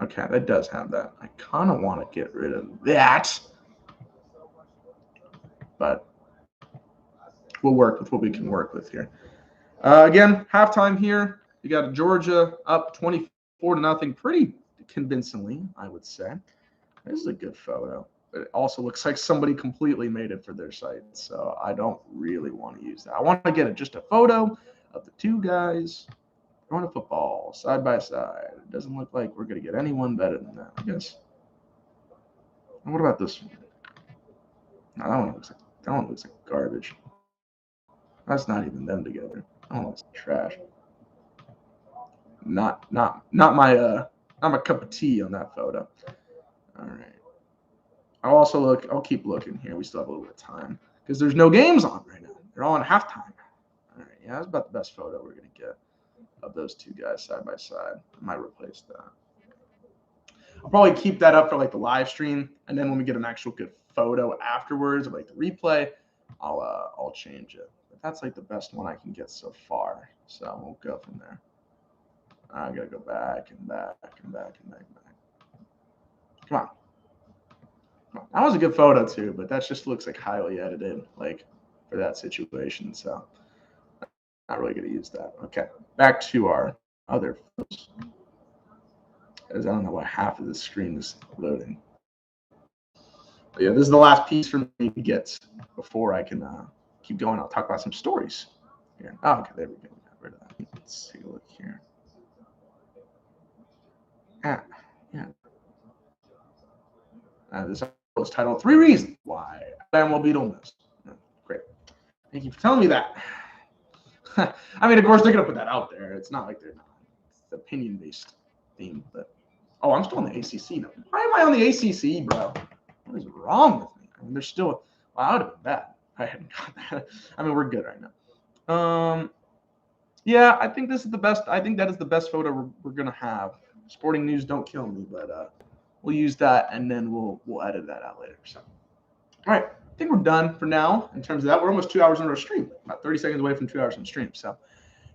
Okay, that does have that. I kind of want to get rid of that, but we'll work with what we can work with here. Again, halftime here. You got Georgia up 24-0, pretty convincingly, I would say. This is a good photo, but it also looks like somebody completely made it for their site, so I don't really want to use that. I want to get just a photo of the two guys throwing a football side by side. It doesn't look like we're going to get anyone better than that, I guess. And what about this one? No, that one looks like garbage. That's not even them together. That one looks like trash. Not my cup of tea on that photo. All right. I'll keep looking here. We still have a little bit of time because there's no games on right now. They're all in halftime. All right. Yeah, that's about the best photo we're going to get of those two guys side by side. I might replace that. I'll probably keep that up for like the live stream. And then when we get an actual good photo afterwards of like the replay, I'll change it. But that's like the best one I can get so far. So we'll go from there. I got to go back and back and back and back and back. Come on. That was a good photo too, but that just looks like highly edited, like for that situation. So not really going to use that. Okay, back to our other photos. As I don't know why half of the screen is loading. But yeah, this is the last piece for me to get before I can keep going. I'll talk about some stories here. Oh, okay, there we go. We got rid of that. Let's take a look here. Yeah. This was titled 3 Reasons Why Alabama will beat Ole Miss. Great. Thank you for telling me that. I mean, of course, they're going to put that out there. It's not like they're not. It's the opinion-based theme. But I'm still on the ACC now. Why am I on the ACC, bro? What is wrong with me? I mean, there's still. Well, I would have been bad. I hadn't got that. I mean, we're good right now. Yeah, I think this is the best. I think that is the best photo we're going to have. Sporting News, don't kill me, but we'll use that, and then we'll edit that out later. So, all right, I think we're done for now in terms of that. We're almost 2 hours into our stream, about 30 seconds away from 2 hours on stream. So,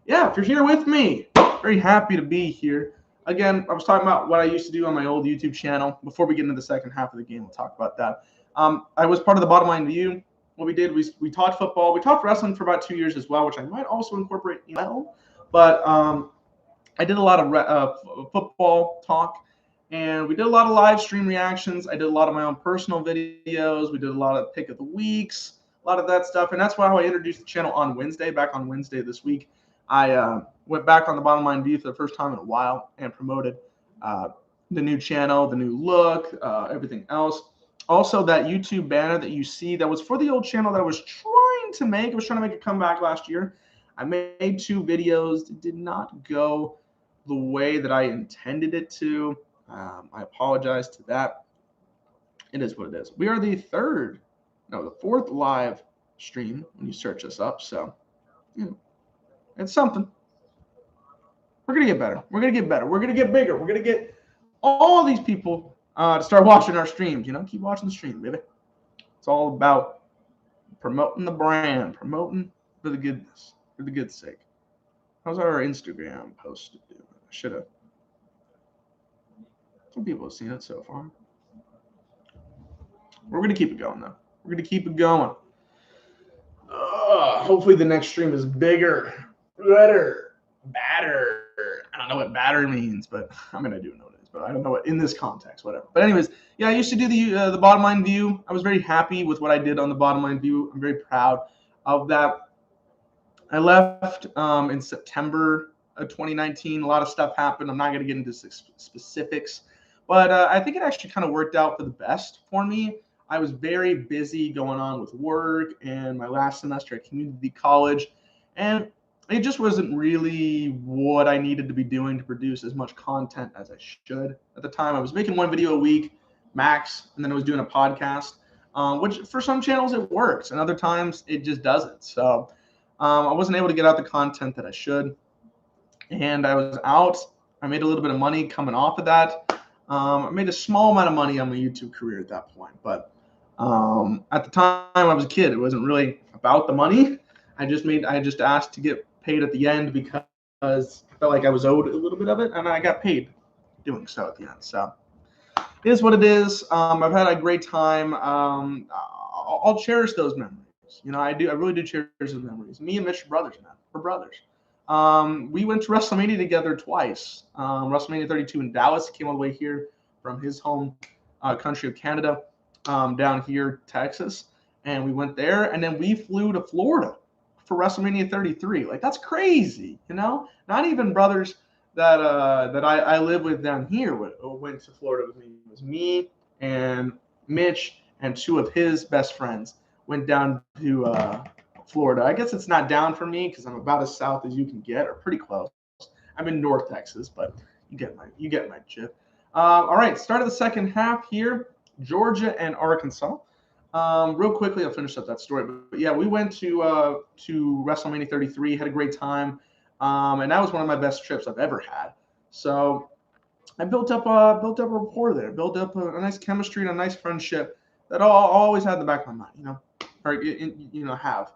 yeah, if you're here with me, very happy to be here. Again, I was talking about what I used to do on my old YouTube channel. Before we get into the second half of the game, we'll talk about that. I was part of the Bottom Line View. What we did was we taught football. We taught wrestling for about 2 years as well, which I might also incorporate well. But I did a lot of football talk, and we did a lot of live stream reactions. I did a lot of my own personal videos. We did a lot of pick of the weeks, a lot of that stuff. And that's why I introduced the channel on Wednesday, back on Wednesday this week. I went back on the Bottom Line View for the first time in a while and promoted the new channel, the new look, everything else. Also, that YouTube banner that you see that was for the old channel that I was trying to make. I was trying to make a comeback last year. I made 2 videos that did not go the way that I intended it to. I apologize to that. It is what it is. We are the 4th live stream when you search us up. So, it's something. We're going to get better. We're going to get better. We're going to get bigger. We're going to get all these people to start watching our streams. Keep watching the stream, baby. It's all about promoting the brand, promoting for the goodness, for the good sake. How's our Instagram post doing? I should have. Some people have seen it so far. We're going to keep it going, though. We're going to keep it going. Hopefully the next stream is bigger, better, badder. I don't know what badder means, but I mean, I do know what it is, but I don't know what in this context, whatever. But anyways, yeah, I used to do the Bottom Line View. I was very happy with what I did on the Bottom Line View. I'm very proud of that. I left in September of 2019. A lot of stuff happened. I'm not going to get into specifics, but I think it actually kind of worked out for the best for me. I was very busy going on with work and my last semester at community college, and it just wasn't really what I needed to be doing to produce as much content as I should. At the time, I was making 1 video a week, max, and then I was doing a podcast, which for some channels it works, and other times it just doesn't. So I wasn't able to get out the content that I should, and I was out. I made a little bit of money coming off of that. I made a small amount of money on my YouTube career at that point, but at the time I was a kid. It wasn't really about the money. I just asked to get paid at the end because I felt like I was owed a little bit of it, and I got paid doing so at the end. So it is what it is. I've had a great time. I'll cherish those memories. I really do cherish those memories. Me and Mitch are brothers, man. We're brothers. We went to WrestleMania together twice. WrestleMania 32 in Dallas. He came all the way here from his home country of Canada down here, Texas. And we went there, and then we flew to Florida for WrestleMania 33. Like, that's crazy, Not even brothers that I live with down here went to Florida with me. It was me and Mitch and 2 of his best friends went down to Florida. I guess it's not down for me because I'm about as south as you can get, or pretty close. I'm in North Texas, but you get my drift. All right, start of the second half here. Georgia and Arkansas. Real quickly, I'll finish up that story. But yeah, we went to WrestleMania 33, had a great time, and that was one of my best trips I've ever had. So I built up a rapport there, built up a nice chemistry and a nice friendship that I'll always have in the back of my mind, or have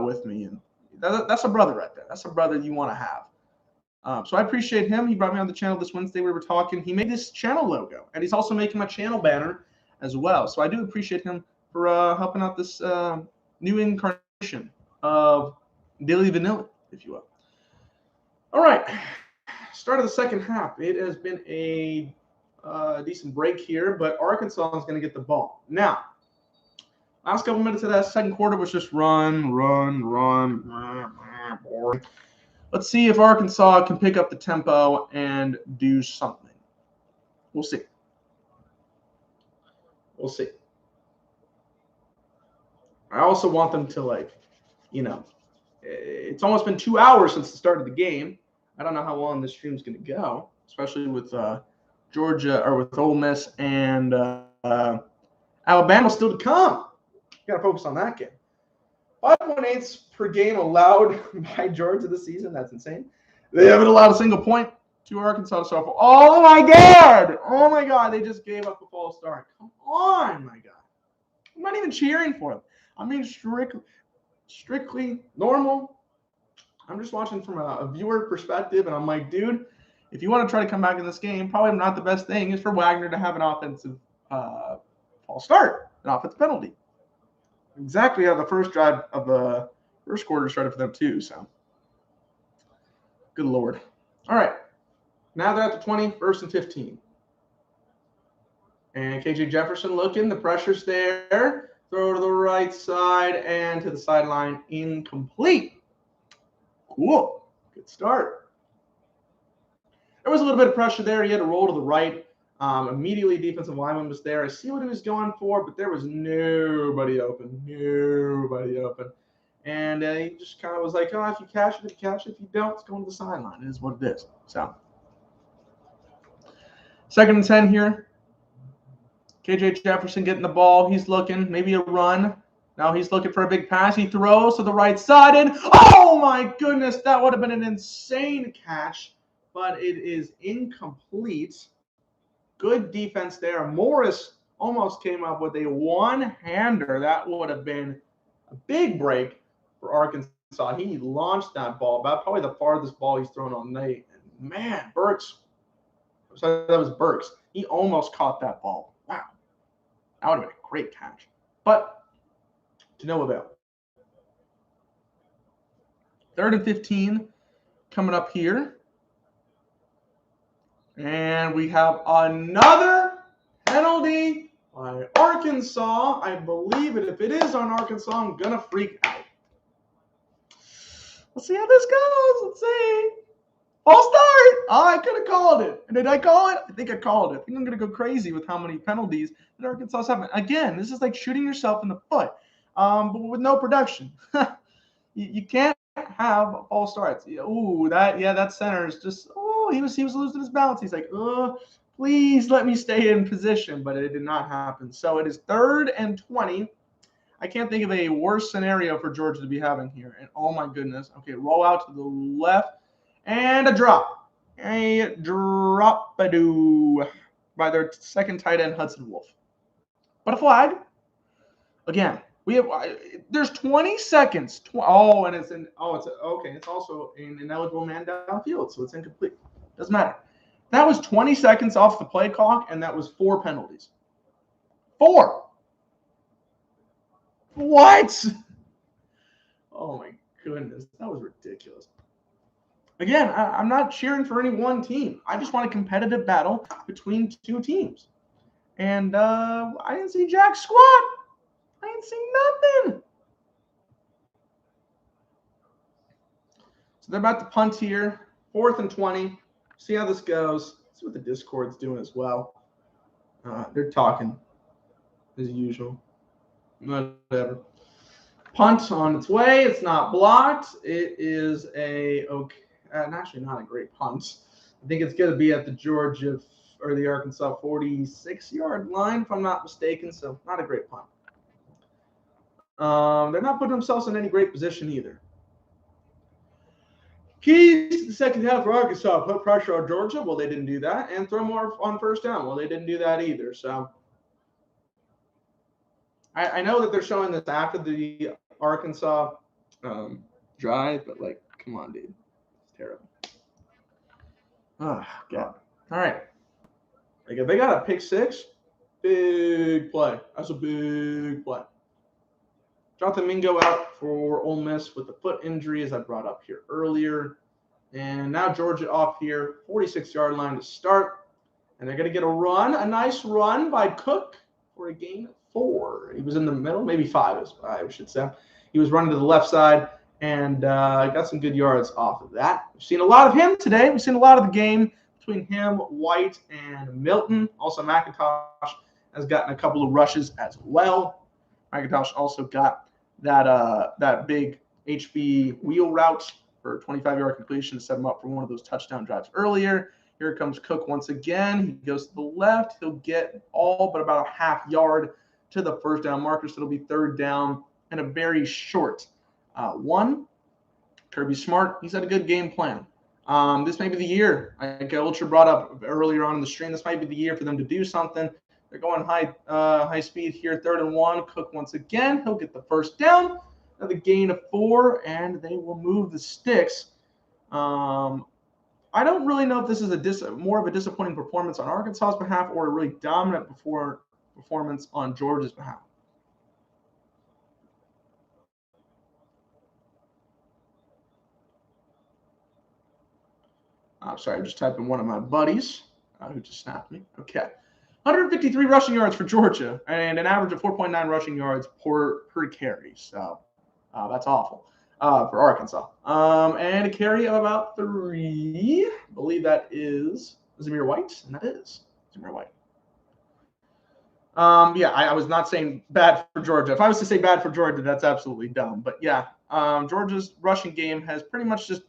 with me, and that's a brother right there. That's a brother you want to have. So I appreciate him. He brought me on the channel this Wednesday. We were talking. He made this channel logo, and he's also making my channel banner as well. So I do appreciate him for helping out this new incarnation of Dilly Vanilla, if you will. All right, start of the second half. It has been a decent break here, but Arkansas is going to get the ball. Now, last couple minutes of that second quarter was just run. Boring. Let's see if Arkansas can pick up the tempo and do something. We'll see. I also want them to, it's almost been 2 hours since the start of the game. I don't know how long this stream's going to go, especially with Georgia or with Ole Miss and Alabama still to come. Got to focus on that game. 5.8 per game allowed by Georgia this season. That's insane. They haven't allowed a single point to Arkansas so far. Oh my God. They just gave up a false start. Come on, my God. I'm not even cheering for them. I mean, strictly normal. I'm just watching from a viewer perspective, and I'm like, dude, if you want to try to come back in this game, probably not the best thing is for Wagner to have an offensive false start, an offensive penalty. Exactly how the first drive of the first quarter started for them too. So, good Lord. All right. Now they're at the 20, 1st and 15. And KJ Jefferson looking. The pressure's there. Throw to the right side and to the sideline. Incomplete. Cool. Good start. There was a little bit of pressure there. He had to roll to the right. Immediately, defensive lineman was there. I see what he was going for, but there was nobody open. Nobody open. And he just kind of was like, oh, if you catch it, if you catch it. If you don't, it's going to the sideline. It is what it is. So, 2nd and 10 here. KJ Jefferson getting the ball. He's looking. Maybe a run. Now he's looking for a big pass. He throws to the right side. And, oh, my goodness, that would have been an insane catch. But it is incomplete. Good defense there. Morris almost came up with a one-hander. That would have been a big break for Arkansas. He launched that ball, about probably the farthest ball he's thrown all night. And man, Burks, so that was Burks. He almost caught that ball. Wow. That would have been a great catch. But to no avail. 3rd and 15 coming up here. And we have another penalty by Arkansas. I believe it. If it is on Arkansas, I'm going to freak out. Let's see how this goes. Let's see. False start. Oh, I could have called it. Did I call it? I think I called it. I think I'm going to go crazy with how many penalties that Arkansas have. Again, this is like shooting yourself in the foot, but with no production. you can't have false starts. Ooh, that center is just, he was losing his balance. He's like, please let me stay in position, but it did not happen. So it is 3rd and 20. I can't think of a worse scenario for Georgia to be having here. And oh my goodness. Okay, roll out to the left and a drop. A drop-a-doo by their 2nd tight end, Hudson Wolf. But a flag. Again, there's 20 seconds. It's also an ineligible man downfield, so it's incomplete. Doesn't matter. That was 20 seconds off the play clock, and that was 4 penalties. 4. What? Oh my goodness, that was ridiculous. Again, I'm not cheering for any one team. I just want a competitive battle between 2 teams. And I didn't see jack squat. I didn't see nothing. So they're about to punt here. 4th and 20. See how this goes. See what the Discord's doing as well. They're talking as usual. Whatever. Punt on its way. It's not blocked. It is actually not a great punt. I think it's going to be at the Georgia or the Arkansas 46-yard line, if I'm not mistaken. So not a great punt. They're not putting themselves in any great position either. Keys to the second half for Arkansas: put pressure on Georgia. Well, they didn't do that. And throw more on 1st down. Well, they didn't do that either. So I know that they're showing this after the Arkansas drive, but like, come on, dude. It's terrible. Oh, God. All right. Like, if they got a pick 6, big play. That's a big play. Jonathan Mingo out for Ole Miss with the foot injury, as I brought up here earlier. And now Georgia off here, 46-yard line to start. And they're going to get a nice run by Cook for a gain of 4. He was in the middle, maybe 5, I should say. He was running to the left side and got some good yards off of that. We've seen a lot of him today. We've seen a lot of the game between him, White, and Milton. Also, McIntosh has gotten a couple of rushes as well. McIntosh also got that big HB wheel route for a 25-yard completion to set him up for one of those touchdown drives earlier. Here comes Cook once again. He goes to the left. He'll get all but about a half yard to the 1st down marker. So it'll be 3rd down and a very short one. Kirby Smart, he's had a good game plan. This may be the year. Like Ultra brought up earlier on in the stream, this might be the year for them to do something. They're going high speed here, 3rd and 1. Cook once again. He'll get the 1st down. Another gain of 4, and they will move the sticks. I don't really know if this is more of a disappointing performance on Arkansas's behalf or a really dominant performance on Georgia's behalf. I'm sorry, I'm just typing one of my buddies who just snapped me. Okay. 153 rushing yards for Georgia and an average of 4.9 rushing yards per carry. So that's awful. for Arkansas. And a carry of about 3. I believe that is Zamir White, and that is Zamir White. Yeah, I was not saying bad for Georgia. If I was to say bad for Georgia, that's absolutely dumb. But yeah, Georgia's rushing game has pretty much just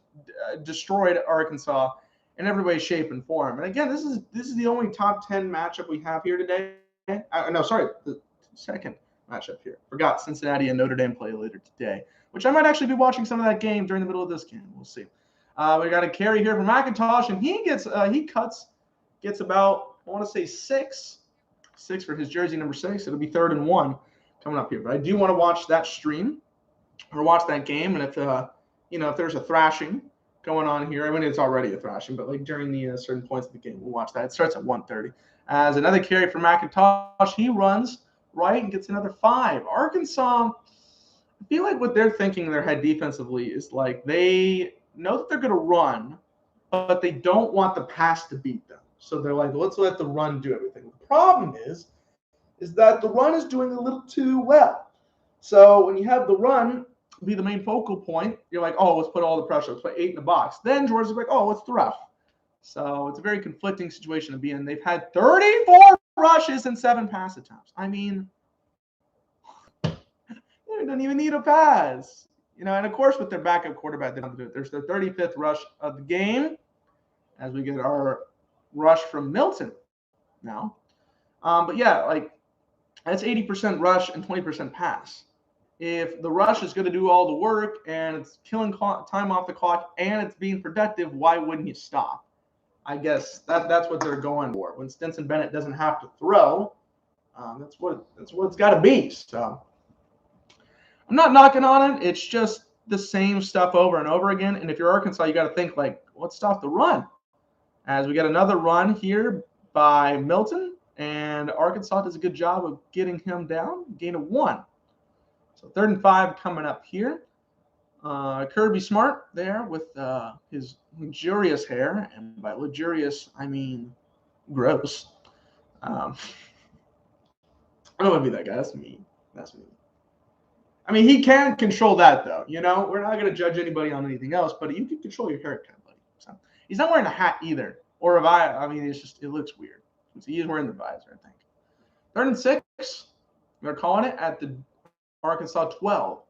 destroyed Arkansas in every way, shape, and form. And again, this is the only top 10 matchup we have here today. No, sorry, the second matchup here. Forgot Cincinnati and Notre Dame play later today, which I might actually be watching some of that game during the middle of this game. We'll see. We got a carry here from McIntosh, and he gets about, I want to say 6 for his jersey number 6. It'll be 3rd and 1 coming up here. But I do want to watch that stream or watch that game. And if if there's a thrashing going on here, I mean it's already a thrashing, but like during the certain points of the game, we'll watch that. It starts at 1:30. As another carry for McIntosh, he runs right and gets another 5. Arkansas, I feel like what they're thinking in their head defensively is like they know that they're going to run, but they don't want the pass to beat them. So they're like, let's let the run do everything. The problem is that the run is doing a little too well. So when you have the run be the main focal point, you're like, oh, let's put all the pressure. Let's put 8 in the box. Then Georgia's like, oh, let's throw. So it's a very conflicting situation to be in. They've had 34 rushes and 7 pass attempts. I mean, they don't even need a pass. And of course, with their backup quarterback, they don't do it. There's their 35th rush of the game as we get our rush from Milton now. But yeah, like that's 80% rush and 20% pass. If the rush is going to do all the work and it's killing time off the clock and it's being productive, why wouldn't you stop? I guess that's what they're going for. When Stetson Bennett doesn't have to throw, that's what it's got to be. So I'm not knocking on it. It's just the same stuff over and over again. And if you're Arkansas, you got to think like, let's stop the run. As we get another run here by Milton, and Arkansas does a good job of getting him down, gain of 1. So 3rd and 5 coming up here. Kirby Smart there with his luxurious hair, and by luxurious I mean gross. I don't want to be that guy. That's me. I mean, he can control that though. We're not going to judge anybody on anything else, but you can control your haircut, buddy. So he's not wearing a hat either, or a visor. I mean, it looks weird. So he's wearing the visor, I think. 3rd and 6. They're calling it at the Arkansas 12.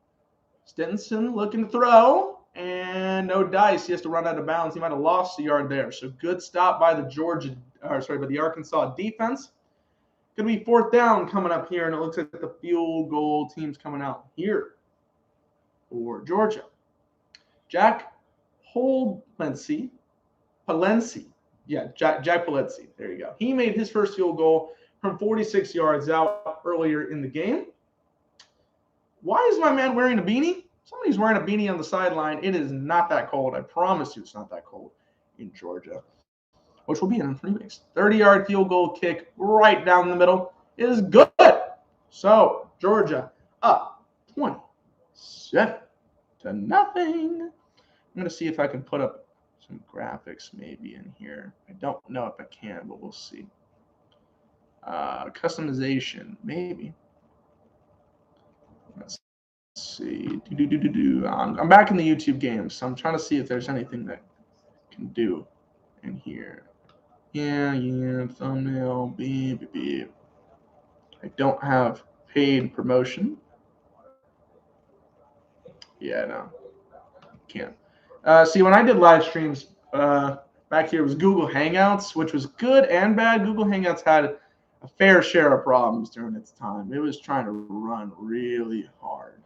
Stinson looking to throw, and no dice. He has to run out of bounds. He might have lost a yard there. So good stop by the Arkansas defense. Going to be 4th down coming up here, and it looks like the field goal team's coming out here for Georgia. Jack Palencia. Yeah, Jack Palencia. There you go. He made his first field goal from 46 yards out earlier in the game. Why is my man wearing a beanie? Somebody's wearing a beanie on the sideline. It is not that cold. I promise you it's not that cold in Georgia, which will be in 3 weeks. 30-yard field goal kick right down the middle is good. So Georgia up 27-0. I'm going to see if I can put up some graphics maybe in here. I don't know if I can, but we'll see. Customization, maybe. Let's see. I'm back in the YouTube game, so I'm trying to see if there's anything that I can do in here. Yeah, thumbnail, beep. I don't have paid promotion. Yeah, no, can't. See, when I did live streams back here, it was Google Hangouts, which was good and bad. Google Hangouts had a fair share of problems during its time. It was trying to run really hard,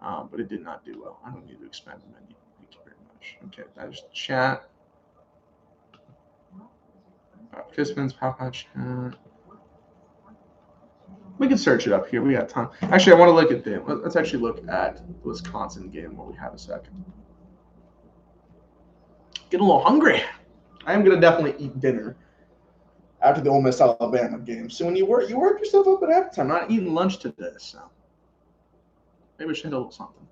but it did not do well. I don't need to expand the menu. Thank you very much. Okay, that is chat. Participants, pop-out chat. We can search it up here. We got time. Actually, I want to look at them. Let's actually look at the Wisconsin game while we have a second. Getting a little hungry. I am going to definitely eat dinner after the Ole Miss Alabama game. So when you work yourself up at halftime. I'm not eating lunch today, so maybe I should hit a little something.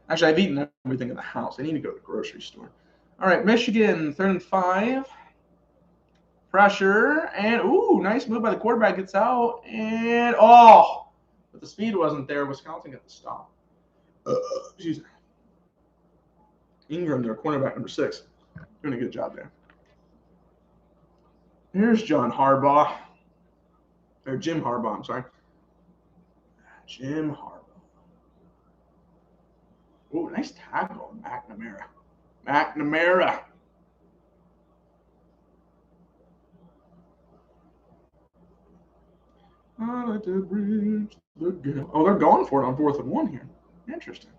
Actually, I've eaten everything in the house. I need to go to the grocery store. All right, Michigan, 3rd and 5. Pressure, and nice move by the quarterback. Gets out, and but the speed wasn't there. Wisconsin got the stop. Excuse me. Ingram, their cornerback, number 6. Doing a good job there. Here's John Harbaugh. Or Jim Harbaugh, I'm sorry. Jim Harbaugh. Oh, nice tackle, McNamara. McNamara. I like to bridge the gap. Oh, they're going for it on 4th and 1 here. Interesting.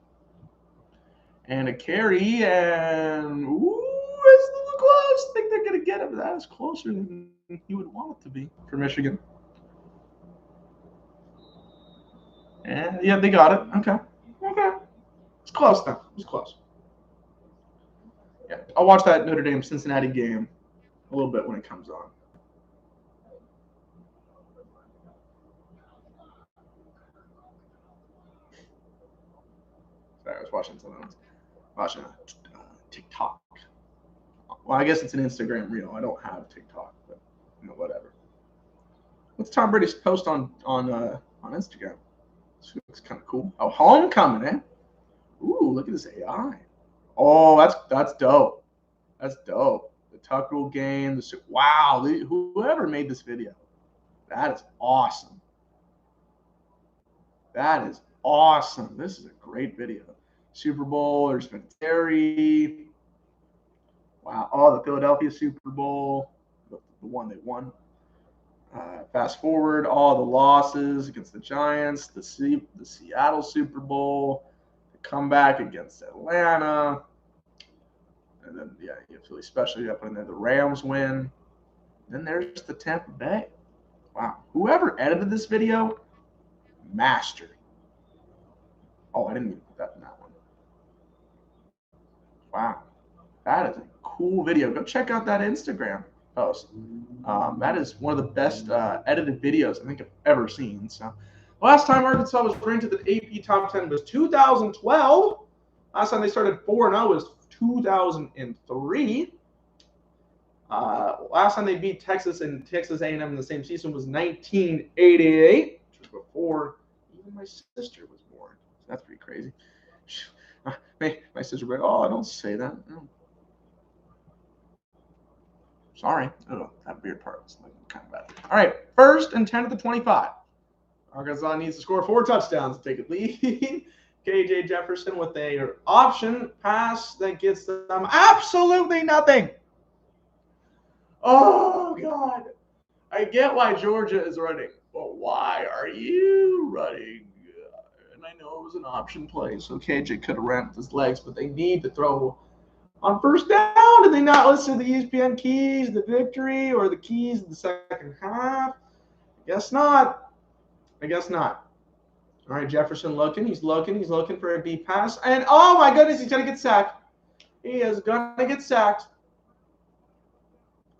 And a carry, and ooh, it's a little close. I think they're going to get it. That is closer than you would want it to be for Michigan. And yeah, they got it. Okay. It's close then. It's close. Yeah, I'll watch that Notre Dame Cincinnati game a little bit when it comes on. Sorry, I was watching something else. Watching TikTok. Well, I guess it's an Instagram reel. I don't have TikTok, but whatever. What's Tom Brady's post on Instagram? This looks kind of cool. Oh, homecoming, eh? Ooh, look at this AI. Oh, that's dope. That's dope. The Tuck Rule game. Wow, whoever made this video, that is awesome. That is awesome. This is a great video. Super Bowl. There's been Terry. Wow. Oh, the Philadelphia Super Bowl, the one they won. Fast forward, all the losses against the Giants, the Seattle Super Bowl, the comeback against Atlanta, and then you have Philly special. You have put in there the Rams win. Then there's the Tampa Bay. Wow. Whoever edited this video, mastered. Oh, I didn't even put that in that one. Wow. That is a cool video. Go check out that Instagram post. That is one of the best edited videos I think I've ever seen. So, last time Arkansas was ranked to the AP Top 10 was 2012. Last time they started 4-0 was 2003. Last time they beat Texas and Texas A&M in the same season was 1988, which was before even my sister was born. So that's pretty crazy. My sister was like, "Oh, don't say that." No. Sorry. Oh, that weird part was kind of bad. All right, 1st and 10 at the 25. Arkansas needs to score 4 touchdowns to take a lead. KJ Jefferson with a option pass that gets them absolutely nothing. Oh, God. I get why Georgia is running, but why are you running? And I know it was an option play, so KJ could have ran with his legs, but they need to throw on 1st down. Did they not listen to the ESPN keys, the victory, or the keys of the second half? Guess not. I guess not. All right, Jefferson looking. He's looking for a deep pass. And, oh, my goodness, he's going to get sacked. He is going to get sacked.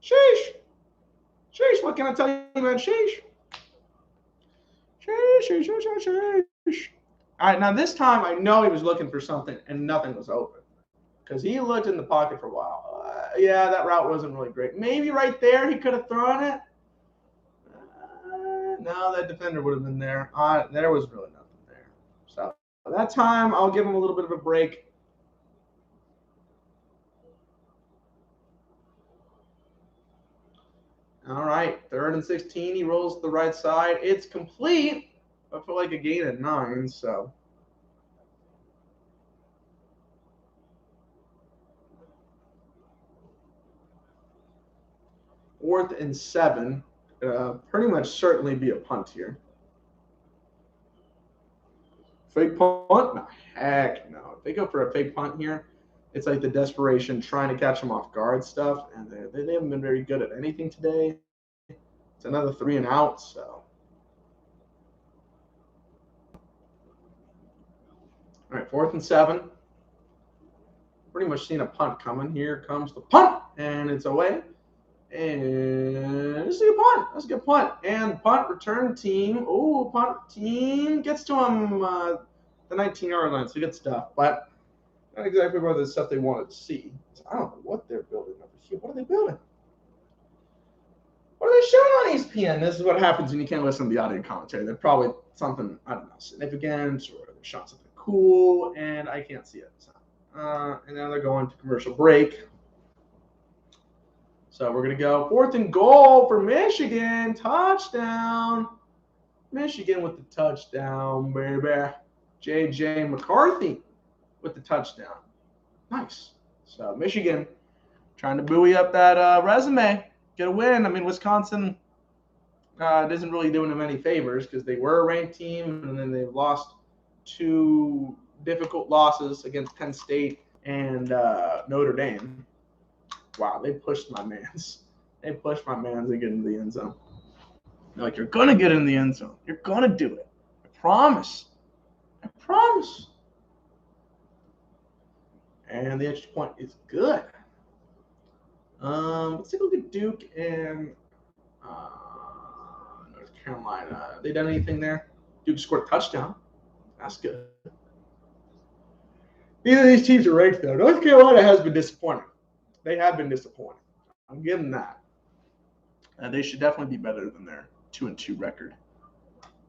Sheesh. Sheesh, what can I tell you, man? Sheesh. Sheesh. All right, now this time I know he was looking for something and nothing was open because he looked in the pocket for a while. Yeah, that route wasn't really great. Maybe right there he could have thrown it. No, that defender would have been there. There was really nothing there. So that time I'll give him a little bit of a break. All right, 3rd and 16. He rolls to the right side. It's complete. I feel like a gain of 9, so. Fourth and 7. Pretty much certainly be a punt here. Fake punt? No, heck no. If they go for a fake punt here, it's like the desperation trying to catch them off guard stuff, and they haven't been very good at anything today. It's another 3 and out, so. All right, 4th and 7. Pretty much seen a punt coming. Here comes the punt, and it's away. And this is a good punt. That's a good punt. And punt return team. Oh, punt team gets to him the 19-yard line. So good stuff. But not exactly where the stuff they wanted to see. So I don't know what they're building over here. What are they building? What are they showing on ESPN? This is what happens when you can't listen to the audio commentary. They're probably something, I don't know, significant, or they're showing something cool, and I can't see it. So And now they're going to commercial break. So we're going to go 4th and goal for Michigan. Touchdown. Michigan with the touchdown, baby. J.J. McCarthy with the touchdown. Nice. So Michigan trying to buoy up that resume. Get a win. I mean, Wisconsin isn't really doing them any favors because they were a ranked team, and then they've lost 2 difficult losses against Penn State and Notre Dame. Wow, they pushed my mans. They pushed my mans to get into the end zone. They're like, you're going to get in the end zone. You're going to do it. I promise. I promise. And the extra point is good. Let's take a look at Duke and North Carolina. They done anything there? Duke scored a touchdown. That's good. Neither of these teams are ranked, though. North Carolina has been disappointing. They have been disappointing. I'm giving that. They should definitely be better than their 2-2 record.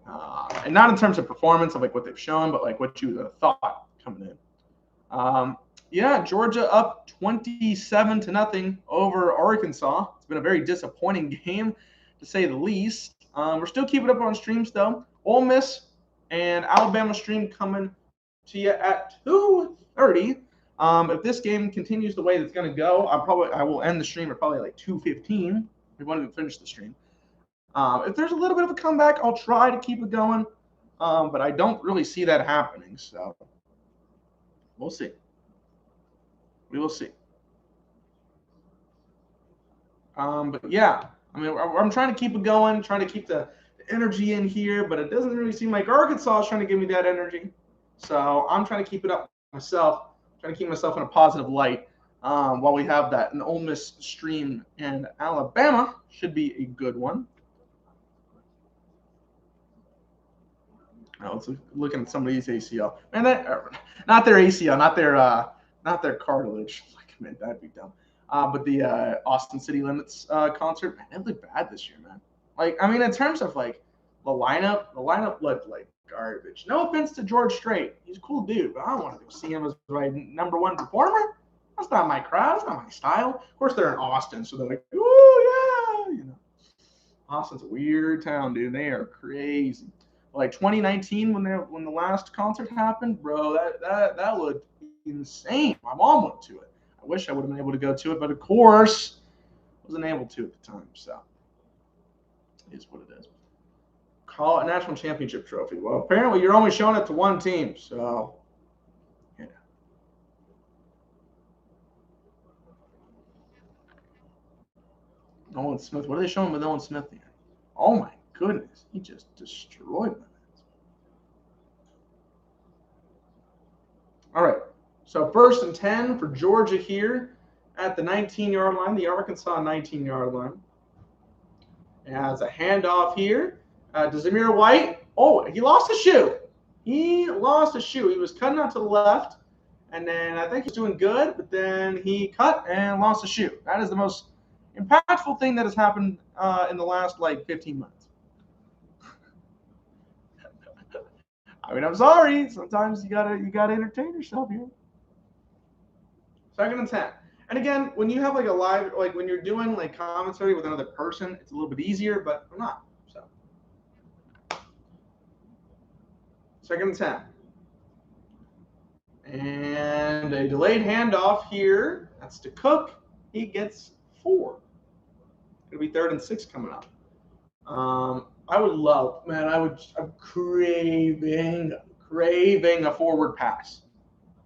And not in terms of performance of like what they've shown, but like what you thought coming in. Yeah, Georgia up 27-0 over Arkansas. It's been a very disappointing game, to say the least. We're still keeping up on streams though. Ole Miss and Alabama stream coming to you at 2:30. If this game continues the way it's going to go, I will end the stream at probably like 2:15. We wanted to finish the stream. If there's a little bit of a comeback, I'll try to keep it going, but I don't really see that happening. So we'll see. We will see. But yeah, I mean, I'm trying to keep it going, trying to keep the energy in here, but it doesn't really seem like Arkansas is trying to give me that energy. So I'm trying to keep it up myself, trying to keep myself in a positive light while we have that. An Ole Miss stream and Alabama should be a good one. Let's look at some of these ACL. Man, not their ACL, not their cartilage. Like, man, that'd be dumb. But the Austin City Limits concert, man, it looked bad this year, man. Like, I mean, in terms of like the lineup looked like garbage. No offense to George Strait, he's a cool dude, but I don't want to go see him as my #1 performer. That's not my crowd. That's not my style. Of course, they're in Austin, so they're like, oh yeah, Austin's a weird town, dude. They are crazy. Like 2019 when the last concert happened, bro, that looked insane. My mom went to it. I wish I would have been able to go to it, but of course, wasn't able to at the time. So it is what it is. Call it national championship trophy. Well, apparently you're only showing it to one team, so yeah. Nolan Smith. What are they showing with Nolan Smith here? Oh my goodness, he just destroyed them. All right, so 1st and 10 for Georgia here at the 19-yard line, the Arkansas 19-yard line. It has a handoff here to Zamir White. Oh, he lost a shoe. He lost a shoe. He was cutting out to the left, and then I think he was doing good, but then he cut and lost a shoe. That is the most impactful thing that has happened in the last, 15 months. I mean, I'm sorry. Sometimes you gotta entertain yourself here. 2nd and 10. And again, when you have a live, when you're doing commentary with another person, it's a little bit easier, but I'm not. So 2nd and 10. And a delayed handoff here. That's to Cook. He gets 4. It'll be 3rd and 6 coming up. I would love, man. I'm craving a forward pass.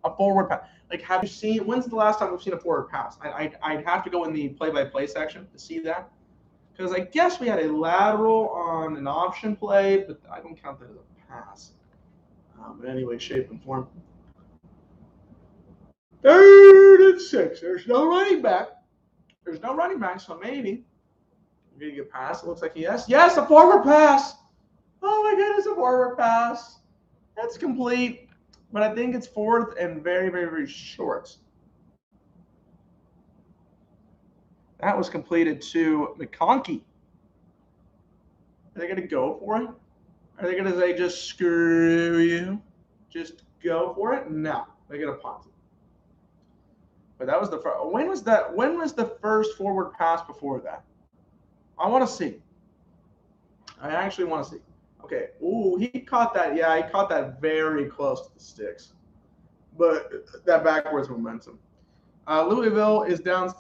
A forward pass. Have you seen? When's the last time we've seen a forward pass? I'd have to go in the play-by-play section to see that, because I guess we had a lateral on an option play, but I don't count that as a pass. But anyway, shape and form. 3rd and 6. There's no running back. So maybe. Did he get pass? It looks like yes. Yes, a forward pass. Oh my goodness, a forward pass. That's complete, but I think it's 4th and very, very, very short. That was completed to McConkey. Are they going to go for it? Are they going to say, just screw you? Just go for it? No. They're going to punt it. But that was the first. When was that? When was the first forward pass before that? I want to see. I actually want to see. Okay. Ooh, he caught that. Yeah, he caught that very close to the sticks. But that backwards momentum. Louisville is down,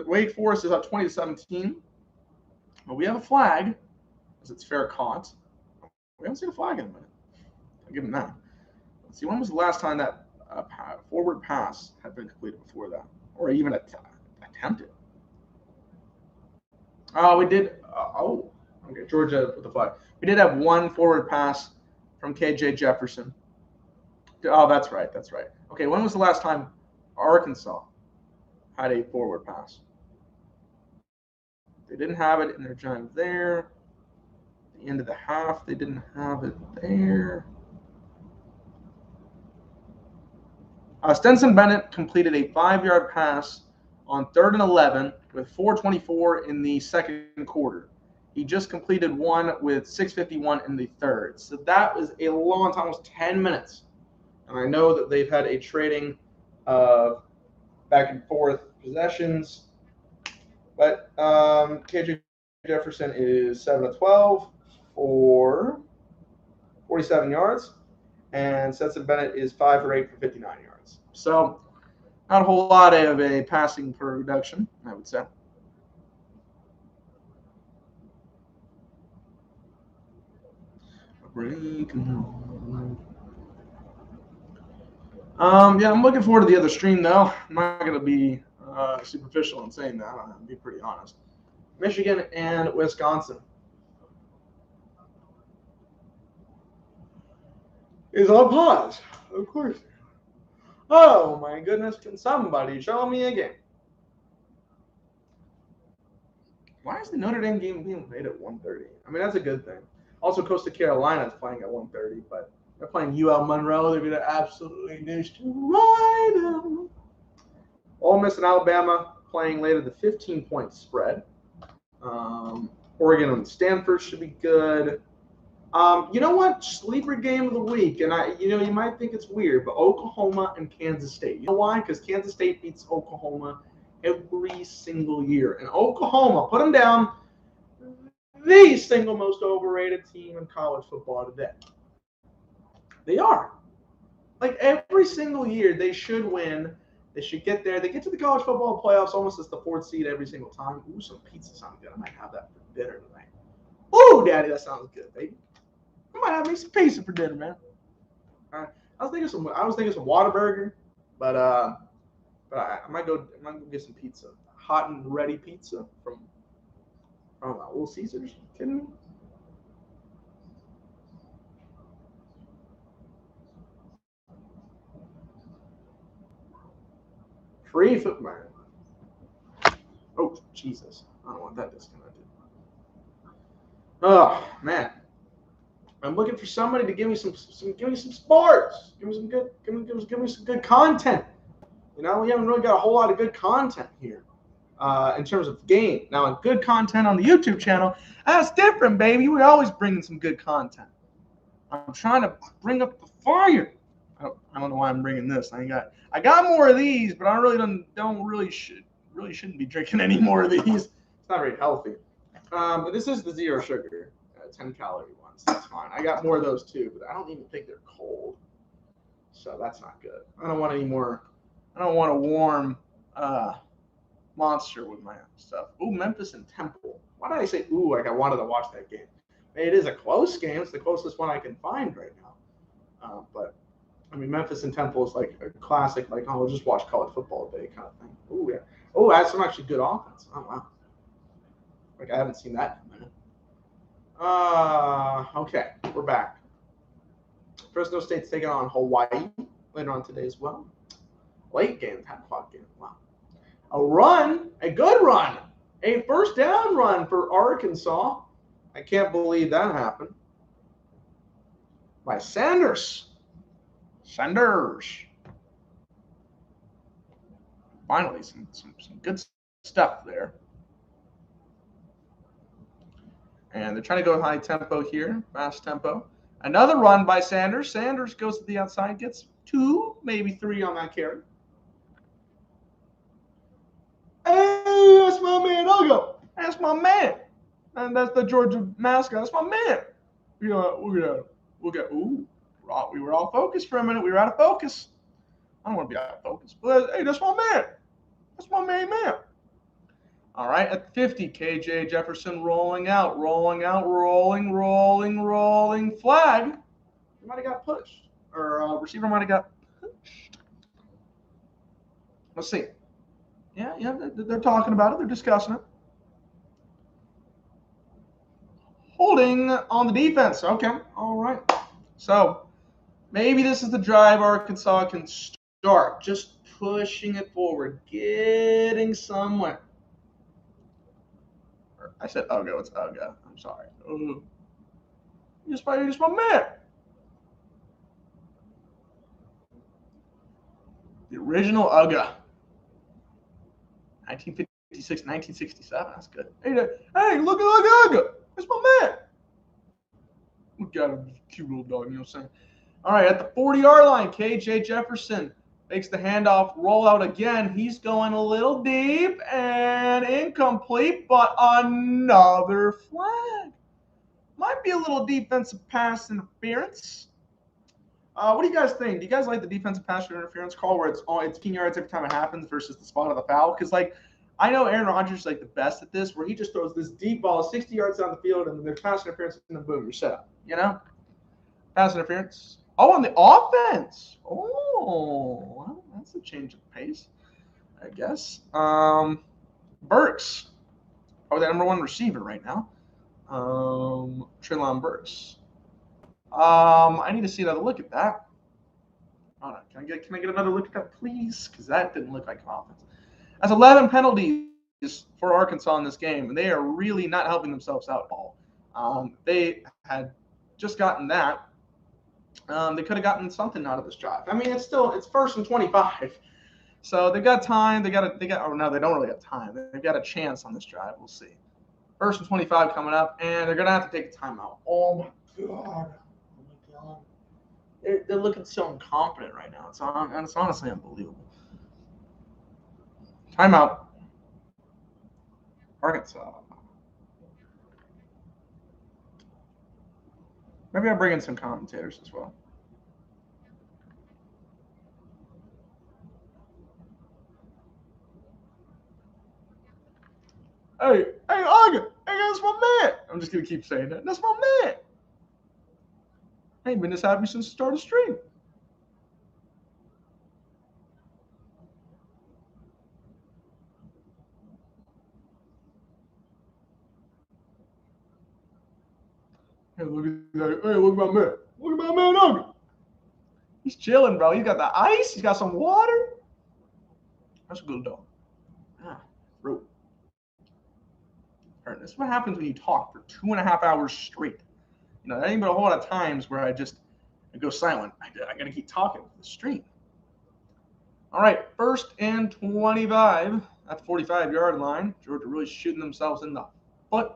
Wake Forest is up 20-17. But we have a flag, as it's fair caught. We haven't seen a flag in a minute. I'll give him that. Let's see, when was the last time that forward pass had been completed before that? Or even attempted? We did. Okay, Georgia with the flag. We did have one forward pass from KJ Jefferson. Oh, that's right. That's right. Okay, when was the last time Arkansas had a forward pass? They didn't have it in their giant there. At the end of the half, they didn't have it there. Stenson Bennett completed a 5-yard pass on 3rd and 11 with 4:24 in the second quarter. He just completed one with 6:51 in the third. So that was a long time, almost 10 minutes. And I know that they've had a trading of back and forth possessions. But KJ Jefferson is 7 of 12 for 47 yards. And Stetson Bennett is 5 for 8 for 59 yards. So not a whole lot of a passing production, I would say. Yeah, I'm looking forward to the other stream, though. I'm not going to be superficial in saying that. I'm going to be pretty honest. Michigan and Wisconsin is on pause, of course. Oh, my goodness. Can somebody show me a game? Why is the Notre Dame game being played at 1:30? I mean, that's a good thing. Also, Coastal Carolina is playing at 1:30, but they're playing UL Monroe. They're going to absolutely destroy them. Ole Miss and Alabama playing later, the 15-point spread. Oregon and Stanford should be good. You know what? Sleeper game of the week, and you might think it's weird, but Oklahoma and Kansas State. You know why? Because Kansas State beats Oklahoma every single year. And Oklahoma, put them down, the single most overrated team in college football today. They are. Like every single year, they should win. They should get there. They get to the college football playoffs almost as the 4th seed every single time. Ooh, some pizza sounds good. I might have that for dinner tonight. Ooh, Daddy, that sounds good, baby. I might have me some pizza for dinner, man. I was thinking some Whataburger, but I might go get some pizza, hot and ready pizza from Little Caesars. You kidding me? Free food, man. Oh Jesus! I don't want that disconnected. Oh man, I'm looking for somebody to give me some sports. Give me some good content. We haven't really got a whole lot of good content here in terms of game. Now, good content on the YouTube channel, that's different, baby. We're always bringing some good content. I'm trying to bring up the fire. I don't know why I'm bringing this. I got more of these, but I really shouldn't be drinking any more of these. It's not very healthy. But this is the 0 sugar, 10-calorie ones. That's fine. I got more of those too, but I don't even think they're cold, so that's not good. I don't want any more. I don't want a warm Monster with my stuff. Ooh, Memphis and Temple. Why did I say ooh? Like I wanted to watch that game. It is a close game. It's the closest one I can find right now. But I mean, Memphis and Temple is like a classic. Like, oh, we'll just watch college football day kind of thing. Ooh, yeah. Oh, that's some actually good offense. Oh wow. Like I haven't seen that in a minute. Okay, we're back. Fresno State's taking on Hawaii later on today as well. Late game, 10 o'clock game. Wow. A good run, a first down run for Arkansas. I can't believe that happened. By Sanders. Finally, some good stuff there. And they're trying to go high tempo here, fast tempo. Another run by Sanders. Sanders goes to the outside, gets 2, maybe 3 on that carry. my man Ugo. That's my man. And that's the Georgia mascot. That's my man. We'll get. Ooh, we were all focused for a minute. We were out of focus. I don't want to be out of focus. But hey, that's my man. That's my main man. All right, at 50, KJ Jefferson rolling out, rolling, flag. He might have got pushed, or receiver might have got pushed. Let's see. Yeah, they're talking about it. They're discussing it. Holding on the defense. Okay, all right. So maybe this is the drive Arkansas can start. Just pushing it forward, getting somewhere. I said Ugo. It's Ugo. I'm sorry. You're just my man. The original Ugo. 1956, 1967. That's good. Hey, look at Ugo. That's my man. Look at him. Cute little dog. You know what I'm saying? All right, at the 40-yard line, KJ Jefferson makes the handoff, roll out again. He's going a little deep and incomplete, but another flag. Might be a little defensive pass interference. What do you guys think? Do you guys like the defensive pass interference call where it's 15 yards every time it happens versus the spot of the foul? Because, I know Aaron Rodgers is, the best at this, where he just throws this deep ball 60 yards down the field, and there's pass interference, and then boom, you're set up. Pass interference. Oh, on the offense. Oh, well, that's a change of pace, I guess. Burks, probably the number one receiver right now. Treylon Burks. I need to see another look at that. Hold on. Can I get another look at that, please? Because that didn't look like an offense. That's 11 penalties for Arkansas in this game, and they are really not helping themselves out at all. They had just gotten that. They could have gotten something out of this drive. I mean, it's 1st and 25. So they've got time. They don't really have time. They've got a chance on this drive. We'll see. 1st and 25 coming up, and they're going to have to take a timeout. Oh, my God. They're looking so incompetent right now. It's honestly unbelievable. Timeout. Arkansas. Maybe I'll bring in some commentators as well. Hey, Uga. Hey, that's my man. I'm just going to keep saying that. That's my man. I ain't been this happy since the start of the stream. Hey, look at that. Hey, look at my man. Look at my man, Uga. He's chilling, bro. He's got the ice. He's got some water. That's a good dog. Fruit. This is what happens when you talk for 2.5 hours straight. That ain't but a whole lot of times where I go silent. I got to keep talking for the stream. All right, 1st and 25 at the 45-yard line. Georgia really shooting themselves in the foot.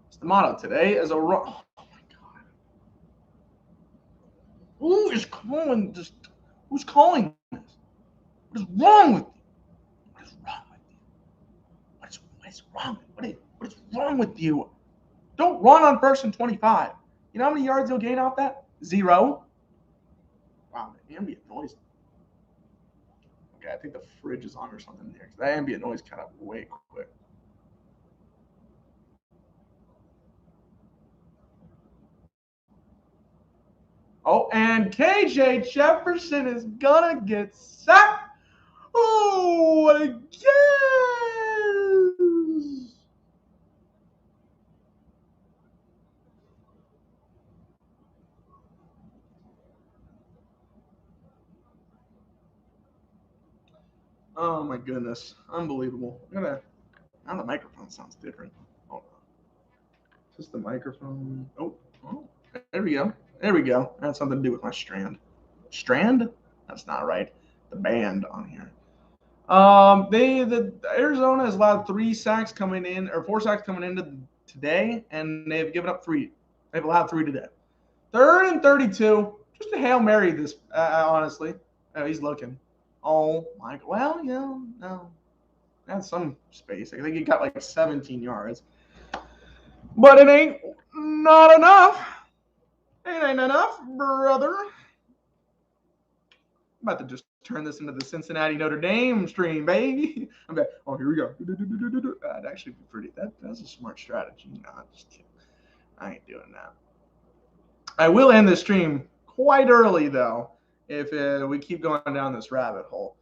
It's the motto today is a run. Oh, my God. Who is calling this? Who's calling this? What is wrong with you? What is wrong with you? What is wrong? What is wrong with you? Don't run on 1st and 25. You know how many yards you'll gain off that? 0. Wow, the ambient noise. Okay, I think the fridge is on or something there. That ambient noise kind of way quick. Oh, and KJ Jefferson is gonna get sacked. Oh, again. Oh my goodness, unbelievable! Now the microphone sounds different. Hold on. Is this the microphone? Oh, there we go. There we go. That had something to do with my strand. Strand? That's not right. The band on here. The Arizona has allowed 4 sacks coming into today, and they've given up 3. They've allowed 3 today. 3rd and 32. Just a Hail Mary this, honestly. Oh, he's looking. Oh, my. Well, no. That's some space. I think he got like 17 yards. But it ain't not enough. It ain't enough, brother. I'm about to just turn this into the Cincinnati Notre Dame stream, baby. I'm back. Oh, here we go. That'd actually be pretty. That's a smart strategy. No, I'm just kidding. I ain't doing that. I will end the stream quite early, though, if we keep going down this rabbit hole.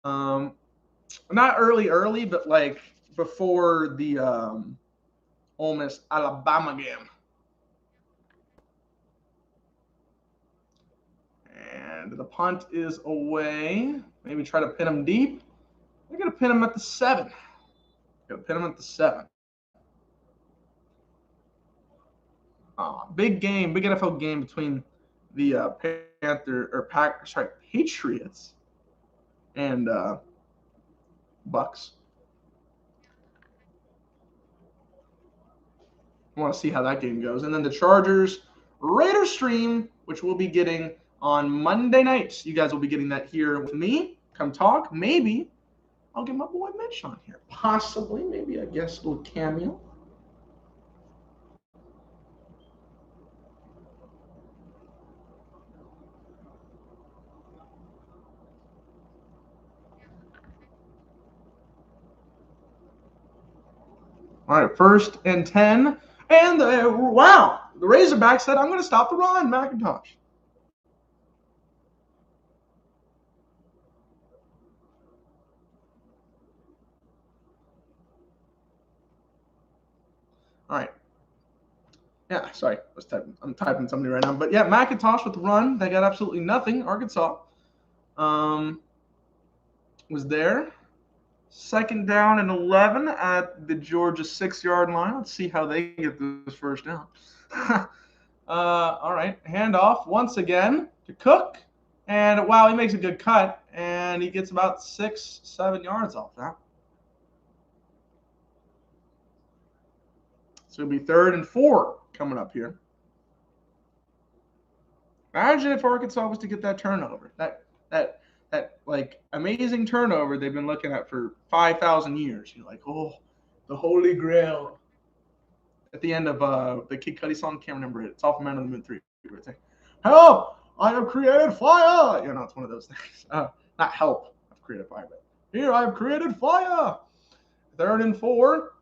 Not early, but like before the Ole Miss Alabama game. And the punt is away. Maybe try to pin him deep. They're going to pin him at the 7. Going to pin him at the 7. Big game, big NFL game between the Patriots and Bucks. I want to see how that game goes. And then the Chargers Raiders stream, which we'll be getting on Monday nights. You guys will be getting that here with me. Come talk. Maybe I'll get my boy Mitch on here. Possibly, maybe I guess a little cameo. All right, 1st and 10. And wow, the Razorbacks said, I'm going to stop the run, McIntosh. All right. Yeah, sorry. I'm typing somebody right now. But yeah, McIntosh with the run. They got absolutely nothing. Arkansas was there. 2nd down and 11 at the Georgia 6-yard line. Let's see how they get this 1st down. All right, handoff once again to Cook. And wow, he makes a good cut. And he gets about 6-7 yards off that. So it'll be 3rd and 4 coming up here. Imagine if Arkansas was to get that turnover. That like amazing turnover they've been looking at for 5,000 years. You're like, oh, the Holy Grail. At the end of the Kid Cudi song, can't remember it. It's off of Man on the Moon 3. It's like, help! I have created fire. You know, it's one of those things. Not help. I've created fire, but here I have created fire. 3rd and 4.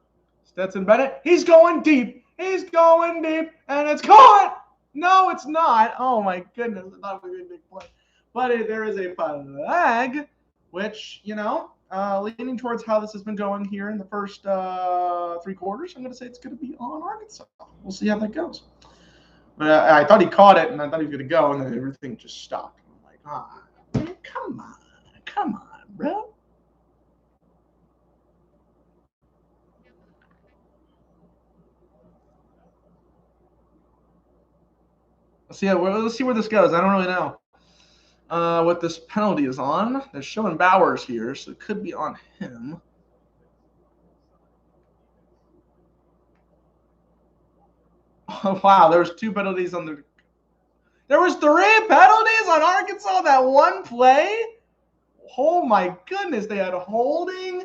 Stetson Bennett. He's going deep. He's going deep, and it's caught. No, it's not. Oh my goodness! I thought it was a big play. But there is a flag, which, you know, leaning towards how this has been going here in the first 3 quarters, I'm going to say it's going to be on Arkansas. We'll see how that goes. But I thought he caught it, and I thought he was going to go, and then everything just stopped. I'm like, come on, bro. Let's see where this goes. I don't really know what this penalty is on. They're showing Bowers here, so it could be on him. Oh, wow, there was 2 penalties on the. There was 3 penalties on Arkansas that one play. Oh my goodness, they had holding.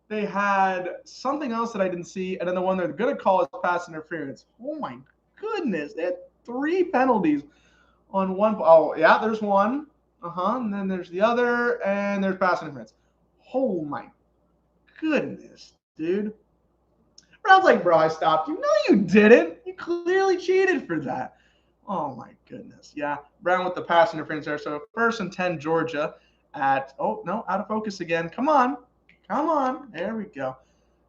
They had something else that I didn't see, and then the one they're going to call is pass interference. Oh my goodness, they had 3 penalties on one. Oh yeah, there's one. And then there's the other, and there's pass interference. Oh my goodness, dude. I was like, bro, I stopped you. No, you didn't. You clearly cheated for that. Oh my goodness. Yeah, Brown with the pass interference there. So 1st and 10, Georgia at, oh no, out of focus again. Come on. There we go.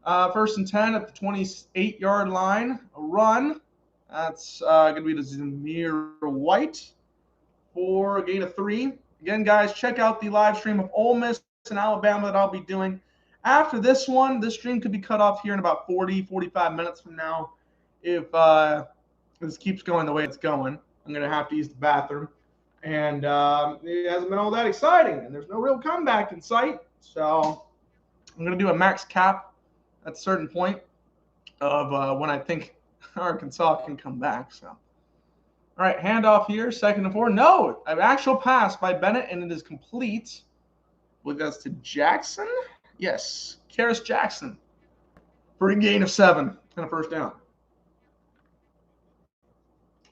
1st and 10 at the 28-yard line. A run. That's going to be to Zamir White for a gain of 3. Again, guys, check out the live stream of Ole Miss and Alabama that I'll be doing. After this one, this stream could be cut off here in about 45 minutes from now. If this keeps going the way it's going, I'm going to have to use the bathroom. And it hasn't been all that exciting, and there's no real comeback in sight. So I'm going to do a max cap at a certain point of when I think Arkansas can come back. So, all right, handoff here, 2nd and 4. No, an actual pass by Bennett, and it is complete. With us to Jackson. Yes, Karis Jackson for a gain of 7 and a first down.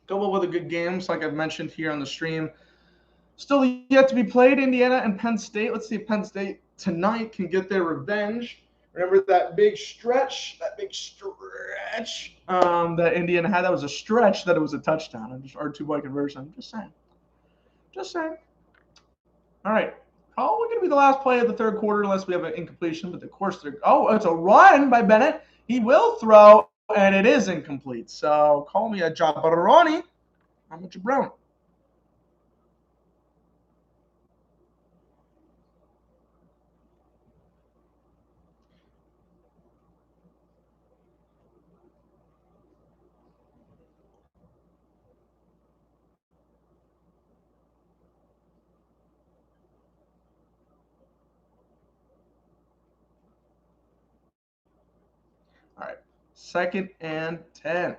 Couple of other good games, like I've mentioned here on the stream. Still yet to be played, Indiana and Penn State. Let's see if Penn State tonight can get their revenge. Remember that big stretch? That Indiana had? That was a stretch that it was a touchdown. Or two-point conversion. I'm just saying. Just saying. All right. Probably going to be the last play of the third quarter unless we have an incompletion. But of course, it's a run by Bennett. He will throw, and it is incomplete. So call me a jabroni. I'm a jabron. All right. 2nd and 10.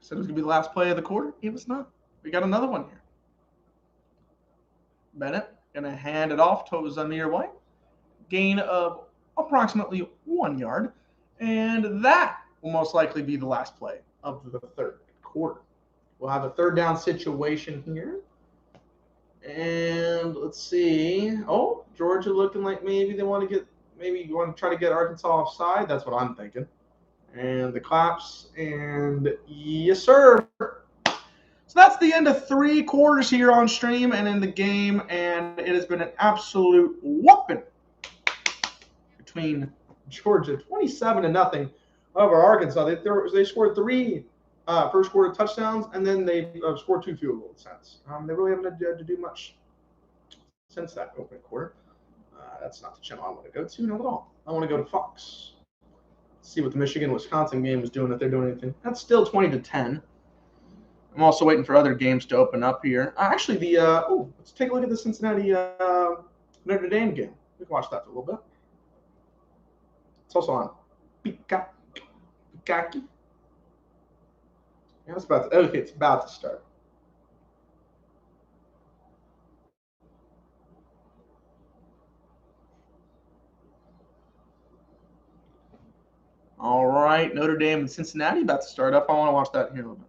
Said it was going to be the last play of the quarter. It was not. We got another one here. Bennett going to hand it off to Zamir White. Gain of approximately 1 yard. And that will most likely be the last play of the third quarter. We'll have a third down situation here. And let's see. Oh, Georgia looking like maybe they want to try to get Arkansas offside. That's what I'm thinking. And the claps, and yes, sir. So that's the end of 3 quarters here on stream and in the game, and it has been an absolute whooping between Georgia, 27-0 over Arkansas. They scored 3 first quarter touchdowns, and then they scored 2 field goals since. They really haven't had to do much since that opening quarter. That's not the channel I want to go to, not at all. I want to go to Fox. See what the Michigan-Wisconsin game is doing, if they're doing anything. That's still 20-10. I'm also waiting for other games to open up here. Actually, let's take a look at the Cincinnati Notre Dame game. We can watch that for a little bit. It's also on Peacock. Yeah, it's about to start. All right, Notre Dame and Cincinnati about to start up. I want to watch that here in a little bit.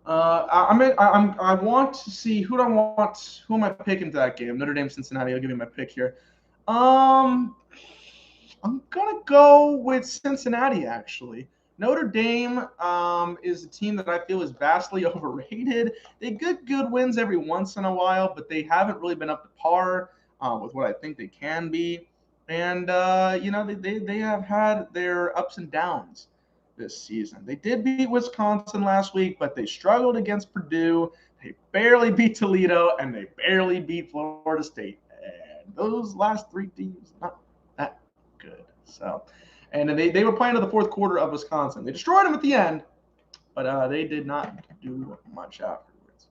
I want to see who am I picking to that game? Notre Dame, Cincinnati. I'll give you my pick here. I'm gonna go with Cincinnati actually. Notre Dame is a team that I feel is vastly overrated. They get good wins every once in a while, but they haven't really been up to par with what I think they can be. And they have had their ups and downs this season. They did beat Wisconsin last week, but they struggled against Purdue. They barely beat Toledo, and they barely beat Florida State. And those last 3 teams, not that good. So, and they were playing to the fourth quarter of Wisconsin. They destroyed them at the end, but they did not do much afterwards.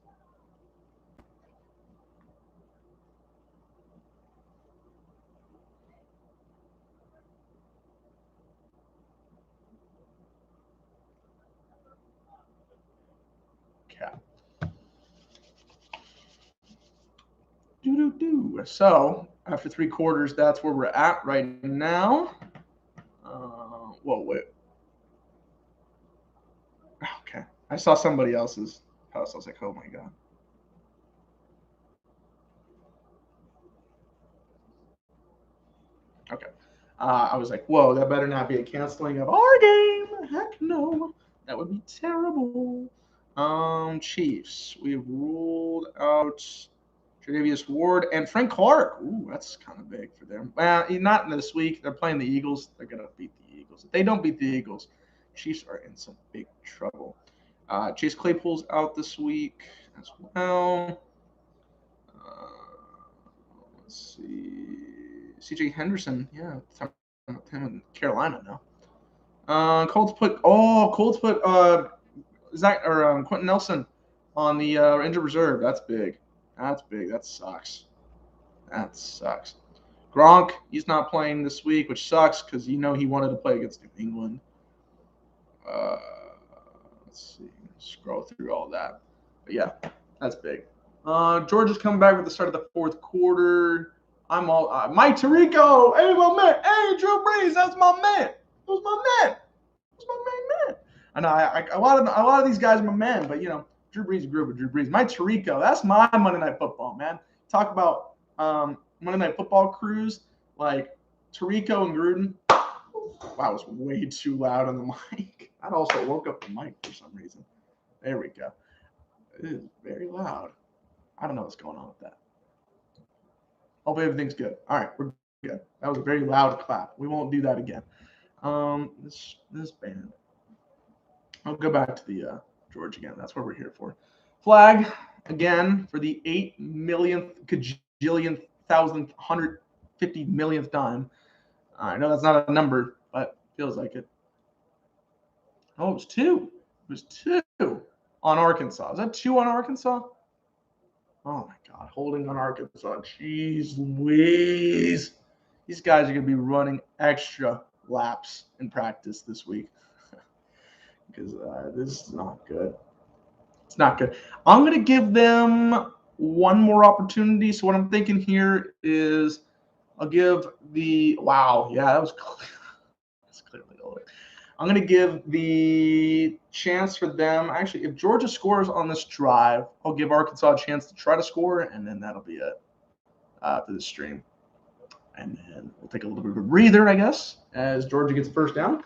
Okay. So after 3 quarters, that's where we're at right now. Wait. Okay. I saw somebody else's post. I was like, oh my God. Okay. I was like, whoa, that better not be a canceling of our game. Heck no. That would be terrible. Chiefs. We've ruled out Tre'Davious Ward and Frank Clark. Ooh, that's kind of big for them. Well, not this week. They're playing the Eagles. They're going to beat the Eagles. If they don't beat the Eagles, Chiefs are in some big trouble. Chase Claypool's out this week as well. Let's see. C.J. Henderson, yeah, him in Carolina now. Colts put Zach or Quentin Nelson on the injured reserve. That's big. That sucks. That sucks. Gronk, he's not playing this week, which sucks because he wanted to play against New England. Let's see. Scroll through all that. But yeah, that's big. Georgia's coming back with the start of the fourth quarter. I'm all Mike Tirico. Hey, my man. Hey, Drew Brees. That's my man. Who's my man? Who's my main man? I know a lot of these guys are my man, but Drew Brees grew up with Drew Brees. Mike Tirico. That's my Monday Night Football, man. Talk about Monday Night Football crews like Tirico and Gruden. Wow, it was way too loud on the mic. That also woke up the mic for some reason. There we go. It is very loud. I don't know what's going on with that. Hope everything's good. All right, we're good. That was a very loud clap. We won't do that again. This band. I'll go back to the George again. That's what we're here for. Flag again for the 8 millionth, cajillionth, thousandth, 150 millionth time. I know that's not a number, but feels like it. Oh, it was 2. It was 2 on Arkansas. Is that 2 on Arkansas? Oh my God, holding on Arkansas. Jeez Louise. These guys are going to be running extra laps in practice this week because this is not good. It's not good. I'm going to give them one more opportunity. So what I'm thinking here is I'll give the – wow, yeah, that was that's clearly over. I'm going to give the chance for them. Actually, if Georgia scores on this drive, I'll give Arkansas a chance to try to score, and then that'll be it for the stream. And then we'll take a little bit of a breather, I guess, as Georgia gets first down.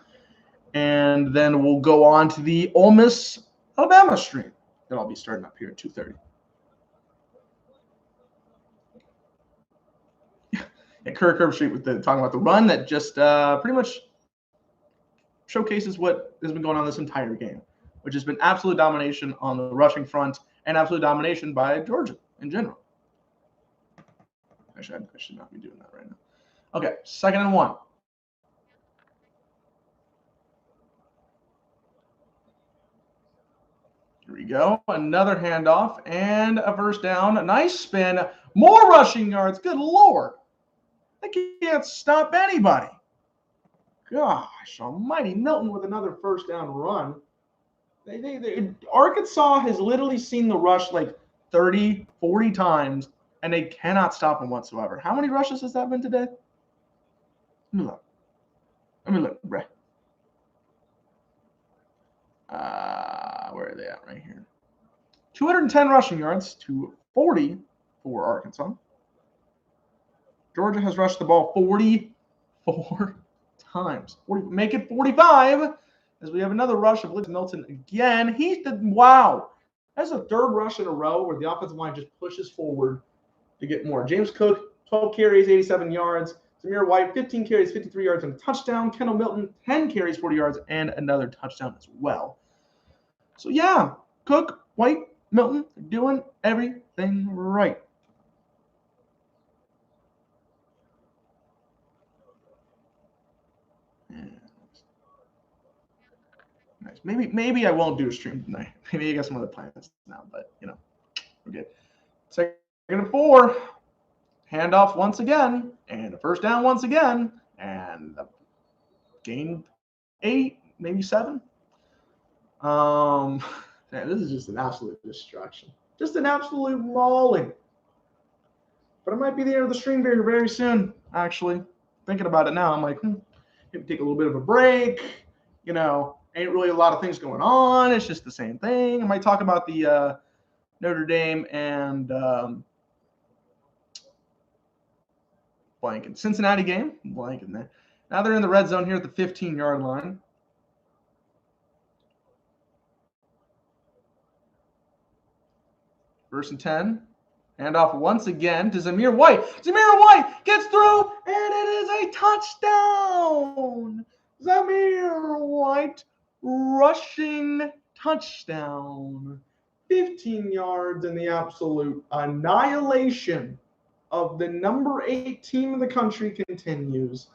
And then we'll go on to the Ole Miss Alabama stream that I'll be starting up here at 2:30. And Kirk Herbstreit with talking about the run that just pretty much showcases what has been going on this entire game, which has been absolute domination on the rushing front and absolute domination by Georgia in general. Actually, I should not be doing that right now. Okay, 2nd and 1. Here we go. Another handoff and a first down. A nice spin. More rushing yards. Good Lord. They can't stop anybody. Gosh almighty. Milton with another first down run. Arkansas has literally seen the rush like 30, 40 times, and they cannot stop him whatsoever. How many rushes has that been today? Let me look, bruh. Where are they at right here? 210 rushing yards to 40 for Arkansas. Georgia has rushed the ball 44 times. Make it 45 as we have another rush of Milton again. Wow. That's the 3rd rush in a row where the offensive line just pushes forward to get more. James Cook, 12 carries, 87 yards. Zamir White, 15 carries, 53 yards, and a touchdown. Kendall Milton, 10 carries, 40 yards, and another touchdown as well. So, yeah, Cook, White, Milton are doing everything right. Nice. Maybe I won't do a stream tonight. Maybe I got some other plans now, but, we're good. 2nd and 4. Handoff once again, and a first down once again, and gain 8, maybe 7. Man, this is just an absolute destruction. Just an absolute mauling. But it might be the end of the stream very, very soon, actually. Thinking about it now, I'm like, maybe take a little bit of a break. Ain't really a lot of things going on. It's just the same thing. I might talk about the Notre Dame and Cincinnati game. Blanking there. Now they're in the red zone here at the 15-yard line. First and 10. Handoff once again to Zamir White. Zamir White gets through, and it is a touchdown. Zamir White rushing touchdown. 15 yards in the absolute annihilation of the number 8 team in the country continues.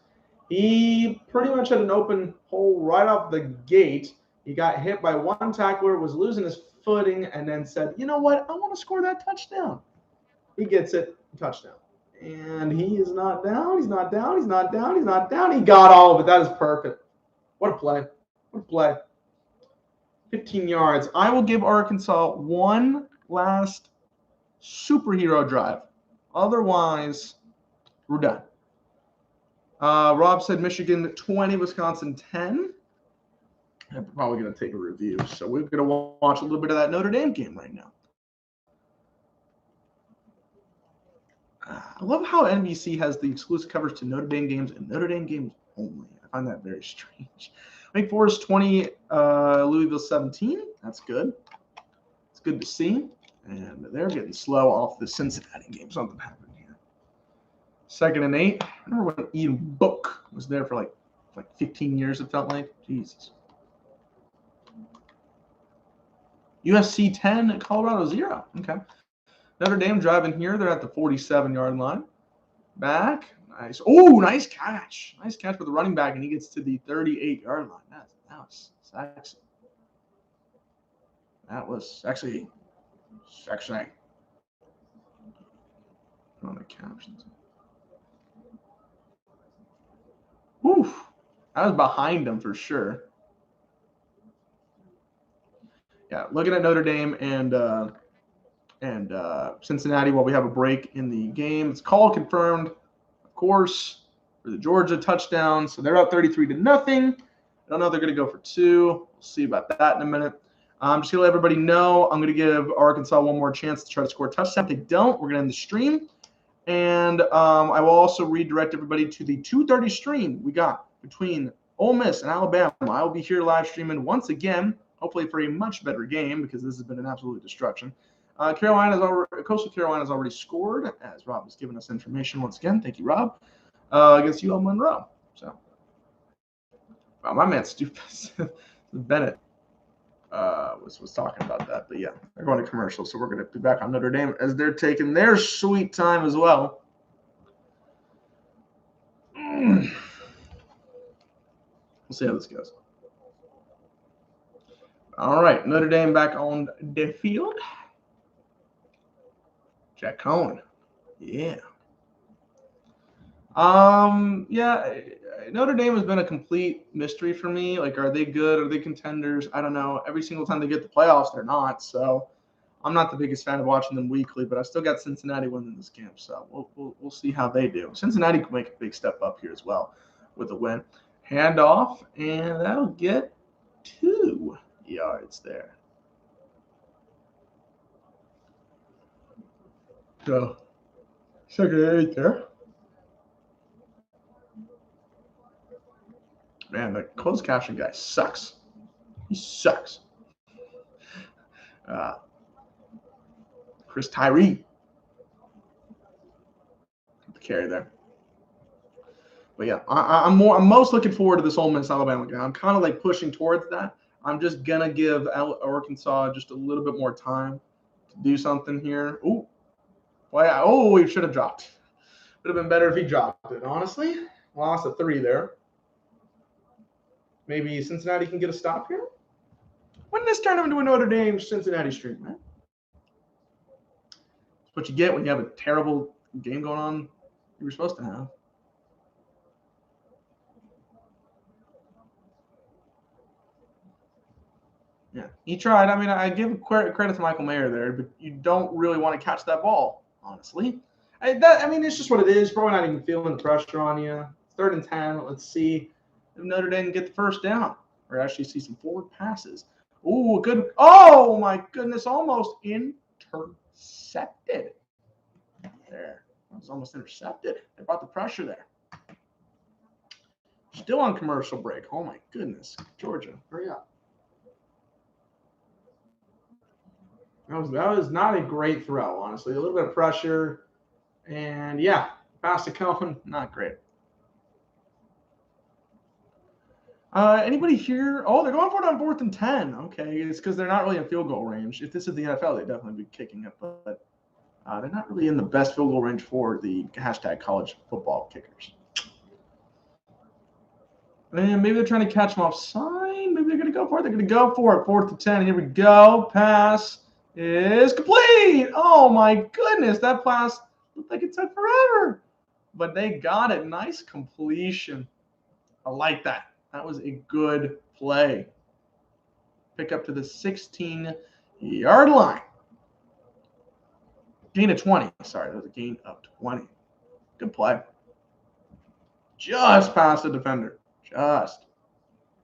He pretty much had an open hole right off the gate. He got hit by one tackler, was losing his footing, and then said, you know what? I want to score that touchdown. He gets it, touchdown. And he is not down. He's not down. He's not down. He's not down. He got all of it. That is perfect. What a play. What a play. 15 yards. I will give Arkansas one last superhero drive. Otherwise, we're done. Rob said Michigan 20, Wisconsin 10. I'm probably going to take a review. So we're going to watch a little bit of that Notre Dame game right now. I love how NBC has the exclusive coverage to Notre Dame games and Notre Dame games only. I find that very strange. Wake Forest 20, Louisville 17. That's good. It's good to see. And they're getting slow off the Cincinnati game. Something happened here. 2nd and 8. I remember when Ian Book was there for like 15 years, it felt like. Jesus. USC 10, Colorado 0. Okay. Notre Dame driving here. They're at the 47-yard line. Back. Nice. Oh, nice catch. Nice catch for the running back, and he gets to the 38-yard line. That was sexy. That was sexy. Sexy. On the captions. Oof. I was behind him for sure. Yeah, looking at Notre Dame and Cincinnati while we have a break in the game. It's call confirmed, of course, for the Georgia touchdown. So they're up 33-0. I don't know if they're going to go for 2. We'll see about that in a minute. I'm just going to let everybody know I'm going to give Arkansas one more chance to try to score a touchdown. If they don't, we're going to end the stream. And I will also redirect everybody to the 2:30 stream we got between Ole Miss and Alabama. I will be here live streaming once again, hopefully for a much better game because this has been an absolute destruction. Coastal Carolina's already scored, as Rob has given us information once again. Thank you, Rob. Against UL Monroe. So, wow, my man Stupid Bennett was talking about that. But yeah, they're going to commercial, so we're going to be back on Notre Dame as they're taking their sweet time as well. We'll see how this goes. All right, Notre Dame back on the field. Jack Cohen. Yeah. Yeah, Notre Dame has been a complete mystery for me. Like, are they good? Are they contenders? I don't know. Every single time they get the playoffs, they're not. So I'm not the biggest fan of watching them weekly, but I still got Cincinnati winning this game. So we'll see how they do. Cincinnati can make a big step up here as well with a win. Handoff, and that'll get 2 yards there. So, 2nd and 8 there. Man, the closed caption guy sucks. He sucks. Chris Tyree. The carry there. But yeah, I'm most looking forward to this Ole Miss Alabama game. I'm kind of like pushing towards that. I'm just gonna give Arkansas just a little bit more time to do something here. Ooh. Oh, he should have dropped. Would have been better if he dropped it, honestly. Lost a 3 there. Maybe Cincinnati can get a stop here. When this turn into a Notre Dame Cincinnati streak, man. That's what you get when you have a terrible game going on you were supposed to have. Yeah, he tried. I mean, I give credit to Michael Mayer there, but you don't really want to catch that ball, honestly. I mean, it's just what it is. Probably not even feeling the pressure on you. 3rd and 10. Let's see if Notre Dame can get the first down or actually see some forward passes. Ooh, good. Oh, my goodness. Almost intercepted. There. It was almost intercepted. They brought the pressure there. Still on commercial break. Oh, my goodness. Georgia, hurry up. That was not a great throw, honestly. A little bit of pressure. And, yeah, pass to Cohen, not great. Anybody here? Oh, they're going for it on 4th and 10. Okay, it's because they're not really in field goal range. If this is the NFL, they'd definitely be kicking it. But they're not really in the best field goal range for the #college football kickers. And maybe they're trying to catch them offside. Maybe they're going to go for it. They're going to go for it. 4th and 10. Here we go. Pass is complete. Oh, my goodness. That pass Looked like it took forever, but they got it. Nice completion. I like that. That was a good play. Pick up to the 16-yard line. Gain of 20. Sorry, that was a gain of 20. Good play. Just past the defender. Just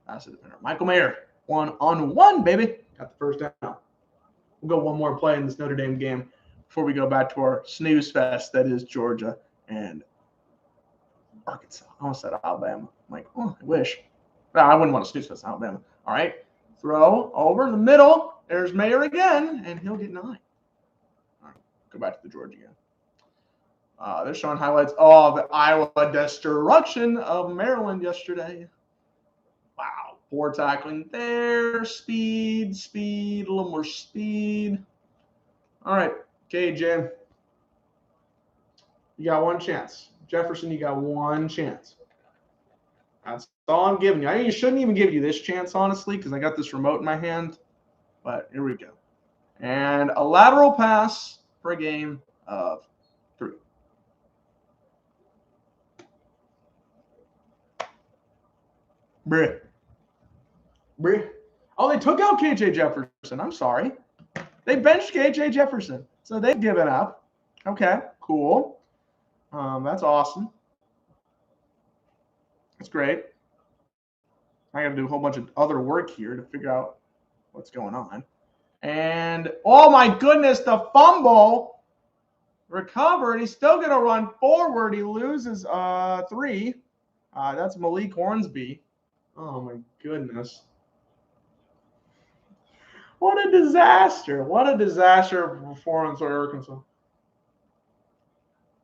past the defender. Michael Mayer, 1-on-1, baby. Got the first down. We'll go one more play in this Notre Dame game before we go back to our snooze fest that is Georgia and Arkansas. I almost said Alabama. I'm like, oh, I wish. No, I wouldn't want to snooze fest in Alabama. All right. Throw over the middle. There's Mayer again, and he'll get 9. All right. Go back to the Georgia game. They're showing highlights of the Iowa destruction of Maryland yesterday. Wow. Poor tackling there. Speed, a little more speed. All right, KJ. You got one chance. Jefferson, you got one chance. That's all I'm giving you. I shouldn't even give you this chance, honestly, because I got this remote in my hand. But here we go. And a lateral pass for a game of 3. Bruh. Oh, they took out KJ Jefferson. I'm sorry. They benched KJ Jefferson. So they've given up. Okay, cool. That's awesome. That's great. I got to do a whole bunch of other work here to figure out what's going on. And, oh my goodness, the fumble recovered. He's still going to run forward. He loses 3. That's Malik Hornsby. Oh my goodness. What a disaster. What a disaster of performance for Arkansas.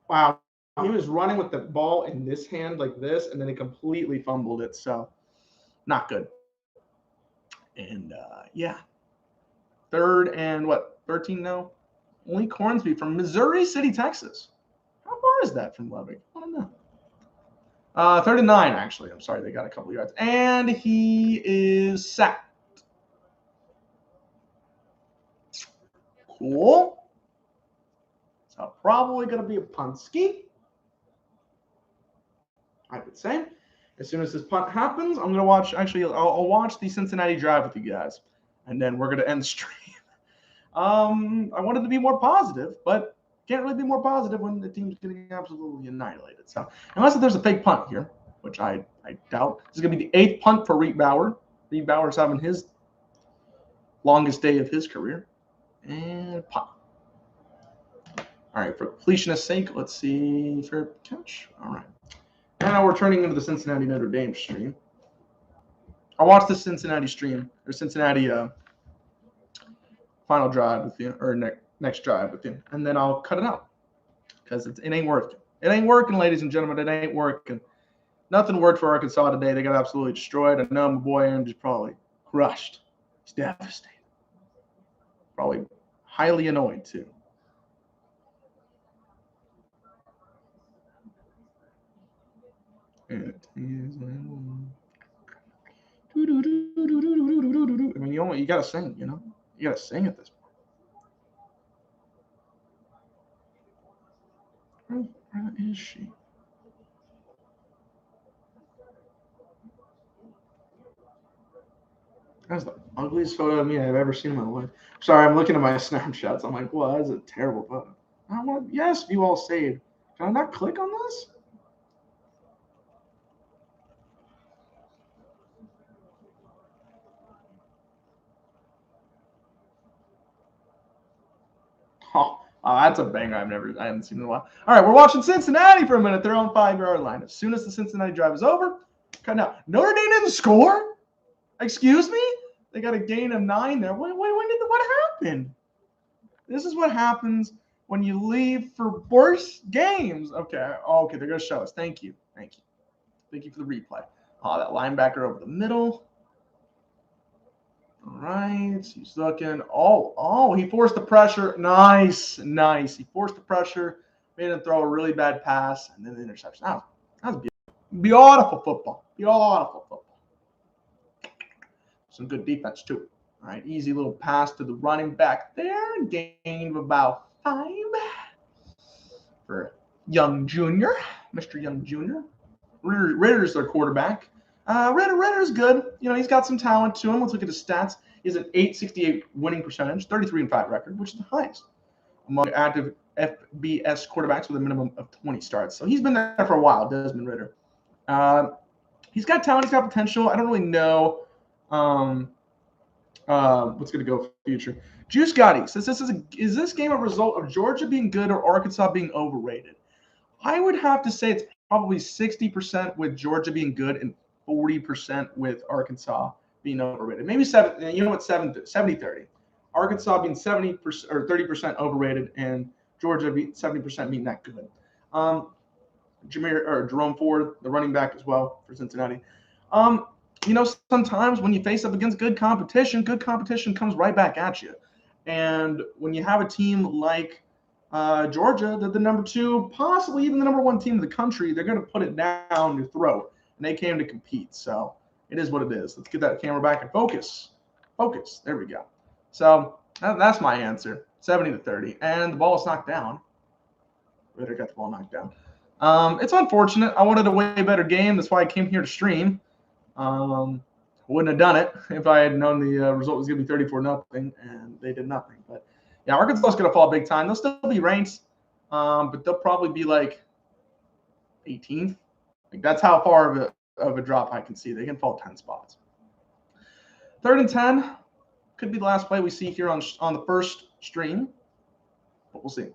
Wow. He was running with the ball in this hand like this, and then he completely fumbled it. So, not good. And, yeah. 3rd and, 13 now? Malik Hornsby from Missouri City, Texas. How far is that from Lubbock? I don't know. 3rd and 9, actually. I'm sorry, they got a couple yards. And he is sacked. Cool. So probably going to be a punt ski, I would say. As soon as this punt happens, I'm going to watch. Actually, I'll watch the Cincinnati drive with you guys, and then we're going to end the stream. I wanted to be more positive, but can't really be more positive when the team's getting absolutely annihilated. So unless there's a fake punt here, which I doubt. This is going to be the 8th punt for Reed Bauer. Reed Bauer's having his longest day of his career. And punt. All right, for completionist sake, let's see. Fair catch. All right. And now we're turning into the Cincinnati Notre Dame stream. I'll watch the Cincinnati stream, or Cincinnati final drive with you, or next drive with you, and then I'll cut it out because it ain't working. It ain't working, ladies and gentlemen. It ain't working. Nothing worked for Arkansas today. They got absolutely destroyed. I know my boy Aaron just probably crushed. He's devastated. Probably highly annoyed, too. I mean, you gotta sing, you know? You gotta sing at this point. Where is she? That's the ugliest photo of me I've ever seen in my life. Sorry, I'm looking at my Snapshots. I'm like, well, that's a terrible photo. Yes, view all saved. Can I not click on this? Oh, that's a banger I haven't seen in a while. All right, we're watching Cincinnati for a minute. They're on 5-yard line. As soon as the Cincinnati drive is over, cut out. Notre Dame didn't score? Excuse me? They got a gain of 9 there. What happened? This is what happens when you leave for worse games. Okay. Oh, okay, they're going to show us. Thank you. Thank you for the replay. Oh, that linebacker over the middle. All right. He's looking. Oh, he forced the pressure. Nice. He forced the pressure, made him throw a really bad pass, and then the interception. That was beautiful. Beautiful football. Some good defense, too. All right, easy little pass to the running back there. Gain of about 5. for Young Jr., Mr. Young Jr. Ritter's their quarterback. Ritter's good. He's got some talent to him. Let's look at his stats. He has an .868 winning percentage, 33-5 record, which is the highest among active FBS quarterbacks with a minimum of 20 starts. So he's been there for a while, Desmond Ridder. He's got talent. He's got potential. I don't really know what's going to go for the future. Juice Gotti says, is this game a result of Georgia being good or Arkansas being overrated? I would have to say it's probably 60% with Georgia being good and 40% with Arkansas being overrated. Maybe 70-30. Arkansas being 70% or 30% overrated and Georgia 70% being that good. Jerome Ford, the running back as well for Cincinnati. Sometimes when you face up against good competition comes right back at you. And when you have a team like Georgia, they're the number 2, possibly even the number 1 team in the country, they're going to put it down your throat. And they came to compete. So it is what it is. Let's get that camera back and focus. Focus. There we go. So that's my answer. 70-30. And the ball is knocked down. Ritter got the ball knocked down. It's unfortunate. I wanted a way better game. That's why I came here to stream. Wouldn't have done it if I had known the result was going to be 34-0, and they did nothing. But yeah, Arkansas is going to fall big time. They'll still be ranked, but they'll probably be like 18th. Like that's how far of a drop I can see. They can fall 10 spots. 3rd and 10 could be the last play we see here on the first stream, but we'll see.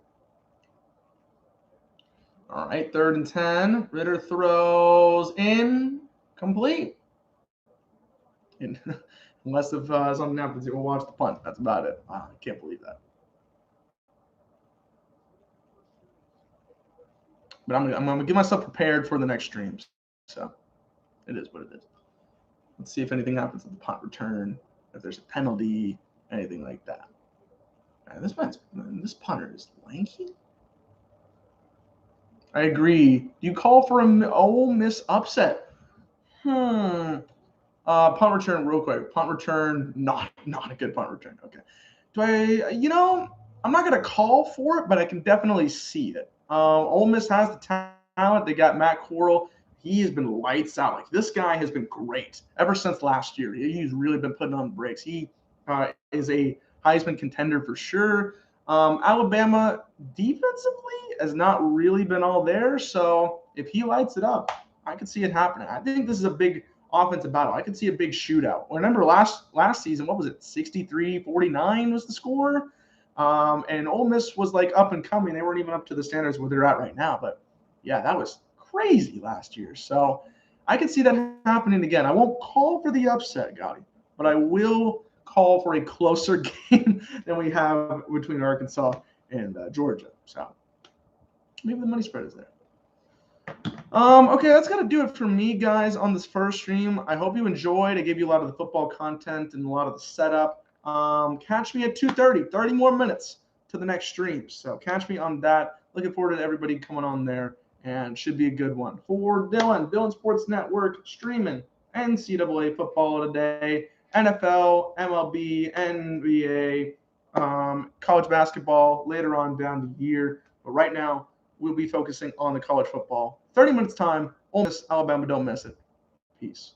All right, 3rd and 10. Ritter throws incomplete. Unless if something happens, we'll watch the punt. That's about it. Wow, I can't believe that. But I'm gonna get myself prepared for the next streams. So it is what it is. Let's see if anything happens at the punt return, if there's a penalty, anything like that. Man, this punter is lanky. I agree. You call for an Ole Miss upset. Punt return real quick. Punt return, not a good punt return. Okay. I'm not going to call for it, but I can definitely see it. Ole Miss has the talent. They got Matt Corral. He has been lights out. Like this guy has been great ever since last year. He's really been putting on the brakes. He is a Heisman contender for sure. Alabama defensively has not really been all there. So if he lights it up, I could see it happening. I think this is a big offensive battle. I could see a big shootout. Remember last season, what was it? 63-49 was the score. And Ole Miss was like up and coming. They weren't even up to the standards where they're at right now. But yeah, that was crazy last year. So I could see that happening again. I won't call for the upset, Gotti, but I will call for a closer game than we have between Arkansas and Georgia. So maybe the money spread is there. Okay, that's going to do it for me, guys, on this first stream. I hope you enjoyed. I gave you a lot of the football content and a lot of the setup. Catch me at 2:30, 30 more minutes to the next stream. So catch me on that. Looking forward to everybody coming on there, and should be a good one. For Dylan Sports Network, streaming NCAA football today, NFL, MLB, NBA, college basketball later on down the year. But right now, we'll be focusing on the college football. 30 minutes time. Ole Miss, Alabama, don't miss it. Peace.